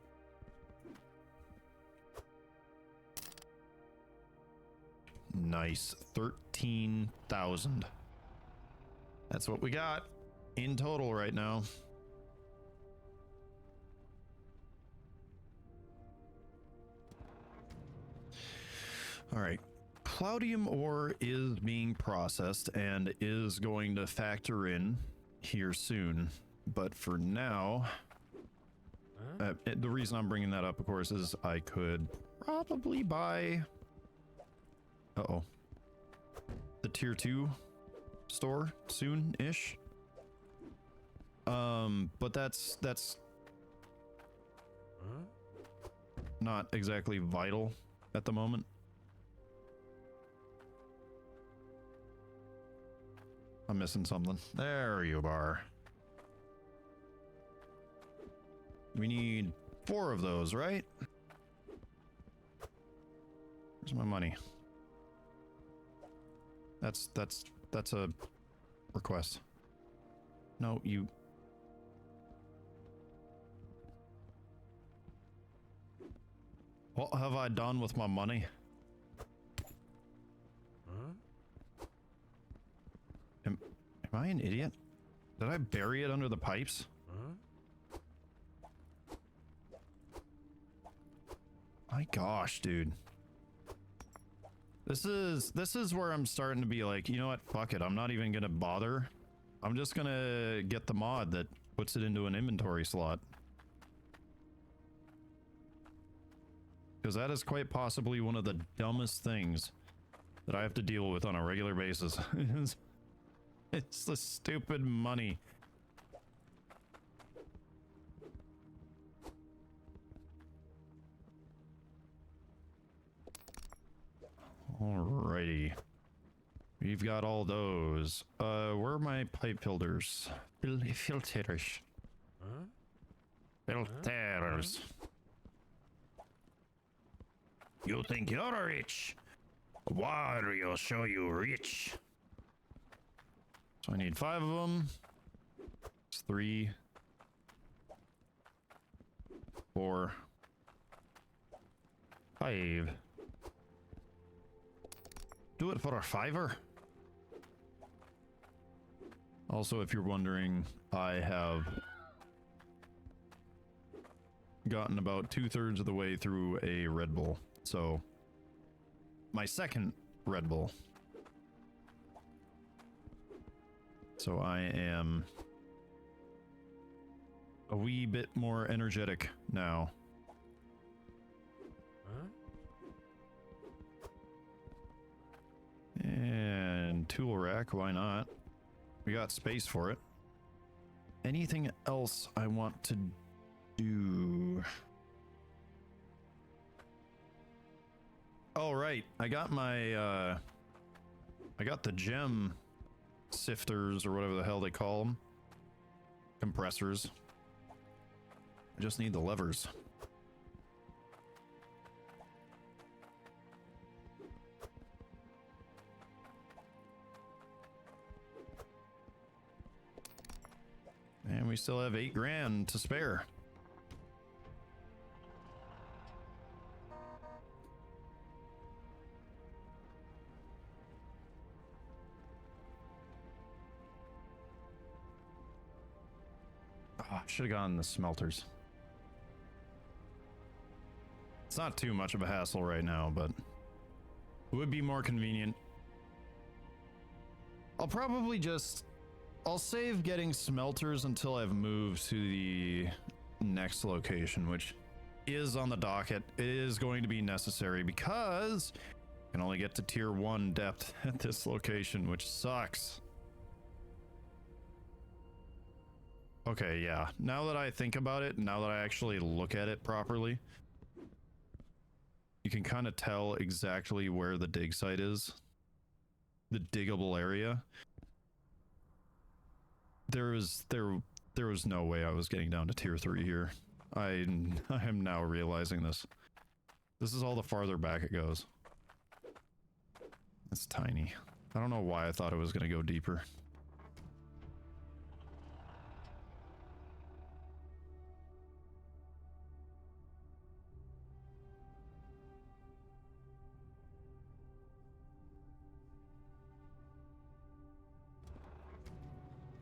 Nice. 13,000. That's what we got in total right now. All right. Cloudium ore is being processed and is going to factor in here soon. But for now, the reason I'm bringing that up, of course, is I could probably buy... Uh-oh. The tier 2 store soon-ish. But that's not exactly vital at the moment. I'm missing something. There you are. We need 4 of those, right? Where's my money? That's a request. No, you... What have I done with my money? I an idiot? Did I bury it under the pipes? My gosh, dude. This is where I'm starting to be like, you know what? Fuck it. I'm not even gonna bother. I'm just gonna get the mod that puts it into an inventory slot. Because that is quite possibly one of the dumbest things that I have to deal with on a regular basis. It's the stupid money. Alrighty. We've got all those. Where are my pipe filters? Filters. Filters. You think you're rich? Wario show you rich. So I need 5 of them. It's 3, 4, 5. Do it for a $5. Also, if you're wondering, I have gotten about 2/3 of the way through a Red Bull. So, my second Red Bull. So I am a wee bit more energetic now. And tool rack, why not? We got space for it. Anything else I want to do? Oh, right. I got my, I got the gem sifters or whatever the hell they call them. Compressors. I just need the levers. And we still have 8 grand to spare. Oh, should have gone the smelters. It's not too much of a hassle right now, but it would be more convenient. I'll probably just... I'll save getting smelters until I've moved to the next location, which is on the docket. It is going to be necessary because I can only get to tier 1 depth at this location, which sucks. Okay, yeah. Now that I think about it, now that I actually look at it properly, you can kind of tell exactly where the dig site is. The diggable area. There was no way I was getting down to tier 3 here. I am now realizing this. This is all the farther back it goes. It's tiny. I don't know why I thought it was going to go deeper.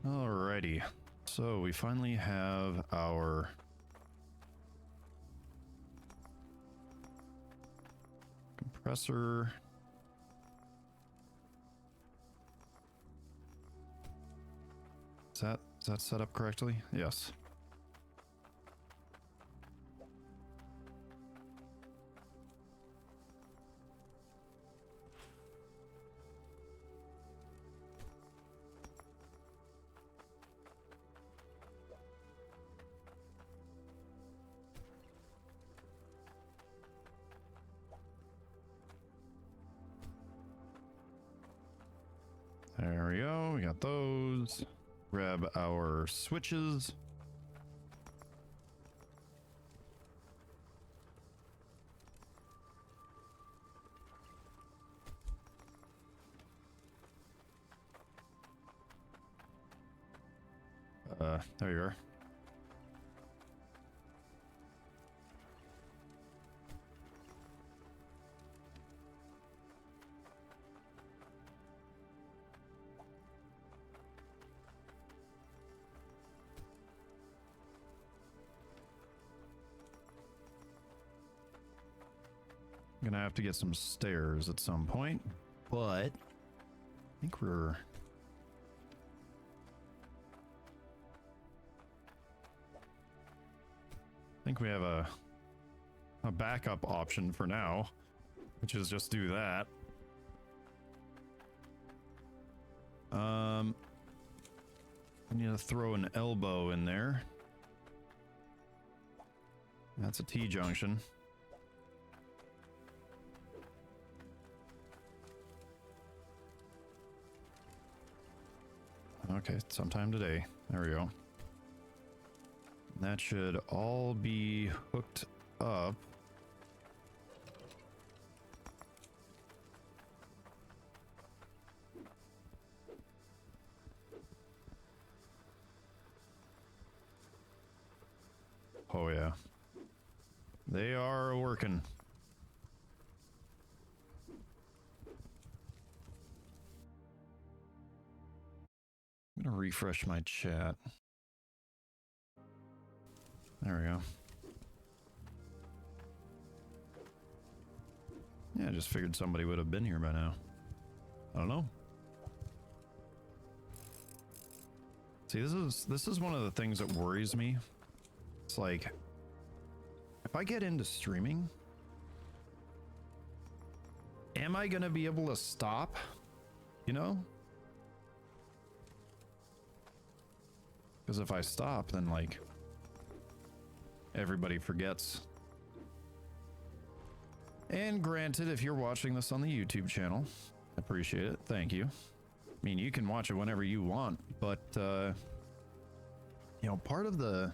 Alrighty, so we finally have our compressor. Is that set up correctly? Yes. There we go, we got those. Grab our switches. There you are. gonna have to get some stairs at some point, but I think we have a backup option for now, which is just do that. I need to throw an elbow in there. That's a T-junction. Okay, sometime today. There we go. That should all be hooked up. Oh yeah. They are working. I'm gonna refresh my chat. There we go. Yeah, I just figured somebody would have been here by now. I don't know. See, this is one of the things that worries me. It's like, if I get into streaming, am I gonna be able to stop? You know? Because if I stop, then like everybody forgets. And granted, if you're watching this on the YouTube channel, I appreciate it. Thank you. I mean, you can watch it whenever you want, but you know, part of the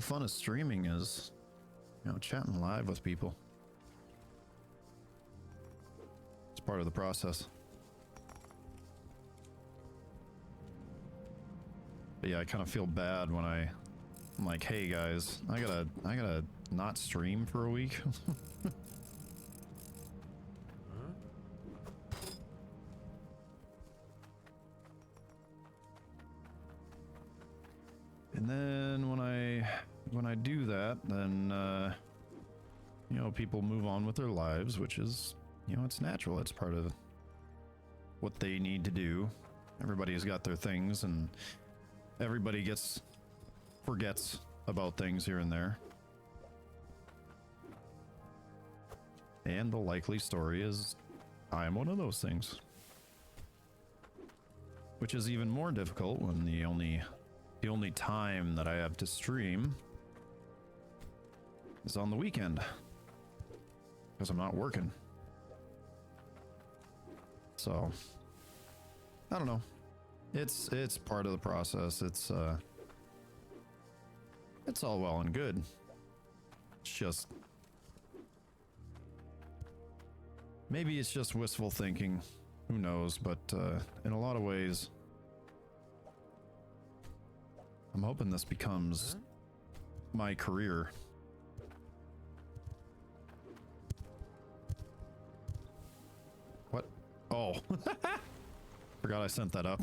fun of streaming is, you know, chatting live with people. It's part of the process. But yeah, I kind of feel bad when I'm like, hey guys, I gotta not stream for a week. And then when I do that, then you know, people move on with their lives, which is, you know, it's natural. It's part of what they need to do. Everybody's got their things, and everybody forgets about things here and there. And the likely story is I am one of those things. Which is even more difficult when the only time that I have to stream is on the weekend. Because I'm not working. So I don't know. It's part of the process. It's all well and good. It's just, maybe it's just wistful thinking. Who knows? But in a lot of ways, I'm hoping this becomes my career. What? Oh. Forgot I sent that up.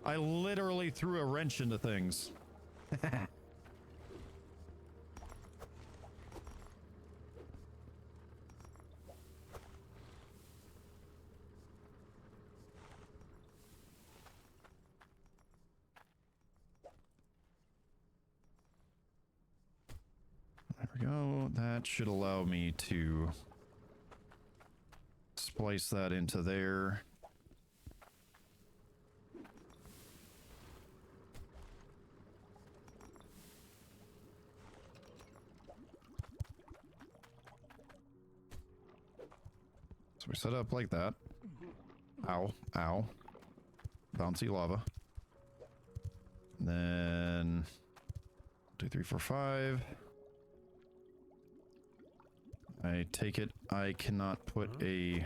I literally threw a wrench into things. There we go. That should allow me to splice that into there. So we set up like that. Ow, ow. Bouncy lava. Then 2, 3, 4, 5. I take it I cannot put a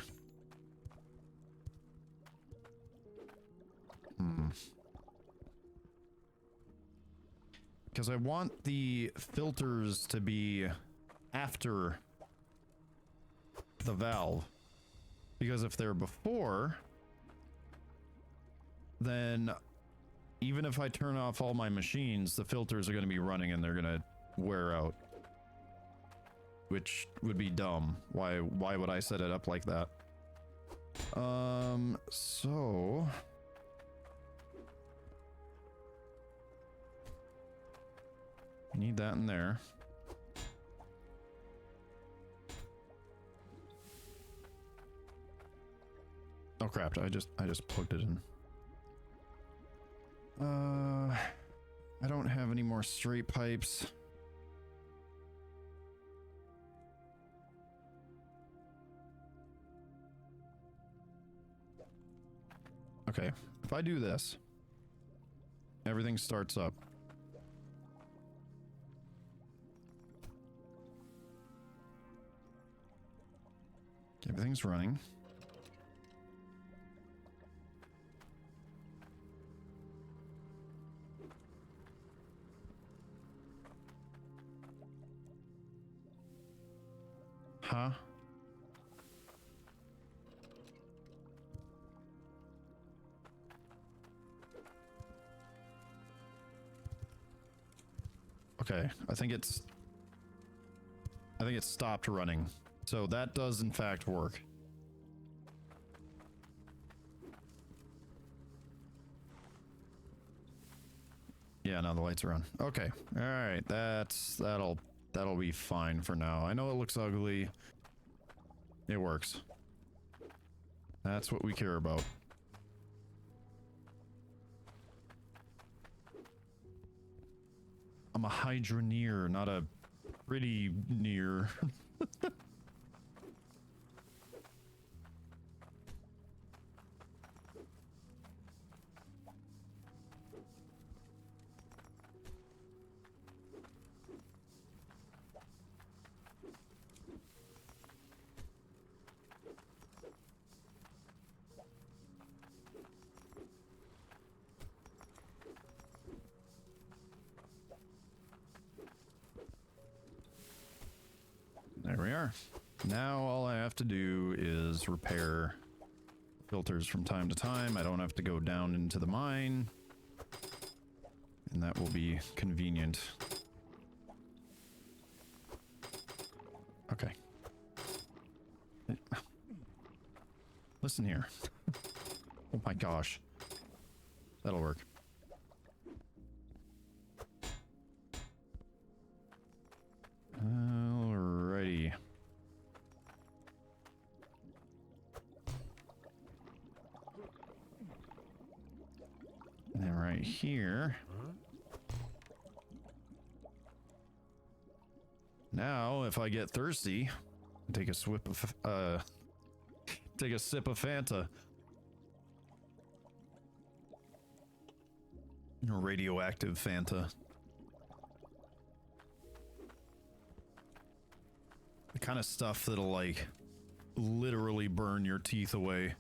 because I want the filters to be after the valve. Because if they're before, then even if I turn off all my machines, the filters are going to be running and they're going to wear out. which would be dumb. Why would I set it up like that? So we need that in there. Oh crap, I just plugged it in. I don't have any more straight pipes. Okay, if I do this, everything starts up. Everything's running. Huh? Okay, I think it's stopped running. So that does in fact work. Yeah, now the lights are on. Okay. All right, that'll be fine for now. I know it looks ugly. It works. That's what we care about. I'm a Hydroneer, not a pretty near. There we are. Now all I have to do is repair filters from time to time. I don't have to go down into the mine. And that will be convenient. Okay. Listen here. Oh my gosh. That'll work. Alrighty. And then right here. Now, if I get thirsty, take a sip of Fanta. Radioactive Fanta. The kind of stuff that'll like literally burn your teeth away.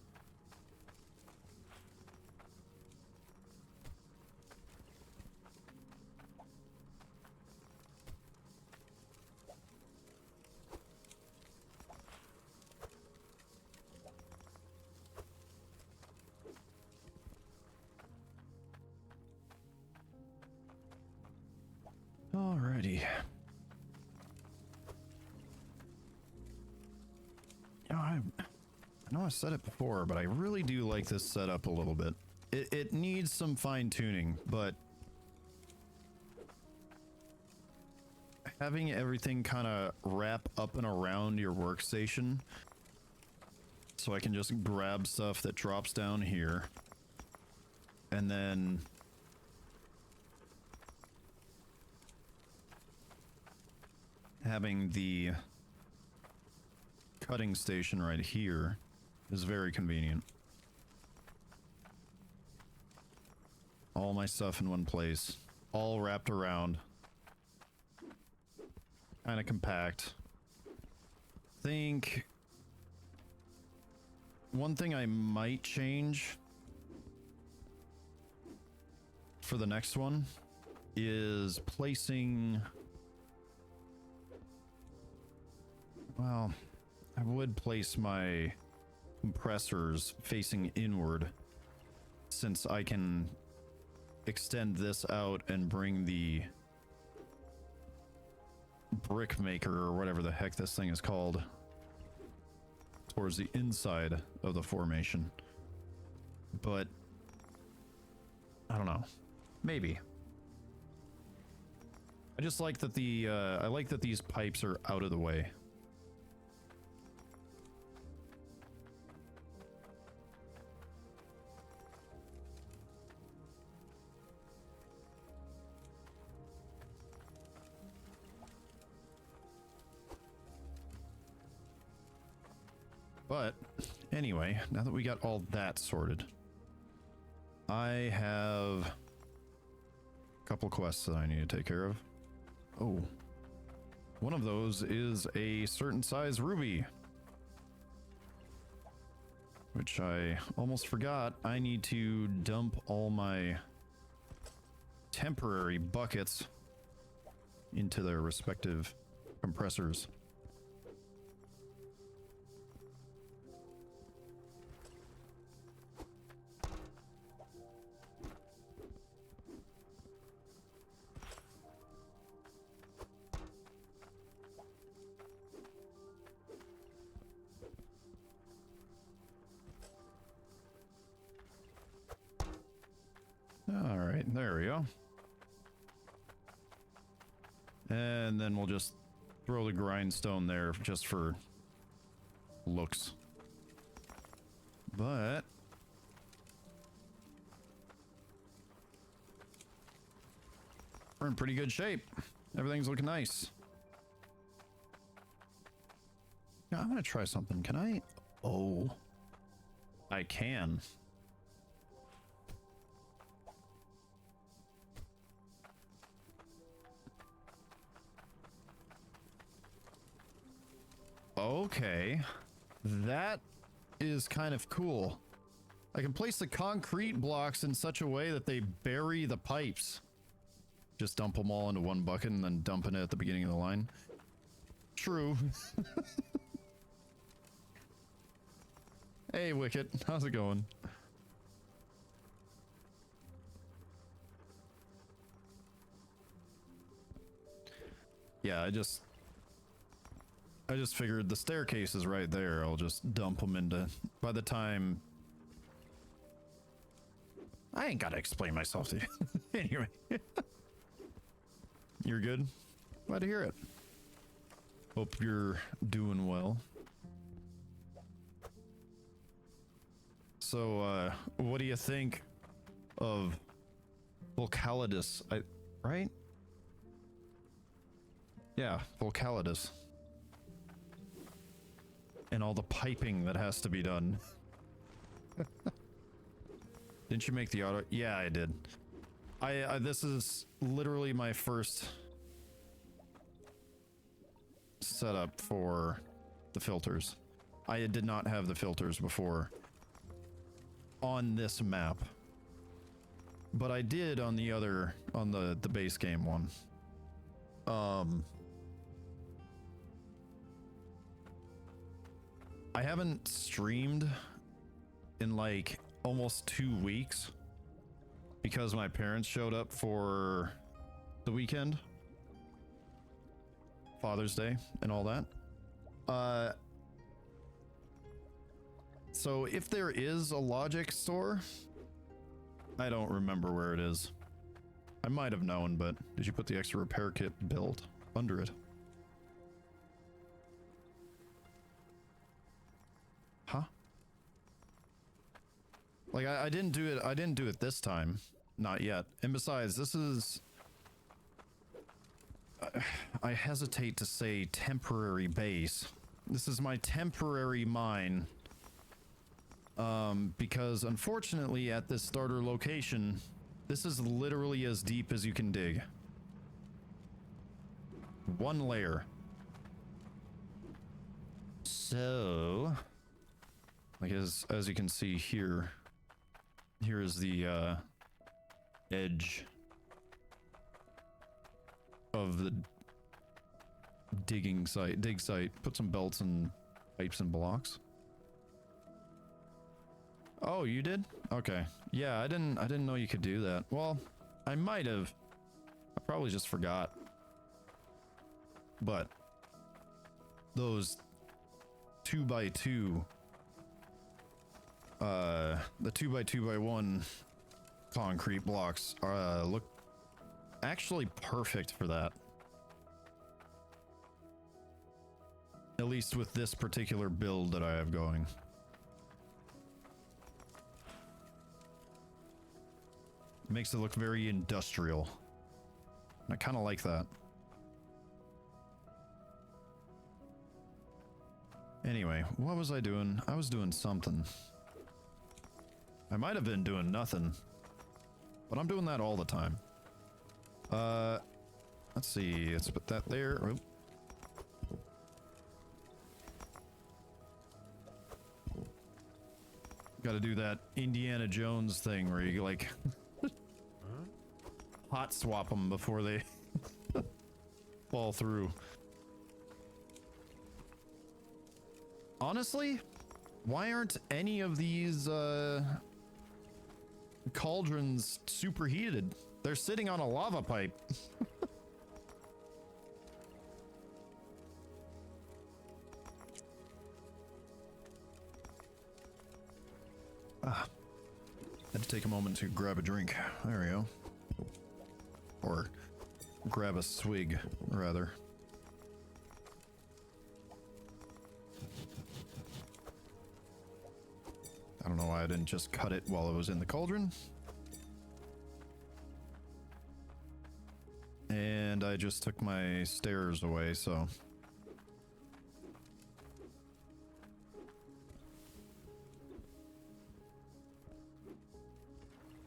Alrighty. I know I said it before, but I really do like this setup a little bit. It needs some fine tuning, but having everything kind of wrap up and around your workstation, so I can just grab stuff that drops down here, and then having the cutting station right here is very convenient. All my stuff in one place, all wrapped around, kind of compact. Think one thing I might change for the next one is placing, well, I would place my compressors facing inward, since I can extend this out and bring the brick maker or whatever the heck this thing is called towards the inside of the formation. But I don't know. Maybe. I just like that I like that these pipes are out of the way. But anyway, now that we got all that sorted, I have a couple quests that I need to take care of. Oh, one of those is a certain size ruby, which I almost forgot. I need to dump all my temporary buckets into their respective compressors. All right, there we go. And then we'll just throw the grindstone there just for looks. But we're in pretty good shape. Everything's looking nice. Now I'm gonna try something. Can I? Oh, I can. Okay, that is kind of cool. I can place the concrete blocks in such a way that they bury the pipes. Just dump them all into one bucket and then dumping it at the beginning of the line. True. Hey, Wicket, how's it going? Yeah, I just figured the staircase is right there. I'll just dump them into, by the time... I ain't gotta explain myself to you. Anyway. You're good? Glad to hear it. Hope you're doing well. So, what do you think of Volcalidus? Right? Yeah, Volcalidus. And all the piping that has to be done. Didn't you make the auto? Yeah, I did. This is literally my first setup for the filters. I did not have the filters before on this map, but I did on the other, on the base game one. I haven't streamed in like almost 2 weeks because my parents showed up for the weekend, Father's Day and all that. So if there is a Logic store, I don't remember where it is. I might have known, but did you put the extra repair kit built under it? Huh? Like I didn't do it. I didn't do it this time. Not yet. And besides, this is... I hesitate to say temporary base. This is my temporary mine. Because unfortunately at this starter location, this is literally as deep as you can dig. One layer. So, like as you can see here, here is the edge of the dig site. Put some belts and pipes and blocks. Oh, you did? Okay. Yeah, I didn't know you could do that. Well, I might have. I probably just forgot. but those 2x2, the 2x2x1 concrete blocks look actually perfect for that. At least with this particular build that I have going. It makes it look very industrial. I kind of like that. Anyway, what was I doing? I was doing something. I might have been doing nothing, but I'm doing that all the time. Let's see. Let's put that there. Oop. Got to do that Indiana Jones thing where you like hot swap them before they fall through. Honestly, why aren't any of these cauldrons superheated? They're sitting on a lava pipe. Had to take a moment to grab a drink. There we go. Or grab a swig, rather. I don't know why I didn't just cut it while it was in the cauldron. And I just took my stairs away, so...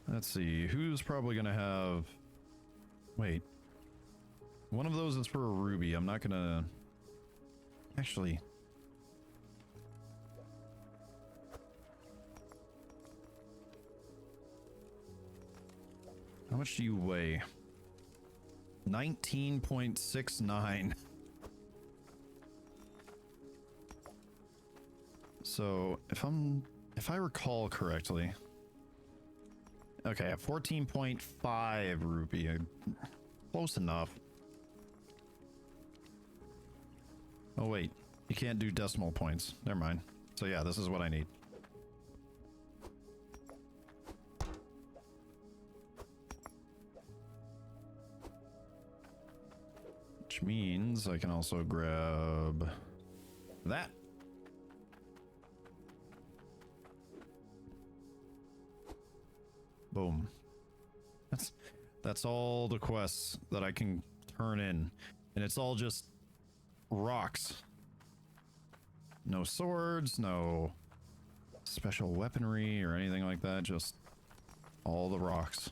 Let's see, who's probably gonna have... Wait. One of those is for a ruby. I'm not gonna... Actually... How much do you weigh? 19.69. So, if I recall correctly... Okay, 14.5 rupee. Close enough. Oh wait, you can't do decimal points. Never mind. So yeah, this is what I need. Which means I can also grab that. Boom. That's all the quests that I can turn in. And it's all just rocks. No swords, no special weaponry or anything like that, just all the rocks.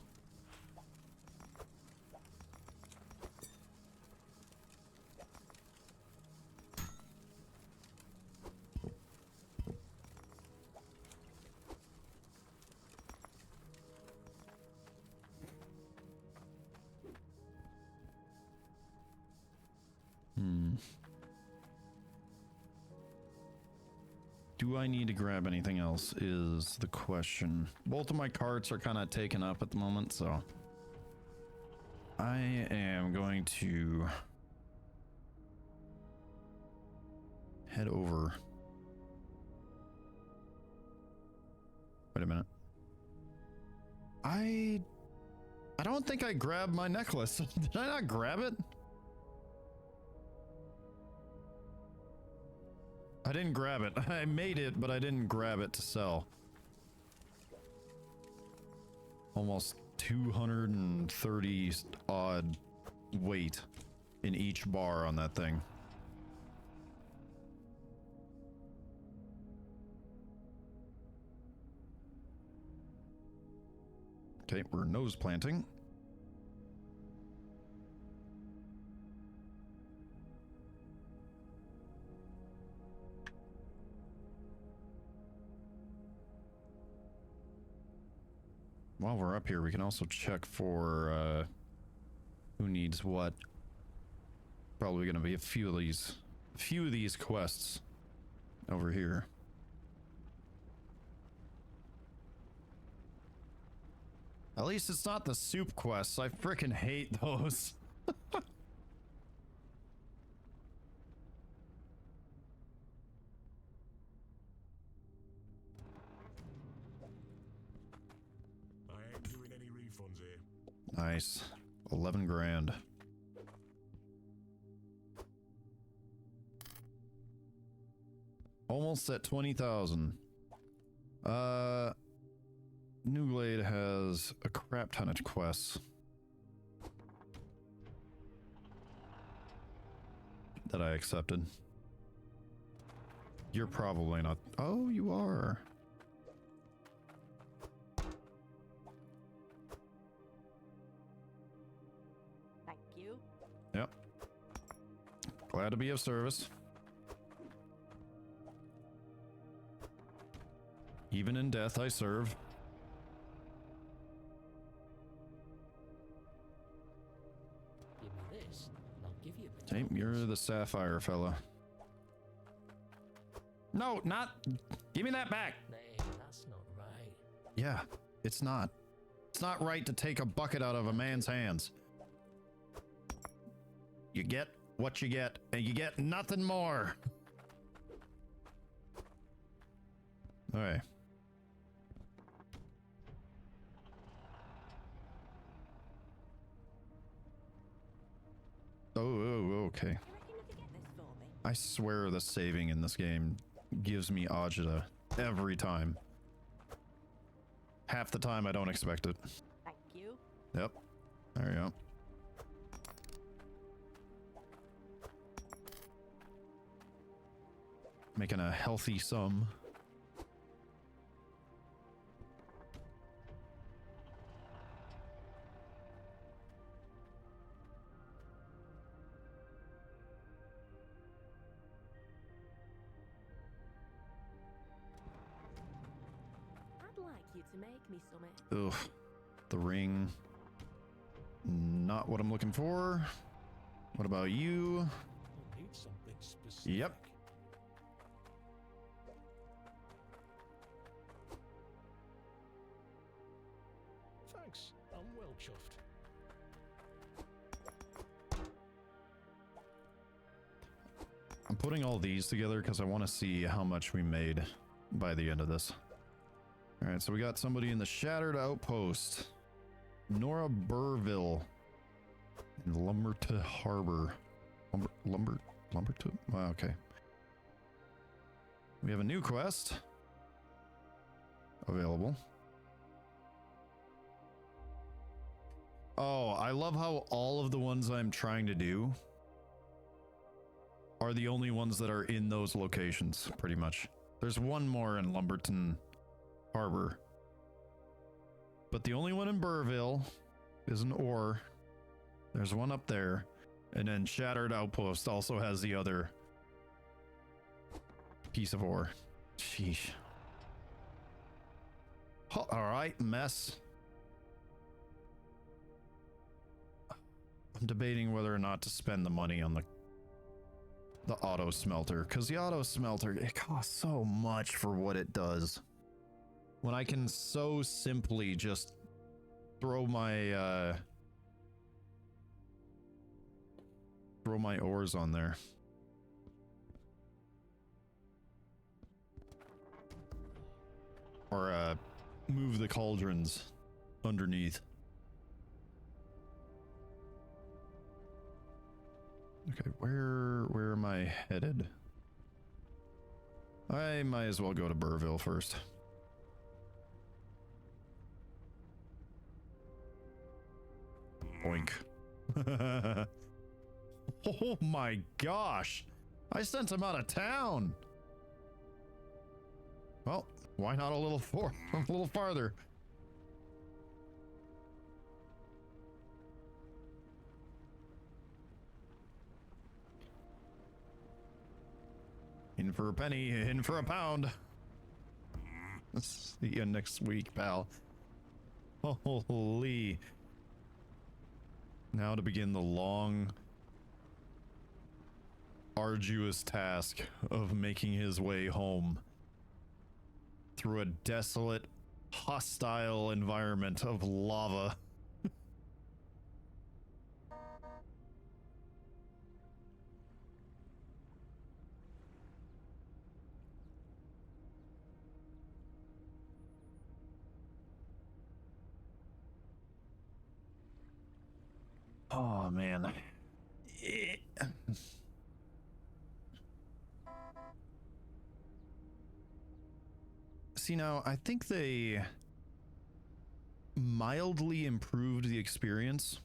Do I need to grab anything else is the question. Both of my carts are kind of taken up at the moment, so I am going to head over. Wait a minute. I don't think I grabbed my necklace. Did I not grab it? I didn't grab it. I made it, but I didn't grab it to sell. Almost 230 odd weight in each bar on that thing. Okay, we're nose planting. While we're up here, we can also check for who needs what. Probably going to be a few of these quests over here. At least it's not the soup quests. I frickin' hate those. refunds here. Nice. 11 grand. Almost at 20,000. New Glade has a crap ton of quests that I accepted. You're probably not. Oh, you are. Thank you. Yep. Glad to be of service. Even in death, I serve. Give me this, and I'll give you a bit. Hey, you're the sapphire fella. No, not. Give me that back. Nay, that's not right. Yeah, it's not. It's not right to take a bucket out of a man's hands. You get what you get, and you get nothing more. All right. Oh, okay. You reckon you could get this for me? I swear the saving in this game gives me agita every time. Half the time I don't expect it. Thank you. Yep. There you go. Making a healthy sum. I'd like you to make me something. Ugh. The ring. Not what I'm looking for. What about you? I'll need something specific. Yep. Thanks. I'm well chuffed. I'm putting all these together because I want to see how much we made by the end of this. Alright, so we got somebody in the Shattered Outpost. Nora Burville. In Lumberton Harbor. Lumberton? Oh, okay. We have a new quest. Available. Oh, I love how all of the ones I'm trying to do are the only ones that are in those locations, pretty much. There's one more in Lumberton Harbor. But the only one in Burville is an ore. There's one up there. And then Shattered Outpost also has the other piece of ore. Sheesh. Alright, mess. I'm debating whether or not to spend the money on the auto smelter, because the auto smelter, it costs so much for what it does, when I can so simply just throw my ores on there. Or move the cauldrons underneath. Okay, where am I headed? I might as well go to Burville first. Boink. Oh my gosh! I sent him out of town! Well, why not a little farther? In for a penny, in for a pound. See you next week, pal. Holy. Now to begin the long, arduous task of making his way home through a desolate, hostile environment of lava. Oh man. Eh. See, now I think they mildly improved the experience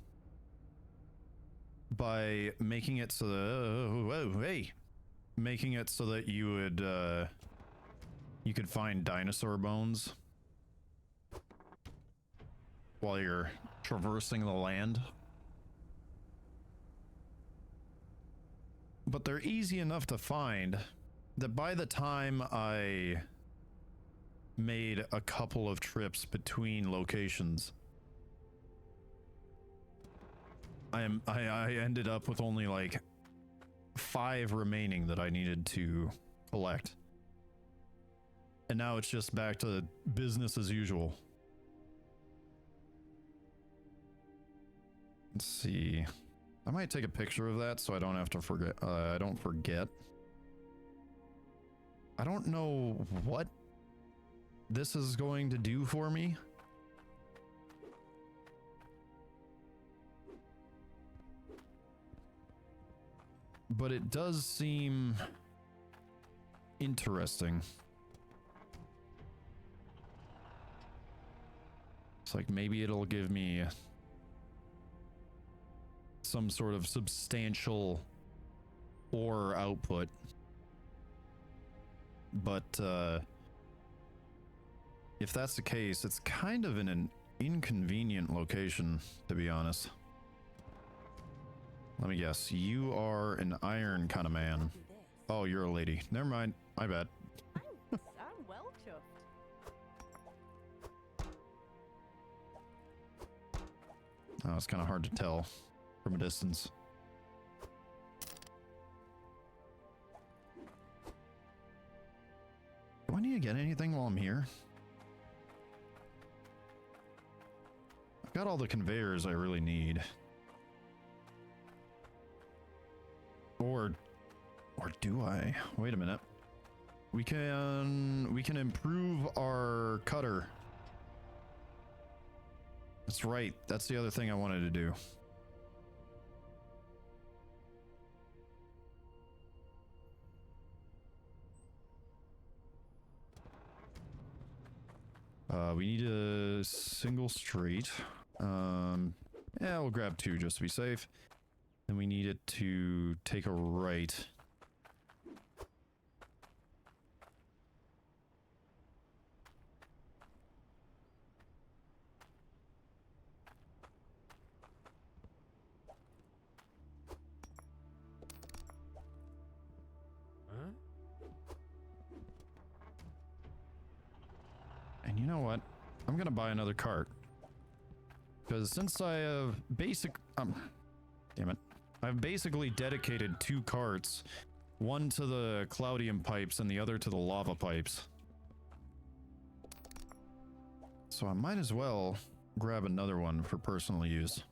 by making it so that making it so that you could find dinosaur bones while you're traversing the land. But they're easy enough to find that by the time I made a couple of trips between locations, I ended up with only like 5 remaining that I needed to collect. And now it's just back to business as usual. Let's see. I might take a picture of that so I don't have to forget. I don't forget. I don't know what this is going to do for me. But it does seem interesting. It's like maybe it'll give me some sort of substantial ore output. But if that's the case, it's kind of in an inconvenient location, to be honest. Let me guess, you are an iron kind of man. Do this. Oh, you're a lady. Never mind, my bad. I'm well chuffed. Oh, it's kind of hard to tell from a distance. Do I need to get anything while I'm here? I've got all the conveyors I really need. Or do I? Wait a minute. We can improve our cutter. That's right. That's the other thing I wanted to do. We need a single straight. Yeah, we'll grab 2 just to be safe. Then we need it to take a right. Huh? And you know what? I'm gonna buy another cart. Because since I have damn it. I've basically dedicated 2 carts. One to the Cloudium pipes and the other to the lava pipes. So I might as well grab another one for personal use.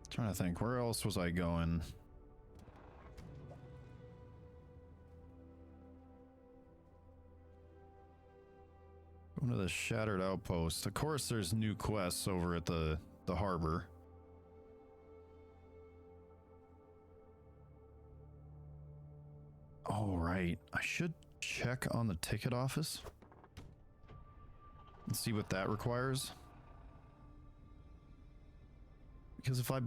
Trying to think, where else was I going? Going to the Shattered Outpost. Of course, there's new quests over at the harbor. Oh, right. I should check on the ticket office and see what that requires. Because if I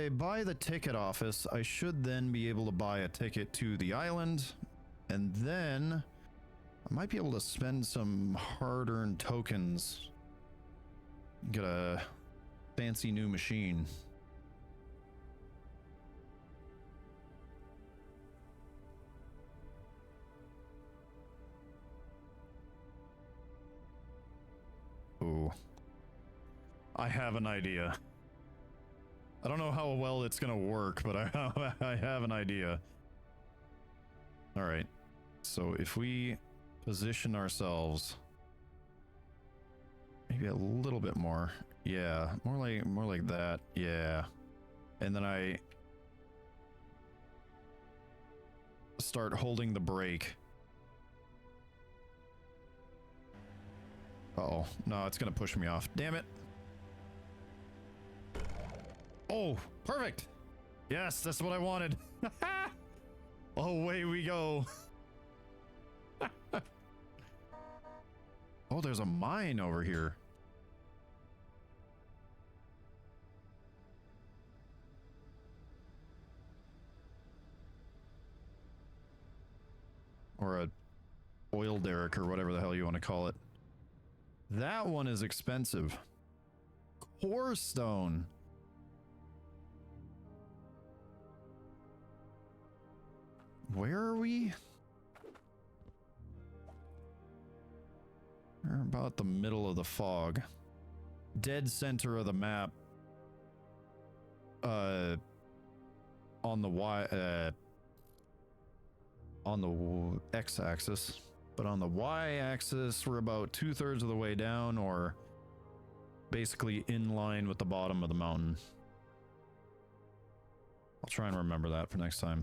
buy the ticket office, I should then be able to buy a ticket to the island, and then I might be able to spend some hard-earned tokens, get a fancy new machine. Ooh. I have an idea. I don't know how well it's gonna work, but I have an idea. All right. So if we position ourselves, maybe maybe a little bit more. Yeah, more like that. Yeah. And then I start holding the brake. Uh-oh. No, it's gonna push me off. Damn it. Oh, perfect. Yes, that's what I wanted. Away we go. Oh, there's a mine over here. Or a oil derrick or whatever the hell you want to call it. That one is expensive. Core stone. Where are we? We're about the middle of the fog. Dead center of the map. On the on the x-axis, but on the y-axis we're about 2/3 of the way down, or basically in line with the bottom of the mountain. I'll try and remember that for next time.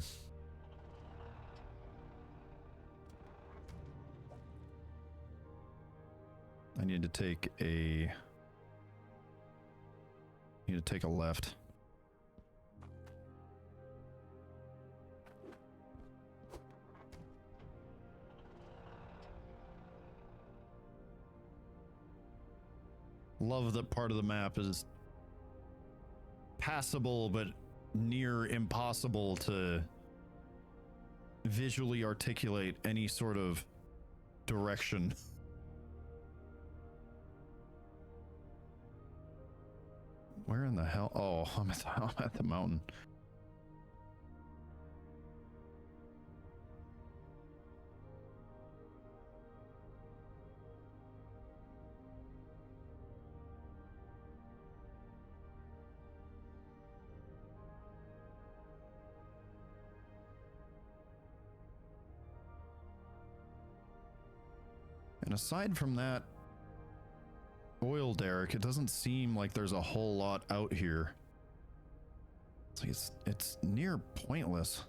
I need to take a left. Love that part of the map is passable but near impossible to visually articulate any sort of direction. Where in the hell? Oh, I'm at the mountain. And aside from that oil derrick, it doesn't seem like there's a whole lot out here. It's like it's near pointless.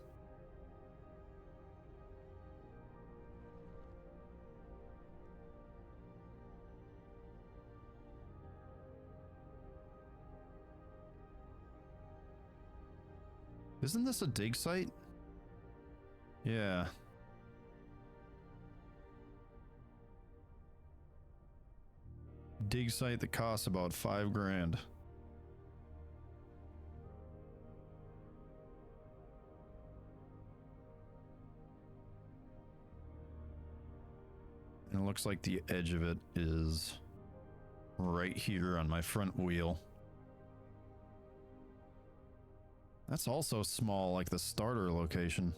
Isn't this a dig site? Yeah. Dig site that costs about 5 grand. And it looks like the edge of it is right here on my front wheel. That's also small, like the starter location.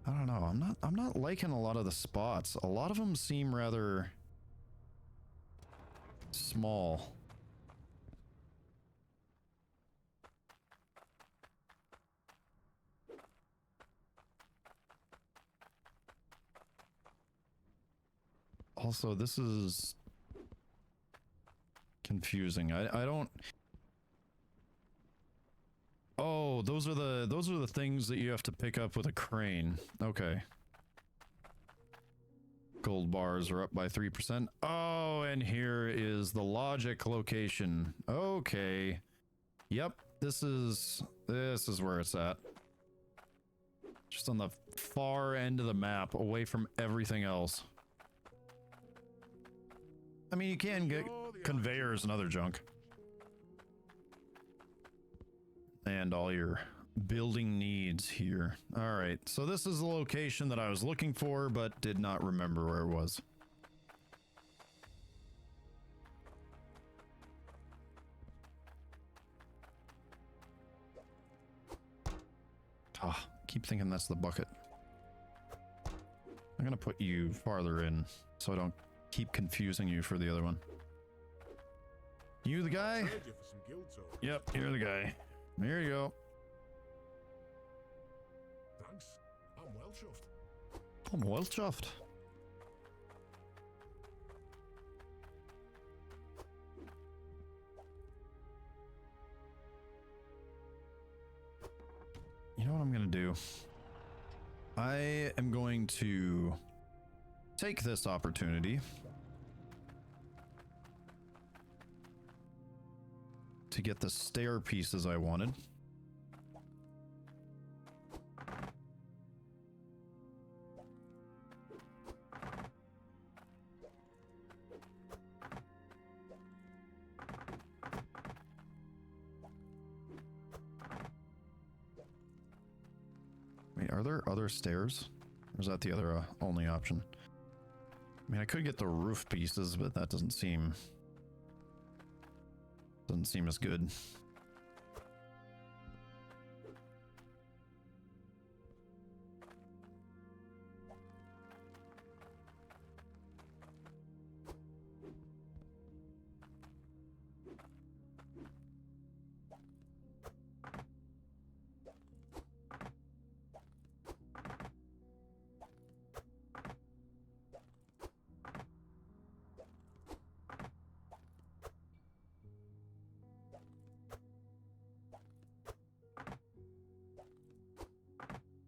I don't know. I'm not liking a lot of the spots. A lot of them seem rather small. Also, this is confusing. I don't. Oh, those are the things that you have to pick up with a crane. Okay. Gold bars are up by 3%. Oh, and here is the logic location. Okay. Yep, this is where it's at. Just on the far end of the map, away from everything else. I mean, you can get conveyors and other junk. And all your building needs here. All right, so this is the location that I was looking for, but did not remember where it was. Ah, keep thinking that's the bucket. I'm gonna put you farther in so I don't keep confusing you for the other one. You the guy? Trade you for some guild tokens. Yep, you're the guy. There you go. Thanks. I'm well chuffed. I'm well chuffed. I'm gonna do. I am going to take this opportunity to get the stair pieces I wanted. Wait, are there other stairs? Or is that the other only option? I mean, I could get the roof pieces, but that doesn't seem as good.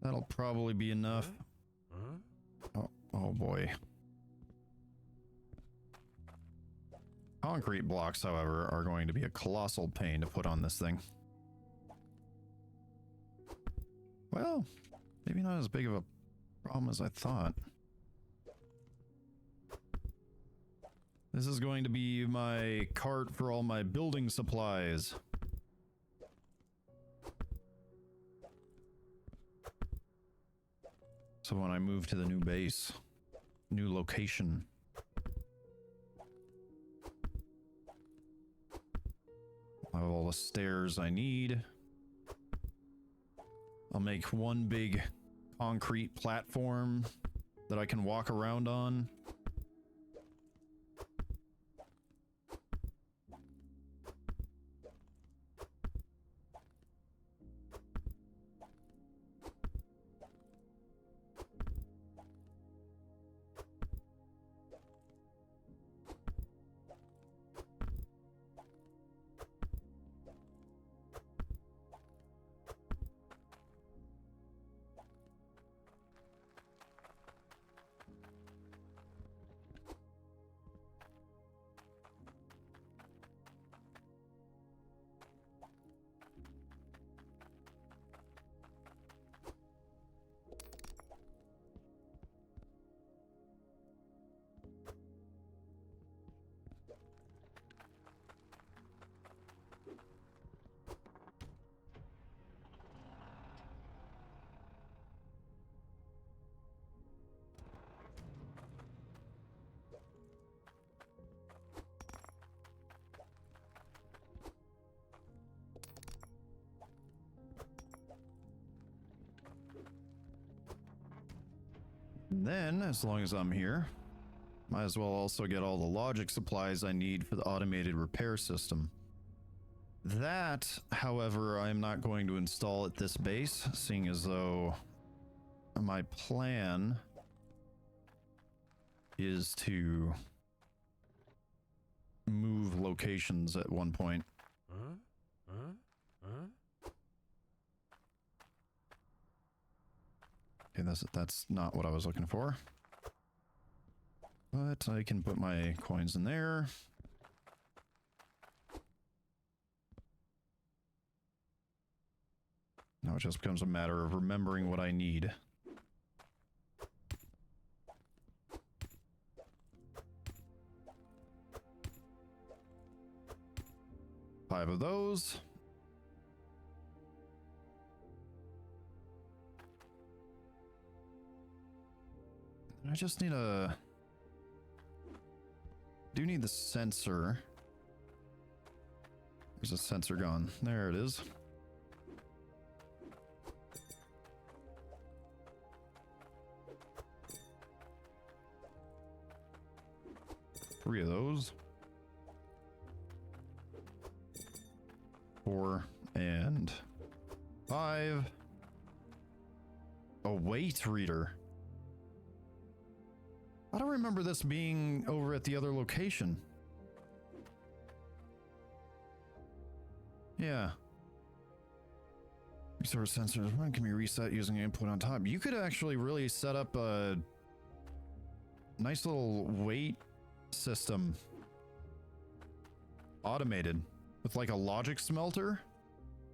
That'll probably be enough. Oh boy. Concrete blocks, however, are going to be a colossal pain to put on this thing. Well, maybe not as big of a problem as I thought. This is going to be my cart for all my building supplies. So when I move to the new base, new location, I have all the stairs I need. I'll make one big concrete platform that I can walk around on. And then, as long as I'm here, might as well also get all the logic supplies I need for the automated repair system. That, however, I am not going to install at this base, seeing as though my plan is to move locations at one point. Okay, that's not what I was looking for. But I can put my coins in there. Now it just becomes a matter of remembering what I need. Five of those. I just need a... do need the sensor. There's a sensor gone. There it is. Three of those. 4 and 5. A weight reader. I don't remember this being over at the other location. Yeah. Resource sensors. When can be reset using input on top? You could actually really set up a nice little weight system. Automated. With like a logic smelter.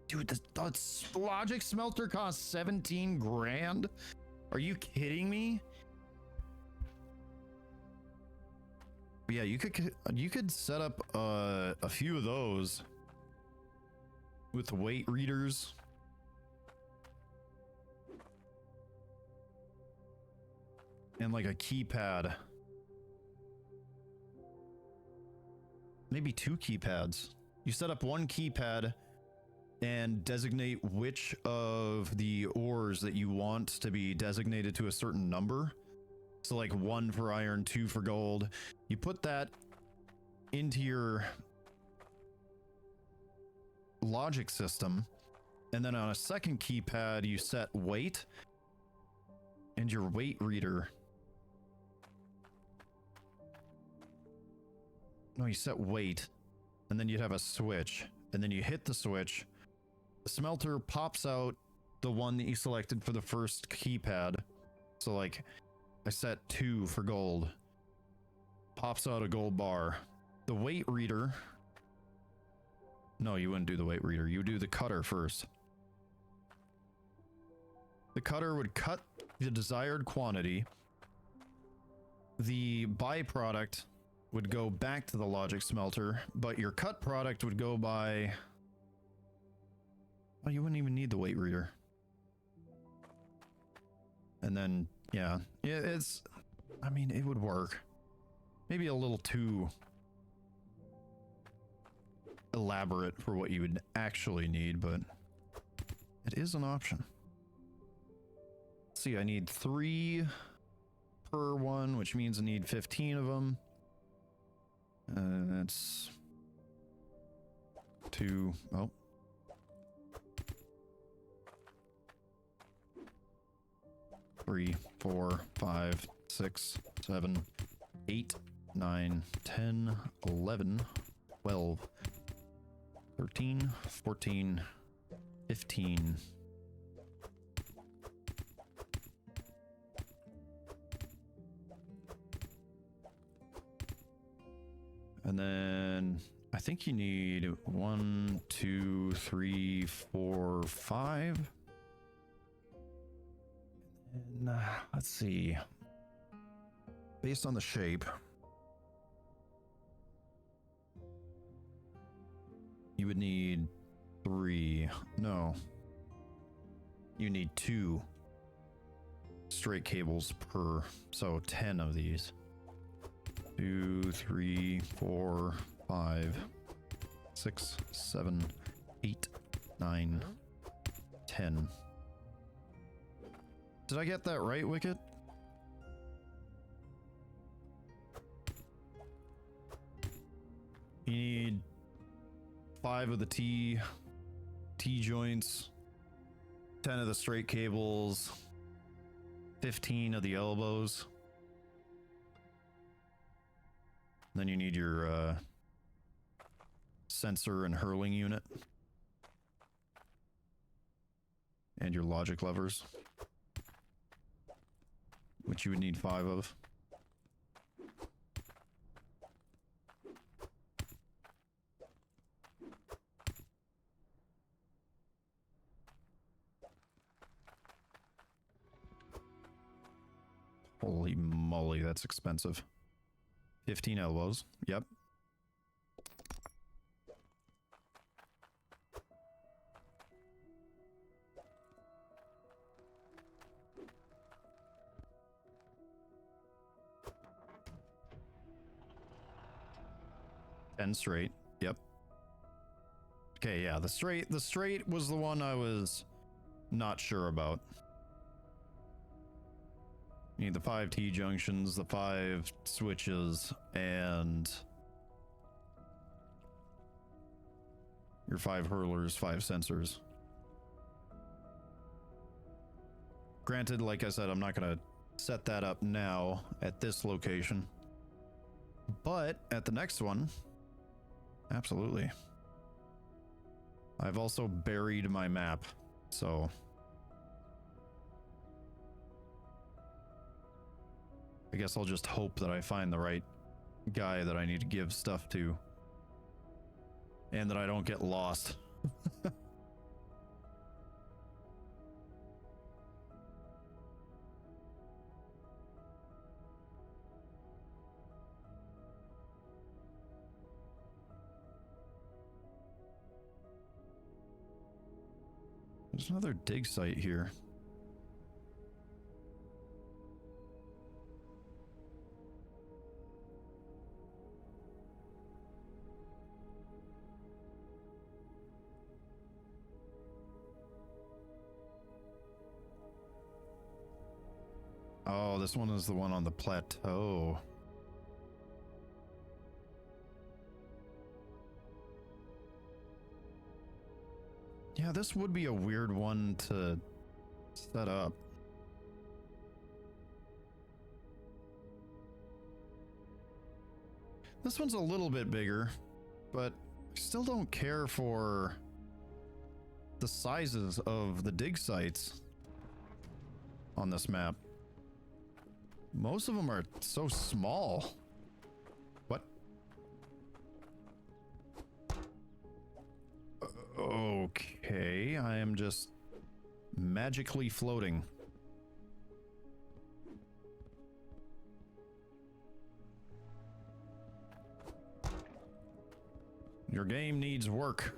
Dude, the logic smelter costs 17 grand? Are you kidding me? Yeah, you could set up a few of those with weight readers. And like a keypad. Maybe 2 keypads. You set up 1 keypad and designate which of the ores that you want to be designated to a certain number. So like 1 for iron, 2 for gold. You put that into your logic system, and then on a second keypad you set weight and your weight reader. No, you set weight, and then you'd have a switch, and then you hit the switch. The smelter pops out the one that you selected for the first keypad. So like, I set 2 for gold. Pops out a gold bar. The weight reader. No, you wouldn't do the weight reader. You would do the cutter first. The cutter would cut the desired quantity. The byproduct would go back to the logic smelter, but your cut product would go by... Oh, you wouldn't even need the weight reader. And then, yeah, it's... I mean, it would work. Maybe a little too elaborate for what you would actually need, but it is an option. Let's see, I need 3 per one, which means I need 15 of them. That's 2. Oh. Three, 4, 5, 6, 7, 8, 9, 10, 11, 12, 13, 14, 15. And then I think you need 1, 2, 3, 4, 5. And let's see. Based on the shape, you would need 3. No. You need 2 straight cables per. So 10 of these. 2, 3, 4, 5, 6, 7, 8, 9, 10. Did I get that right, Wicket? You need 5 of the T joints, 10 of the straight cables, 15 of the elbows. Then you need your sensor and hurling unit. And your logic levers, which you would need 5 of. Holy moly, that's expensive. 15 elbows. Yep. And straight. Yep. Okay, yeah, the straight was the one I was not sure about. You need the 5 T junctions, the 5 switches, and your 5 hurlers, 5 sensors. Granted, like I said, I'm not going to set that up now at this location, but at the next one, absolutely. I've also buried my map So I guess I'll just hope that I find the right guy that I need to give stuff to. And that I don't get lost. There's another dig site here. Oh, this one is the one on the plateau. Yeah, this would be a weird one to set up. This one's a little bit bigger, but I still don't care for the sizes of the dig sites on this map. Most of them are so small. What? Okay, I am just magically floating. Your game needs work.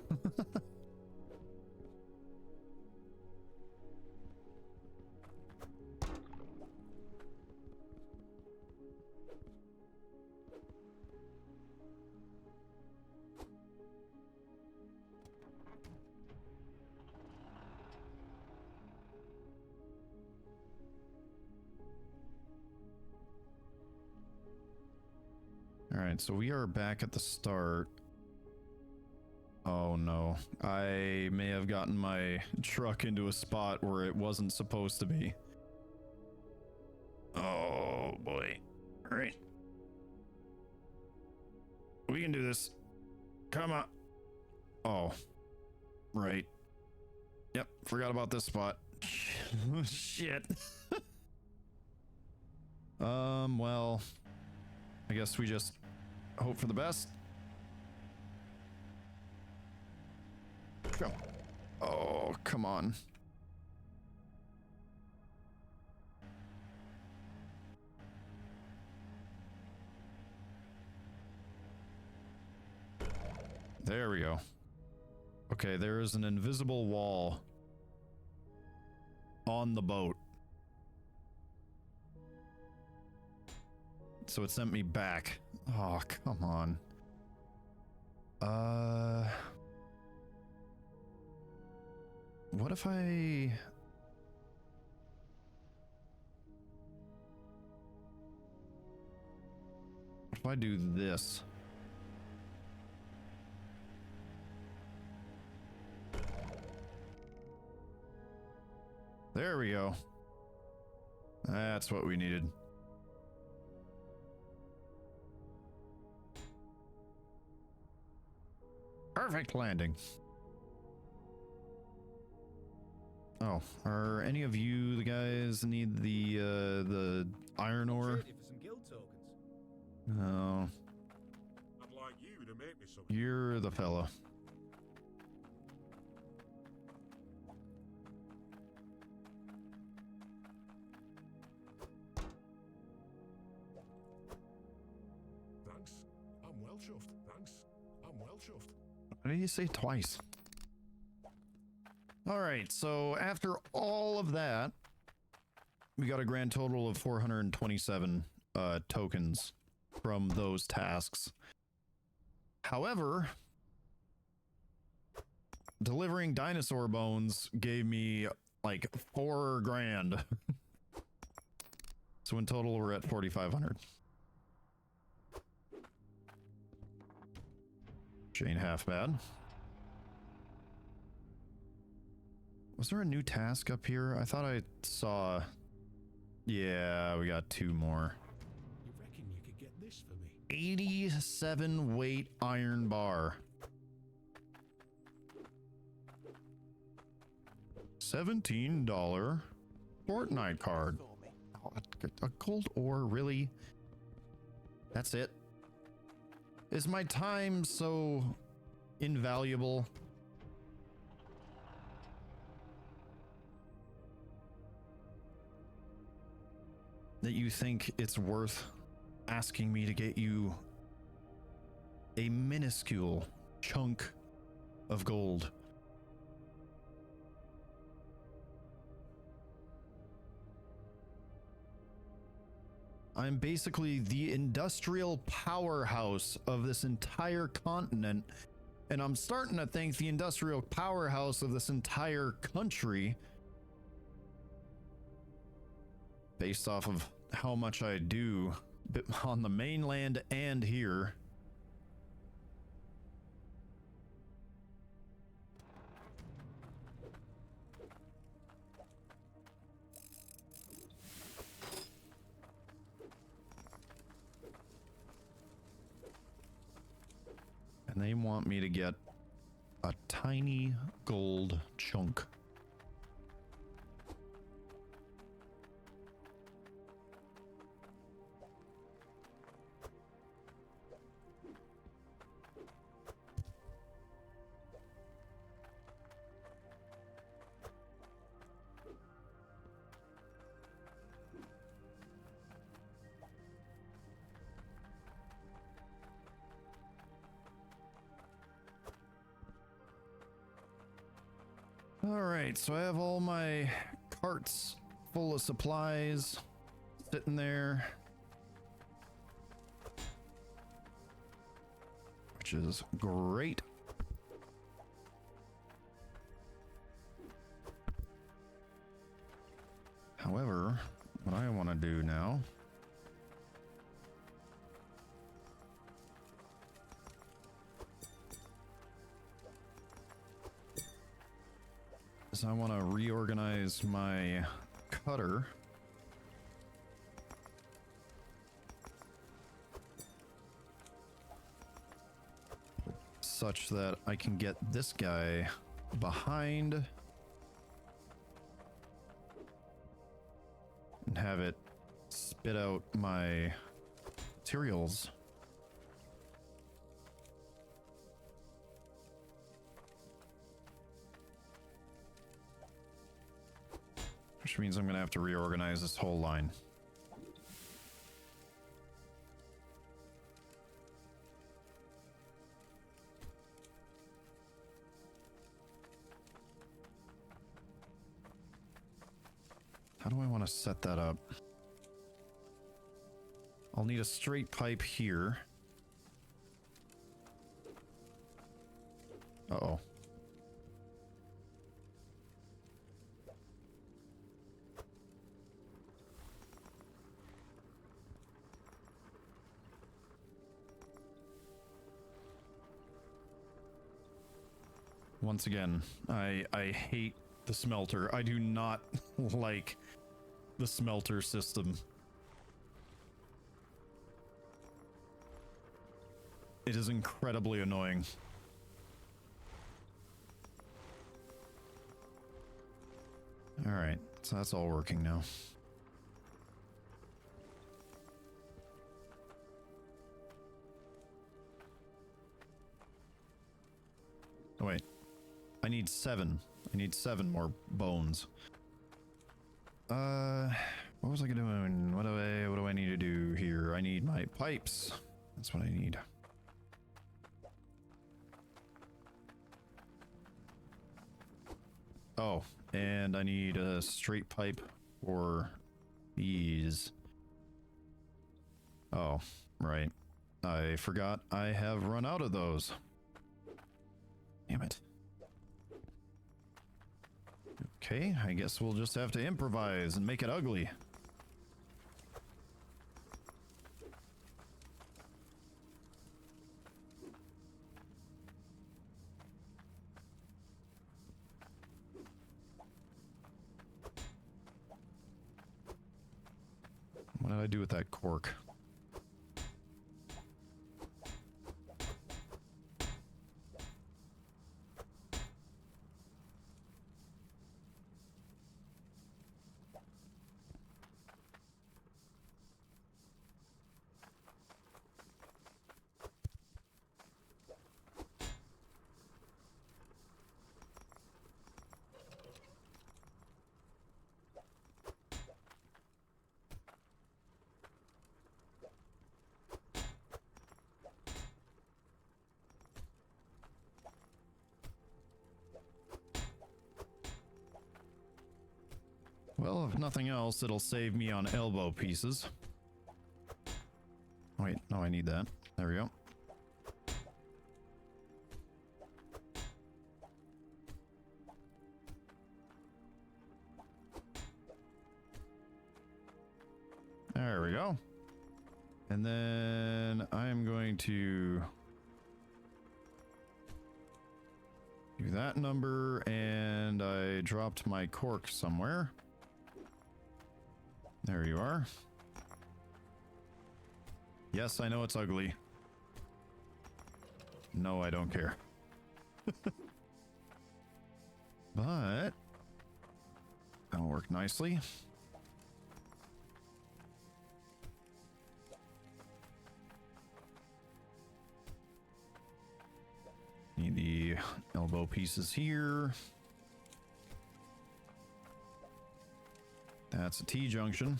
All right, so we are back at the start. Oh no, I may have gotten my truck into a spot where it wasn't supposed to be. Oh boy. All right. We can do this. Come on. Oh, right. Yep, forgot about this spot. Shit. Well, I guess we just hope for the best. Come. Oh, come on. There we go. Okay, there is an invisible wall on the boat. So it sent me back. Oh, come on. What if I... What if I do this? There we go. That's what we needed. Perfect landing. Oh, are any of you the guys need the iron ore? Trade you for some guild tokens. No, I'd like you to make me some. you're the fella. Thanks. I'm well chuffed. Thanks. I'm well chuffed. What did you say twice? All right, so after all of that, we got a grand total of 427 tokens from those tasks. However, delivering dinosaur bones gave me like 4 grand. So in total, we're at 4,500. Which ain't half bad. Was there a new task up here? I thought I saw... Yeah, we got 2 more. You reckon you could get this for me? 87 weight iron bar. $17 Fortnite card. Oh, a gold ore, really? That's it? Is my time so invaluable? That you think it's worth asking me to get you a minuscule chunk of gold? I'm basically the industrial powerhouse of this entire continent, and I'm starting to think the industrial powerhouse of this entire country, based off of how much I do on the mainland and here. And they want me to get a tiny gold chunk. All right, so I have all my carts full of supplies sitting there, which is great. However, what I want to do now is I want to reorganize my cutter such that I can get this guy behind and have it spit out my materials. Which means I'm going to have to reorganize this whole line. How do I want to set that up? I'll need a straight pipe here. Uh-oh. Once again, I hate the smelter. I do not like the smelter system. It is incredibly annoying. All right, so that's all working now. Oh, wait. I need 7. I need 7 more bones. What was I doing? What do I need to do here? I need my pipes. That's what I need. Oh, and I need a straight pipe for these. Oh, right. I forgot I have run out of those. Damn it. Okay, I guess we'll just have to improvise and make it ugly. What did I do with that cork? Well, if nothing else, it'll save me on elbow pieces. Wait, no, I need that. There we go. There we go. And then I'm going to do that number, and I dropped my cork somewhere. There you are. Yes, I know it's ugly. No, I don't care. But that'll work nicely. Need the elbow pieces here. That's a T-junction.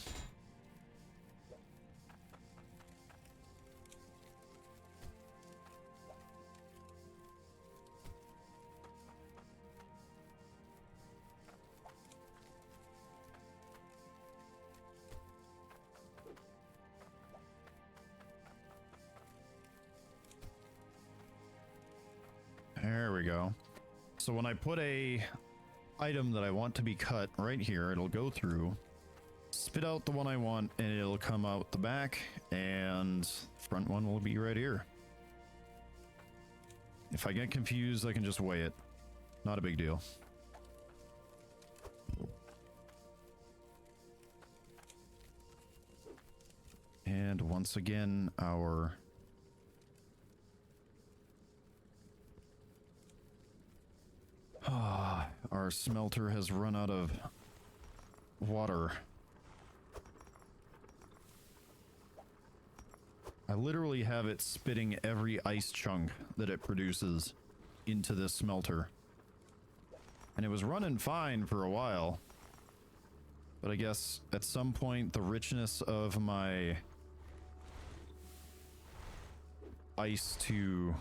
There we go. So when I put a item that I want to be cut right here, it'll go through, spit out the one I want, and it'll come out the back, and front one will be right here. If I get confused, I can just weigh it. Not a big deal. And once again, our smelter has run out of water. I literally have it spitting every ice chunk that it produces into this smelter. And it was running fine for a while. But I guess at some point the richness of my ice to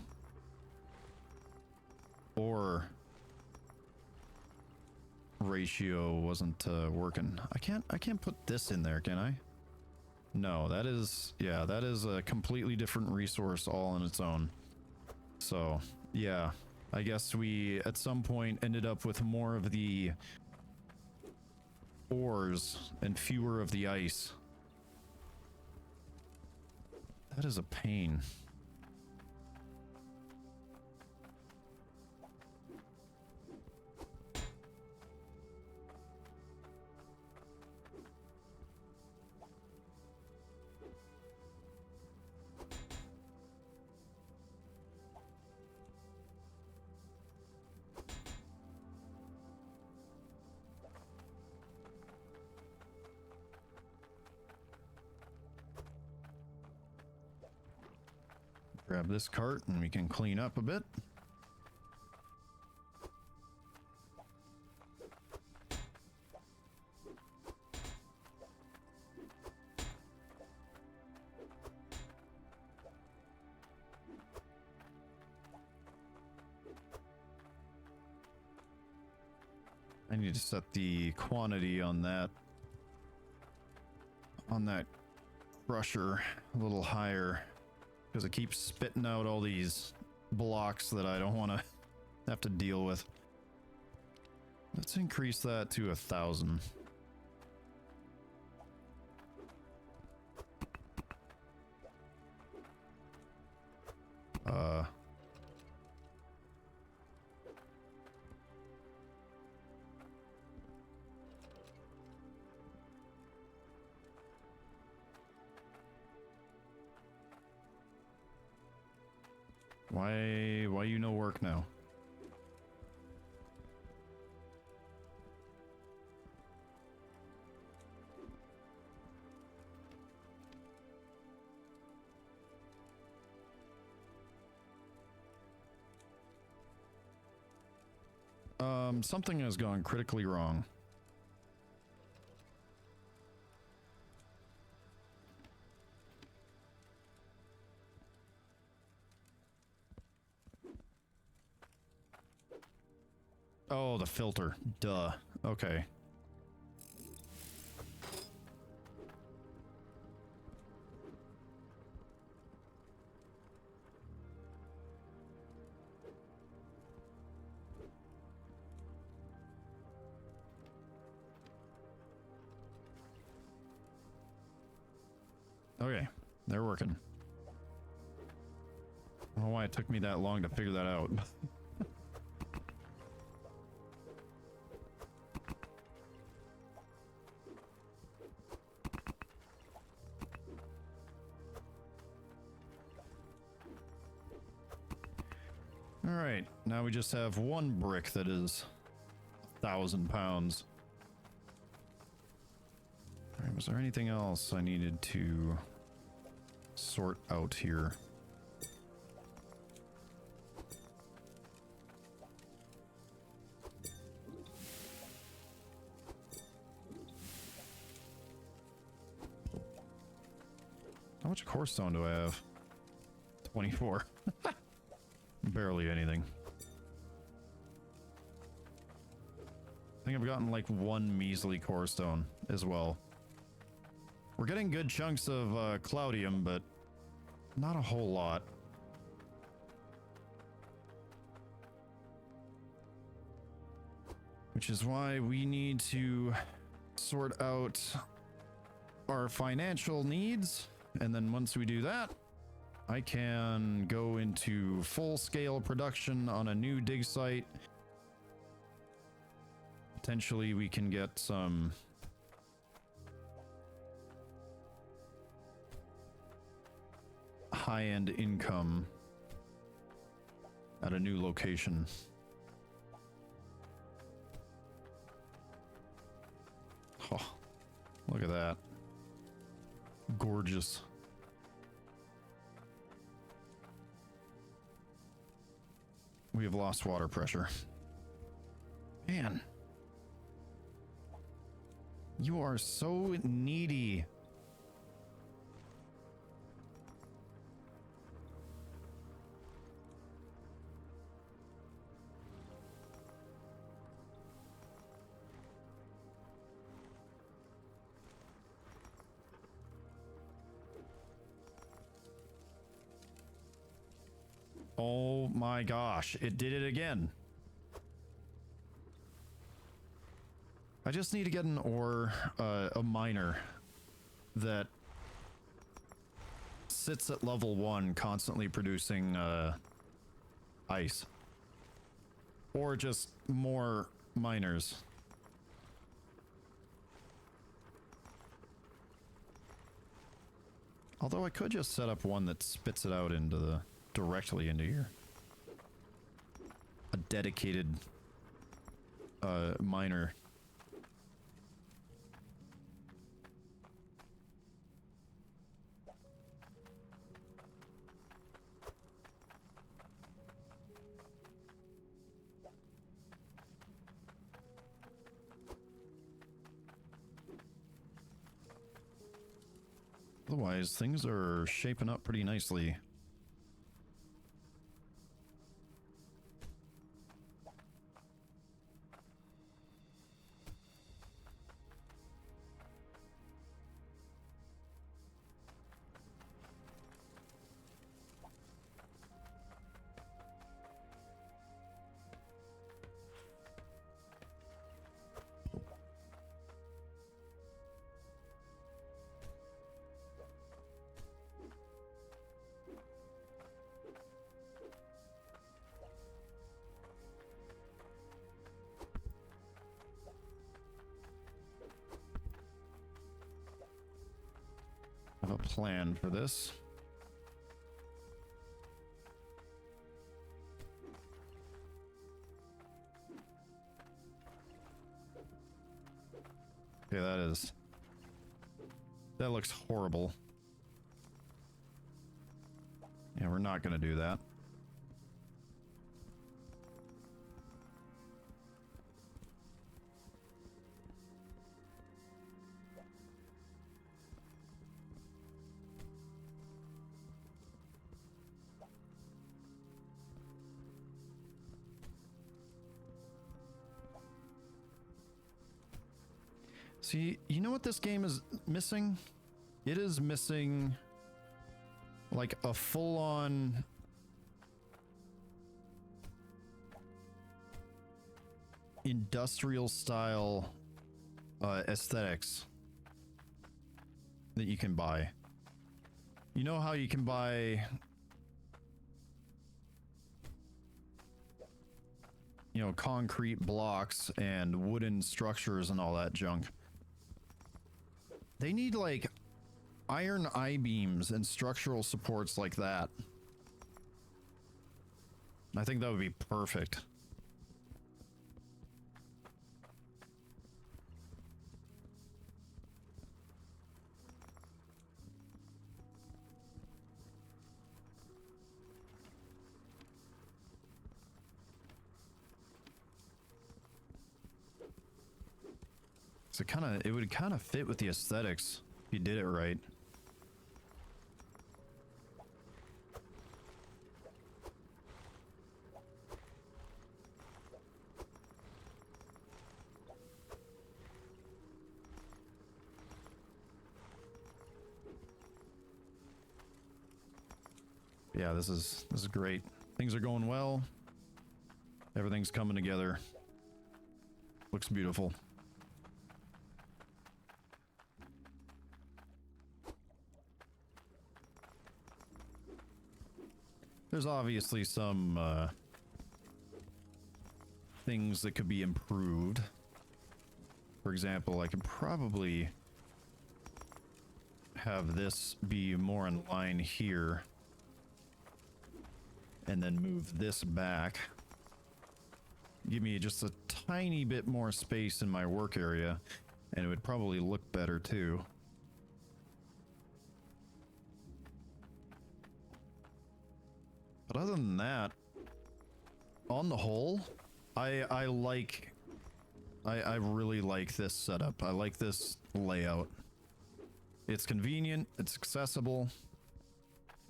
ore ratio wasn't working. I can't put this in there, can I? No, that is, yeah, that is a completely different resource all on its own. So, yeah, I guess we at some point ended up with more of the ores and fewer of the ice. That is a pain. Grab this cart and we can clean up a bit. I need to set the quantity on that crusher a little higher, because it keeps spitting out all these blocks that I don't want to have to deal with. Let's increase that to 1,000. Why you no work now? Something has gone critically wrong. Oh, the filter. Duh. Okay. Okay, they're working. I don't know why it took me that long to figure that out. Alright, now we just have one brick that is 1,000 pounds. Alright, was there anything else I needed to sort out here? How much core stone do I have? 24. Barely anything. I think I've gotten like one measly core stone as well. We're getting good chunks of cloudium, but not a whole lot. Which is why we need to sort out our financial needs. And then once we do that, I can go into full-scale production on a new dig site. Potentially we can get some high-end income at a new location. Oh, look at that. Gorgeous. We have lost water pressure. Man. You are so needy. Oh my gosh, it did it again. I just need to get an ore, a miner that sits at level 1, constantly producing ice. Or just more miners. Although I could just set up one that spits it out into the directly into here. A dedicated miner. Otherwise, things are shaping up pretty nicely. I have a plan for this. Okay, that looks horrible. Yeah, we're not gonna do that. See, you know what this game is missing? It is missing like a full-on industrial style aesthetics that you can buy. You know how you can buy, you know, concrete blocks and wooden structures and all that junk? They need like iron I-beams and structural supports like that. I think that would be perfect. So it would kind of fit with the aesthetics if you did it right. Yeah, this is great. Things are going well. Everything's coming together. Looks beautiful. There's obviously some things that could be improved. For example, I could probably have this be more in line here and then move this back. Give me just a tiny bit more space in my work area, and it would probably look better too. But other than that, on the whole, I really like this setup. I like this layout. It's convenient, it's accessible.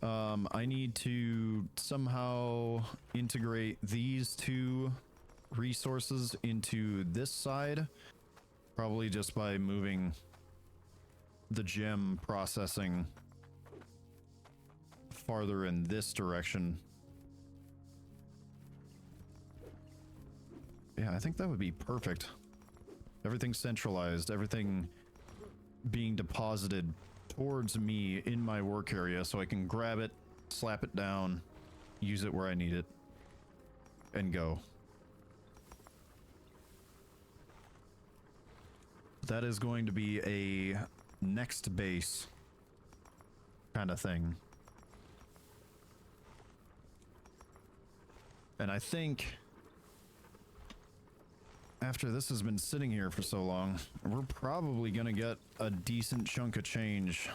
I need to somehow integrate these two resources into this side, probably just by moving the gem processing farther in this direction. Yeah, I think that would be perfect. Everything centralized, everything being deposited towards me in my work area so I can grab it, slap it down, use it where I need it, and go. That is going to be a next base kind of thing. And I think after this has been sitting here for so long, we're probably gonna get a decent chunk of change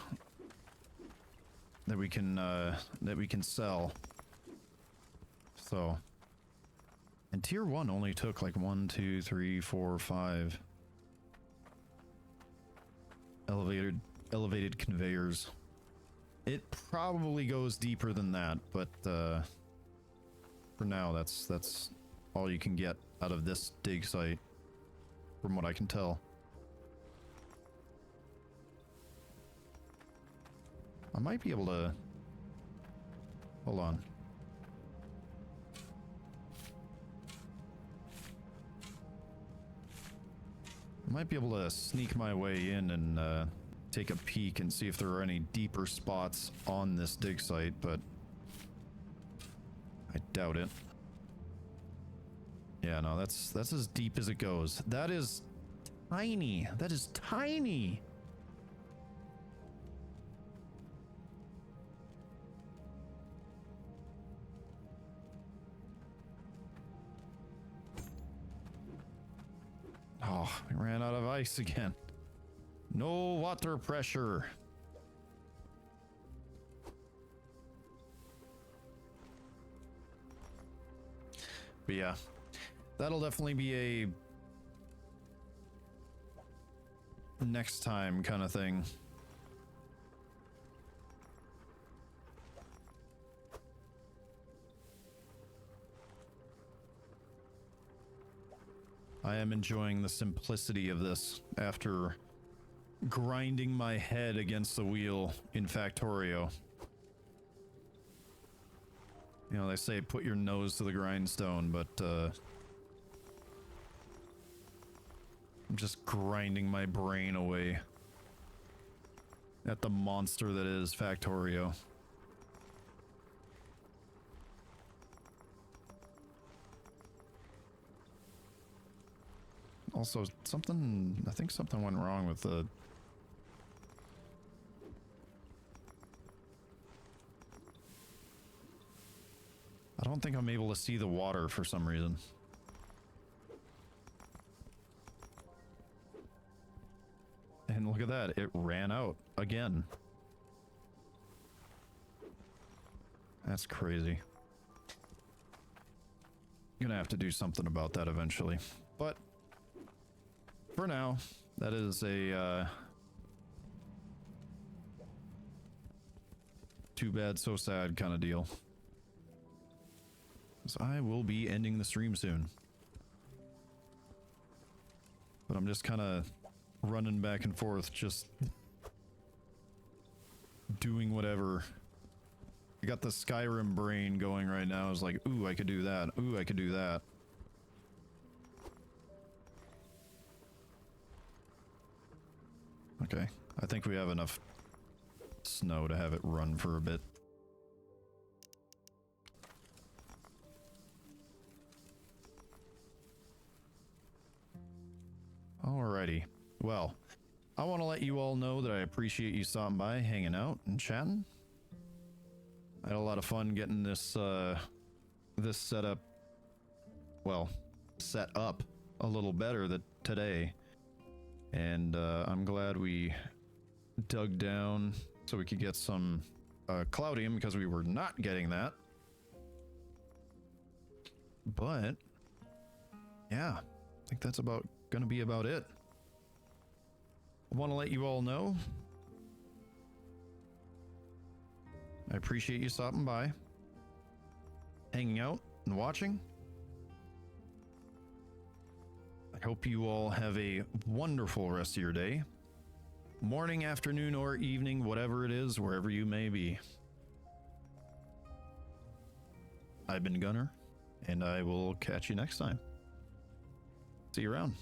that we can sell. So, and tier 1 only took like 1, 2, 3, 4, 5 elevated conveyors. It probably goes deeper than that, but for now that's all you can get out of this dig site, from what I can tell. I might be able to... Hold on. I might be able to sneak my way in and take a peek and see if there are any deeper spots on this dig site, but I doubt it. Yeah, no, that's as deep as it goes. That is tiny. That is tiny. Oh, we ran out of ice again. No water pressure. But yeah, that'll definitely be a next time kind of thing. I am enjoying the simplicity of this after grinding my head against the wheel in Factorio. You know, they say put your nose to the grindstone, but I'm just grinding my brain away. at the monster that is Factorio. Also, I think something went wrong with the... I don't think I'm able to see the water for some reason. And look at that, it ran out again. That's crazy. Gonna have to do something about that eventually. But for now, that is a too bad, so sad kind of deal. So I will be ending the stream soon. But I'm just kind of running back and forth, just doing whatever. I got the Skyrim brain going right now. I was like, ooh, I could do that. Ooh, I could do that. Okay, I think we have enough snow to have it run for a bit. Alrighty. Well, I want to let you all know that I appreciate you stopping by, hanging out, and chatting. I had a lot of fun getting this this setup, well, set up a little better today. And I'm glad we dug down so we could get some cloudium, because we were not getting that. But yeah, I think that's gonna be about it. I want to let you all know I appreciate you stopping by, hanging out, and watching. I hope you all have a wonderful rest of your day, morning, afternoon, or evening, whatever it is, wherever you may be. I've been Gunner, and I will catch you next time. See you around.